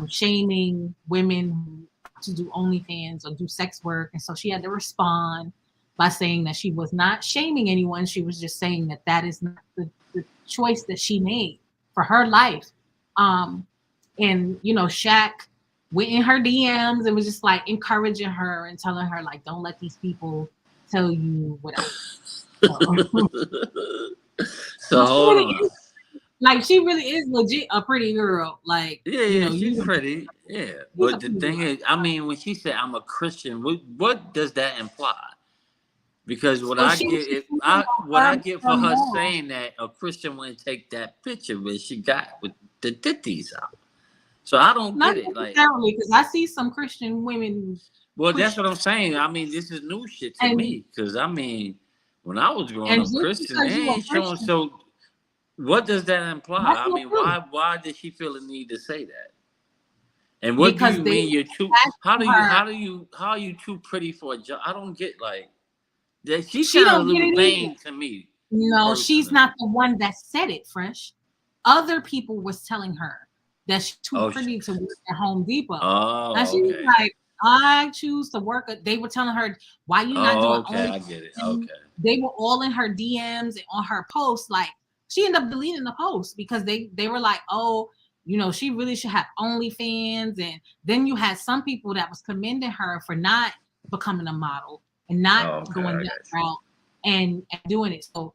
shaming women to do OnlyFans or do sex work. And so she had to respond by saying that she was not shaming anyone. She was just saying that that is not the choice that she made for her life. And, you know, Shaq went in her DMs and was just like encouraging her and telling her, like, don't let these people tell you whatever. So hold on. Like, she really is legit a pretty girl. Like, Yeah, you yeah, know, she's pretty. Yeah, but the thing is, I mean, when she said I'm a Christian, what does that imply? Because what so I she get, was what I her get for her mom. saying that a Christian wouldn't take that picture where she got with the titties out. So I don't Not get it. Like, necessarily, because I see some Christian women well, push, that's what I'm saying. I mean, this is new shit to and me. Because I mean, when I was growing up just Christian, they because you a ain't showing. Christian, So what does that imply? that's I not mean, true. why did she feel the need to say that? And what do Because you they mean you're too? How asked her, are you too pretty for a job? I don't get like that. She she sounded a don't get little it either. vain to me No, she's personally. not the one that said it, Fresh. Other people was telling her that she's too Oh, pretty to work at Home Depot. And oh, she was okay. like, I choose to work. They were telling her, why you not Oh, doing okay. only? I get it. Okay. They were all in her DMs and on her posts. Like, she ended up deleting the post because they were like, oh, you know, she really should have OnlyFans. And then you had some people that was commending her for not becoming a model and not Oh, okay. going I that got you. route and doing it. So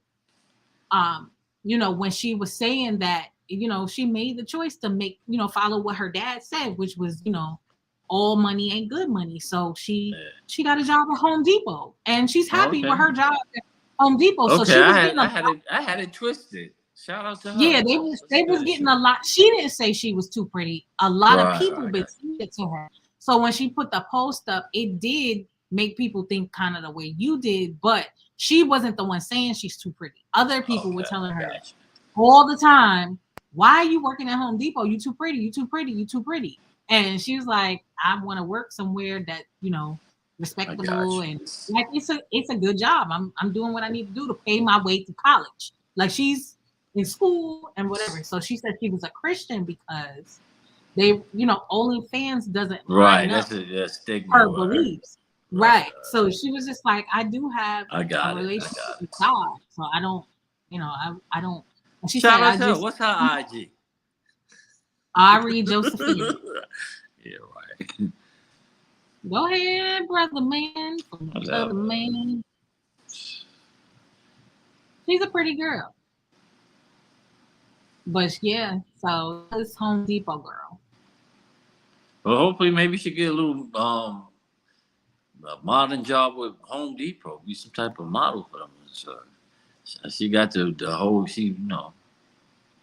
you know, when she was saying that, you know, she made the choice to make, you know, follow what her dad said, which was, you know, all money ain't good money. So she got a job at Home Depot, and she's happy Okay. with her job at Home Depot. So Okay. she was getting I had it twisted. Shout out to her. yeah, they was getting a lot. She didn't say she was too pretty. A lot of people been saying it to her. So when she put the post up, it did make people think kind of the way you did, but she wasn't the one saying she's too pretty. Other people were telling her all the time, why are you working at Home Depot? You too pretty, you too pretty, you too pretty. And she was like, I want to work somewhere that, you know, respectable and like it's a good job. I'm doing what I need to do to pay my way to college. Like, she's in school and whatever. So she said she was a Christian because they, you know, OnlyFans doesn't Right. line up That's a stigma. her beliefs. Right. So she was just like, I do have I a got it. relationship with God. So I don't, you know, I don't. And she Shout said, out I to her. just, What's her IG? Ari Josephine. Yeah, right. Go ahead, brother man. Brother man. She's a pretty girl. But yeah, so this Home Depot girl. Well, hopefully, maybe she get a little a modern job with Home Depot. Be some type of model for them. So she got the whole. She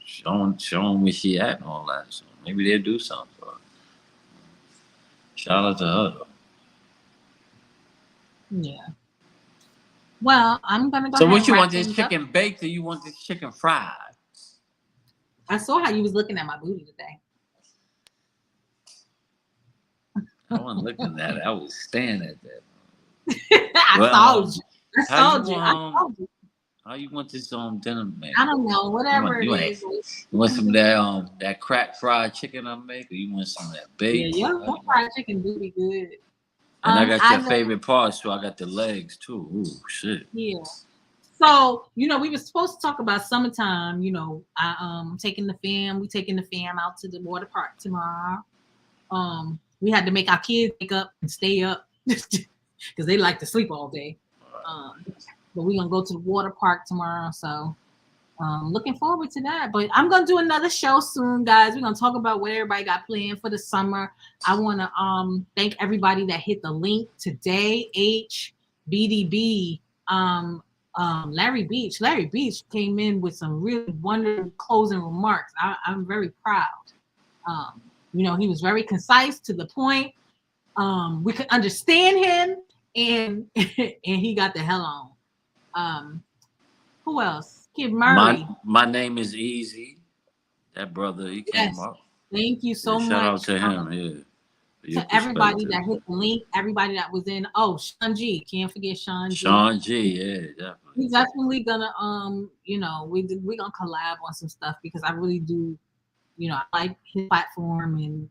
showing where she at and all that. So maybe they'll do something for her. Shout out to her though. Yeah. Well, I'm gonna go So ahead what and you wrap want, this things up. chicken baked or you want this chicken fried? I saw how you was looking at my booty today. I wasn't looking at it. I was staring at that. I told you. I told you. How you want this dinner, man? I don't know. Whatever it is. You want some of that crack fried chicken I make, or you want some of that baked? Yeah, your fried chicken do be good. And I got your favorite parts, so I got the legs too. Ooh, shit. Yeah. So, you know, we were supposed to talk about summertime. You know, we taking the fam out to the water park tomorrow. we had to make our kids wake up and stay up because they like to sleep all day. But we're gonna go to the water park tomorrow, so looking forward to that. But I'm gonna do another show soon, guys. We're gonna talk about what everybody got planned for the summer. I want to thank everybody that hit the link today. HBDB, Larry Beach came in with some really wonderful closing remarks. I'm very proud. He was very concise, to the point. We could understand him, and and he got the hell on. Who else? Kid Murray. My name is Easy. That brother, he came up. Thank you so much. Shout out to him. To everybody that hit the link, everybody that was in. Oh, Sean G. Can't forget Sean G. Sean G. Yeah, definitely. He's definitely gonna we're gonna collab on some stuff, because I really do, I like his platform, and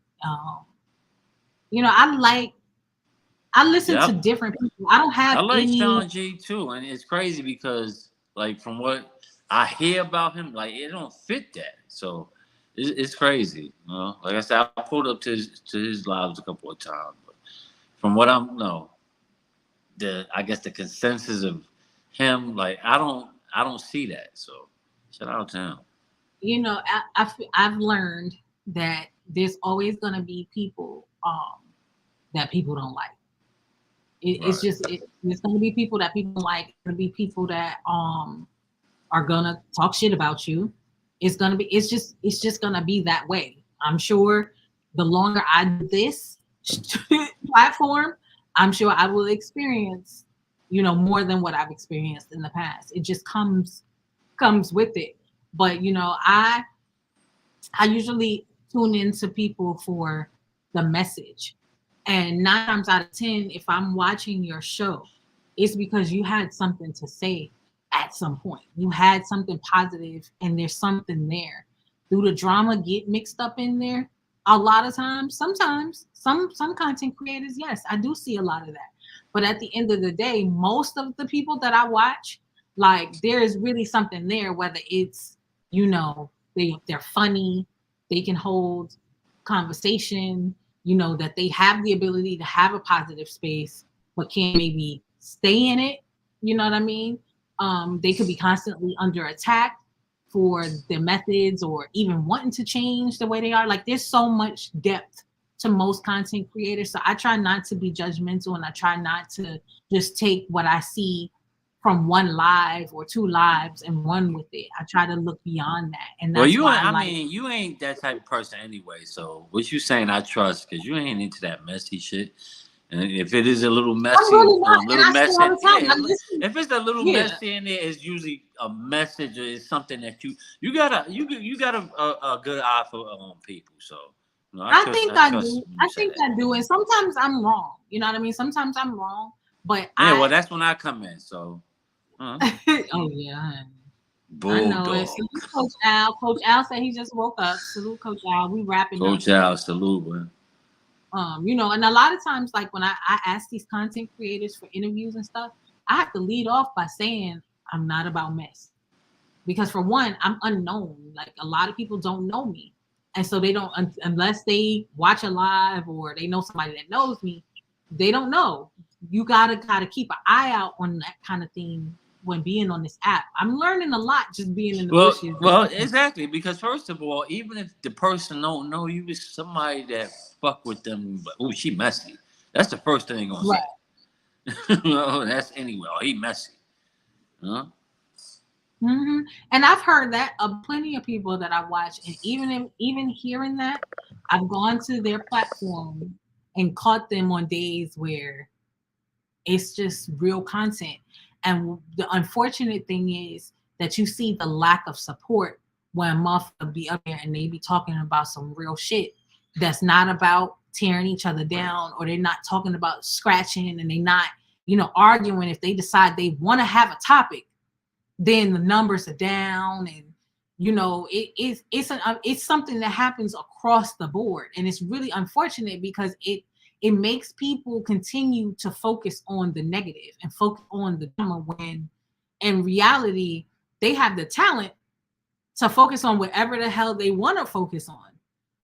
I listen to different people. I don't have. I like Sean G too, and it's crazy because, like, from what I hear about him, like, it don't fit that. So it's crazy. Like I said, I pulled up to his lives a couple of times, but from what I guess the consensus of him, like, I don't see that. So shout out to him. I've learned that there's always gonna be people that people don't like. It's just there's gonna be people that people like. There's gonna be people that are gonna talk shit about you. It's just gonna be that way. I'm sure the longer I do this platform, I'm sure I will experience, more than what I've experienced in the past. It just comes with it. But I usually tune into people for the message. And 9 times out of 10, if I'm watching your show, it's because you had something to say at some point. You had something positive, and there's something there. Do the drama get mixed up in there? A lot of times. Sometimes. Some content creators, yes, I do see a lot of that. But at the end of the day, most of the people that I watch, like, there is really something there, whether it's, they're funny, they can hold conversation, that they have the ability to have a positive space, but can't maybe stay in it. You know what I mean? They could be constantly under attack for their methods, or even wanting to change the way they are. Like, there's so much depth to most content creators. So I try not to be judgmental, and I try not to just take what I see from one live or 2 lives and run with it. I try to look beyond that. And that's you ain't that type of person anyway. So what you saying, I trust, because you ain't into that messy shit. And if it is a little messy, if it's a little messy in there, it's usually a message, or it's something that you got a good eye for people. So I think I do, and sometimes I'm wrong. You know what I mean? Sometimes I'm wrong, but well, that's when I come in. So. Oh yeah, I know it. Salute Coach Al. Coach Al said he just woke up. Salute Coach Al. We wrapping up. Coach Al, salute, man. And a lot of times, like, when I ask these content creators for interviews and stuff, I have to lead off by saying I'm not about mess, because for one, I'm unknown. Like, a lot of people don't know me, and so they don't, unless they watch a live or they know somebody that knows me, they don't know. You gotta keep an eye out on that kind of thing when being on this app. I'm learning a lot just being in the bushes. Well, exactly, because first of all, even if the person don't know you, is somebody that fuck with them, but oh, she messy. That's the first thing they're gonna say. That's anyway. Oh, he messy. Huh? Mm-hmm. And I've heard that of plenty of people that I watch, and even hearing that, I've gone to their platform and caught them on days where it's just real content. And the unfortunate thing is that you see the lack of support when motherfuckers be up there and they be talking about some real shit that's not about tearing each other down, or they're not talking about scratching, and they not, arguing. If they decide they want to have a topic, then the numbers are down, and it's something that happens across the board, and it's really unfortunate because it makes people continue to focus on the negative and focus on the drama, when in reality they have the talent to focus on whatever the hell they want to focus on.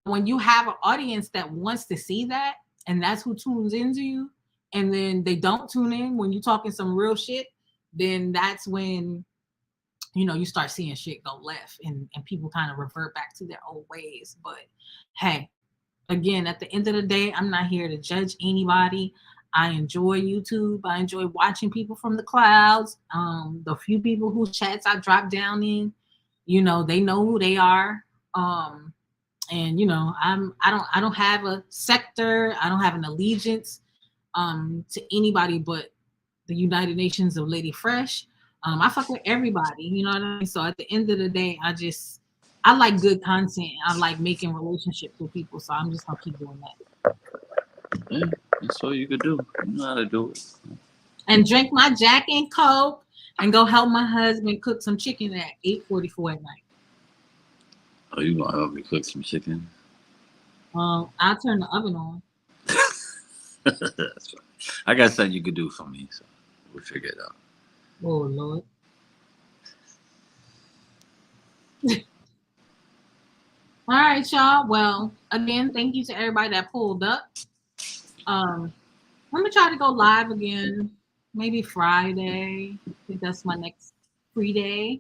When you have an audience that wants to see that and that's who tunes into you, and then they don't tune in when you're talking some real shit, then that's when, you know, you start seeing shit go left and people kind of revert back to their old ways. But hey, again, at the end of the day, I'm not here to judge anybody. I enjoy YouTube. I enjoy watching people from the clouds. The few people whose chats I drop down in, you know, they know who they are. And you know, I don't have a sector. I don't have an allegiance to anybody but the United Nations of Lady Fresh. I fuck with everybody, you know what I mean? So at the end of the day, I like good content. I like making relationships with people. So I'm just gonna keep doing that. Yeah, that's all you could do. You know how to do it. And drink my Jack and Coke and go help my husband cook some chicken at 8:44 at night. Oh, you gonna help me cook some chicken? I'll turn the oven on. That's right. I got something you could do for me, so we'll figure it out. Oh Lord. All right, y'all. Well, again, thank you to everybody that pulled up. I'm gonna try to go live again, maybe Friday. I think that's my next free day.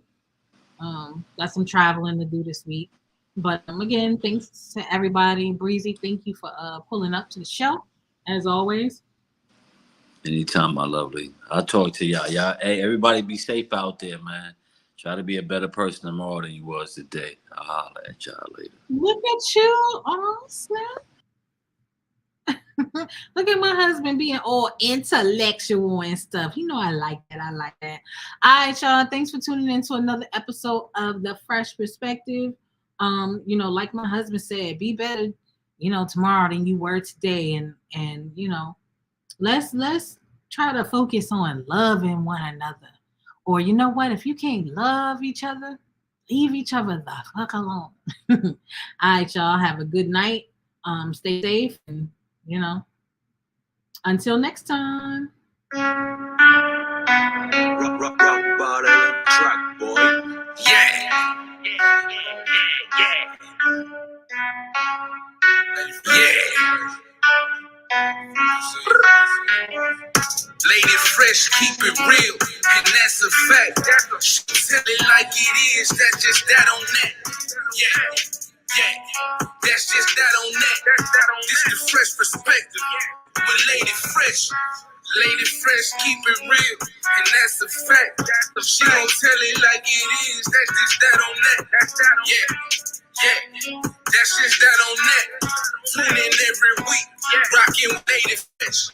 Got some traveling to do this week. But again, thanks to everybody. Breezy, thank you for pulling up to the show, as always. Anytime, my lovely. I'll talk to y'all. Y'all, hey, everybody be safe out there, man. Try to be a better person tomorrow than you was today. I'll holler at y'all later. Look at you. Oh, snap. Look at my husband being all intellectual and stuff. You know, I like that. I like that. All right, y'all. Thanks for tuning in to another episode of The Fresh Perspective. You know, like my husband said, be better, you know, tomorrow than you were today. And you know, let's try to focus on loving one another. Or you know what? If you can't love each other, leave each other the fuck alone. All right, y'all. Have a good night. Stay safe, and you know, until next time. Track, boy. Lady Fresh, keep it real, and that's a fact. She tell it like it is, that's just that on that. Yeah, that's just that on that. This the Fresh Perspective with Lady Fresh. Lady Fresh, keep it real, and that's a fact. She don't tell it like it is, that's just that on that. Yeah, that's just that on that. Tune in every week, rockin' with Lady Fresh.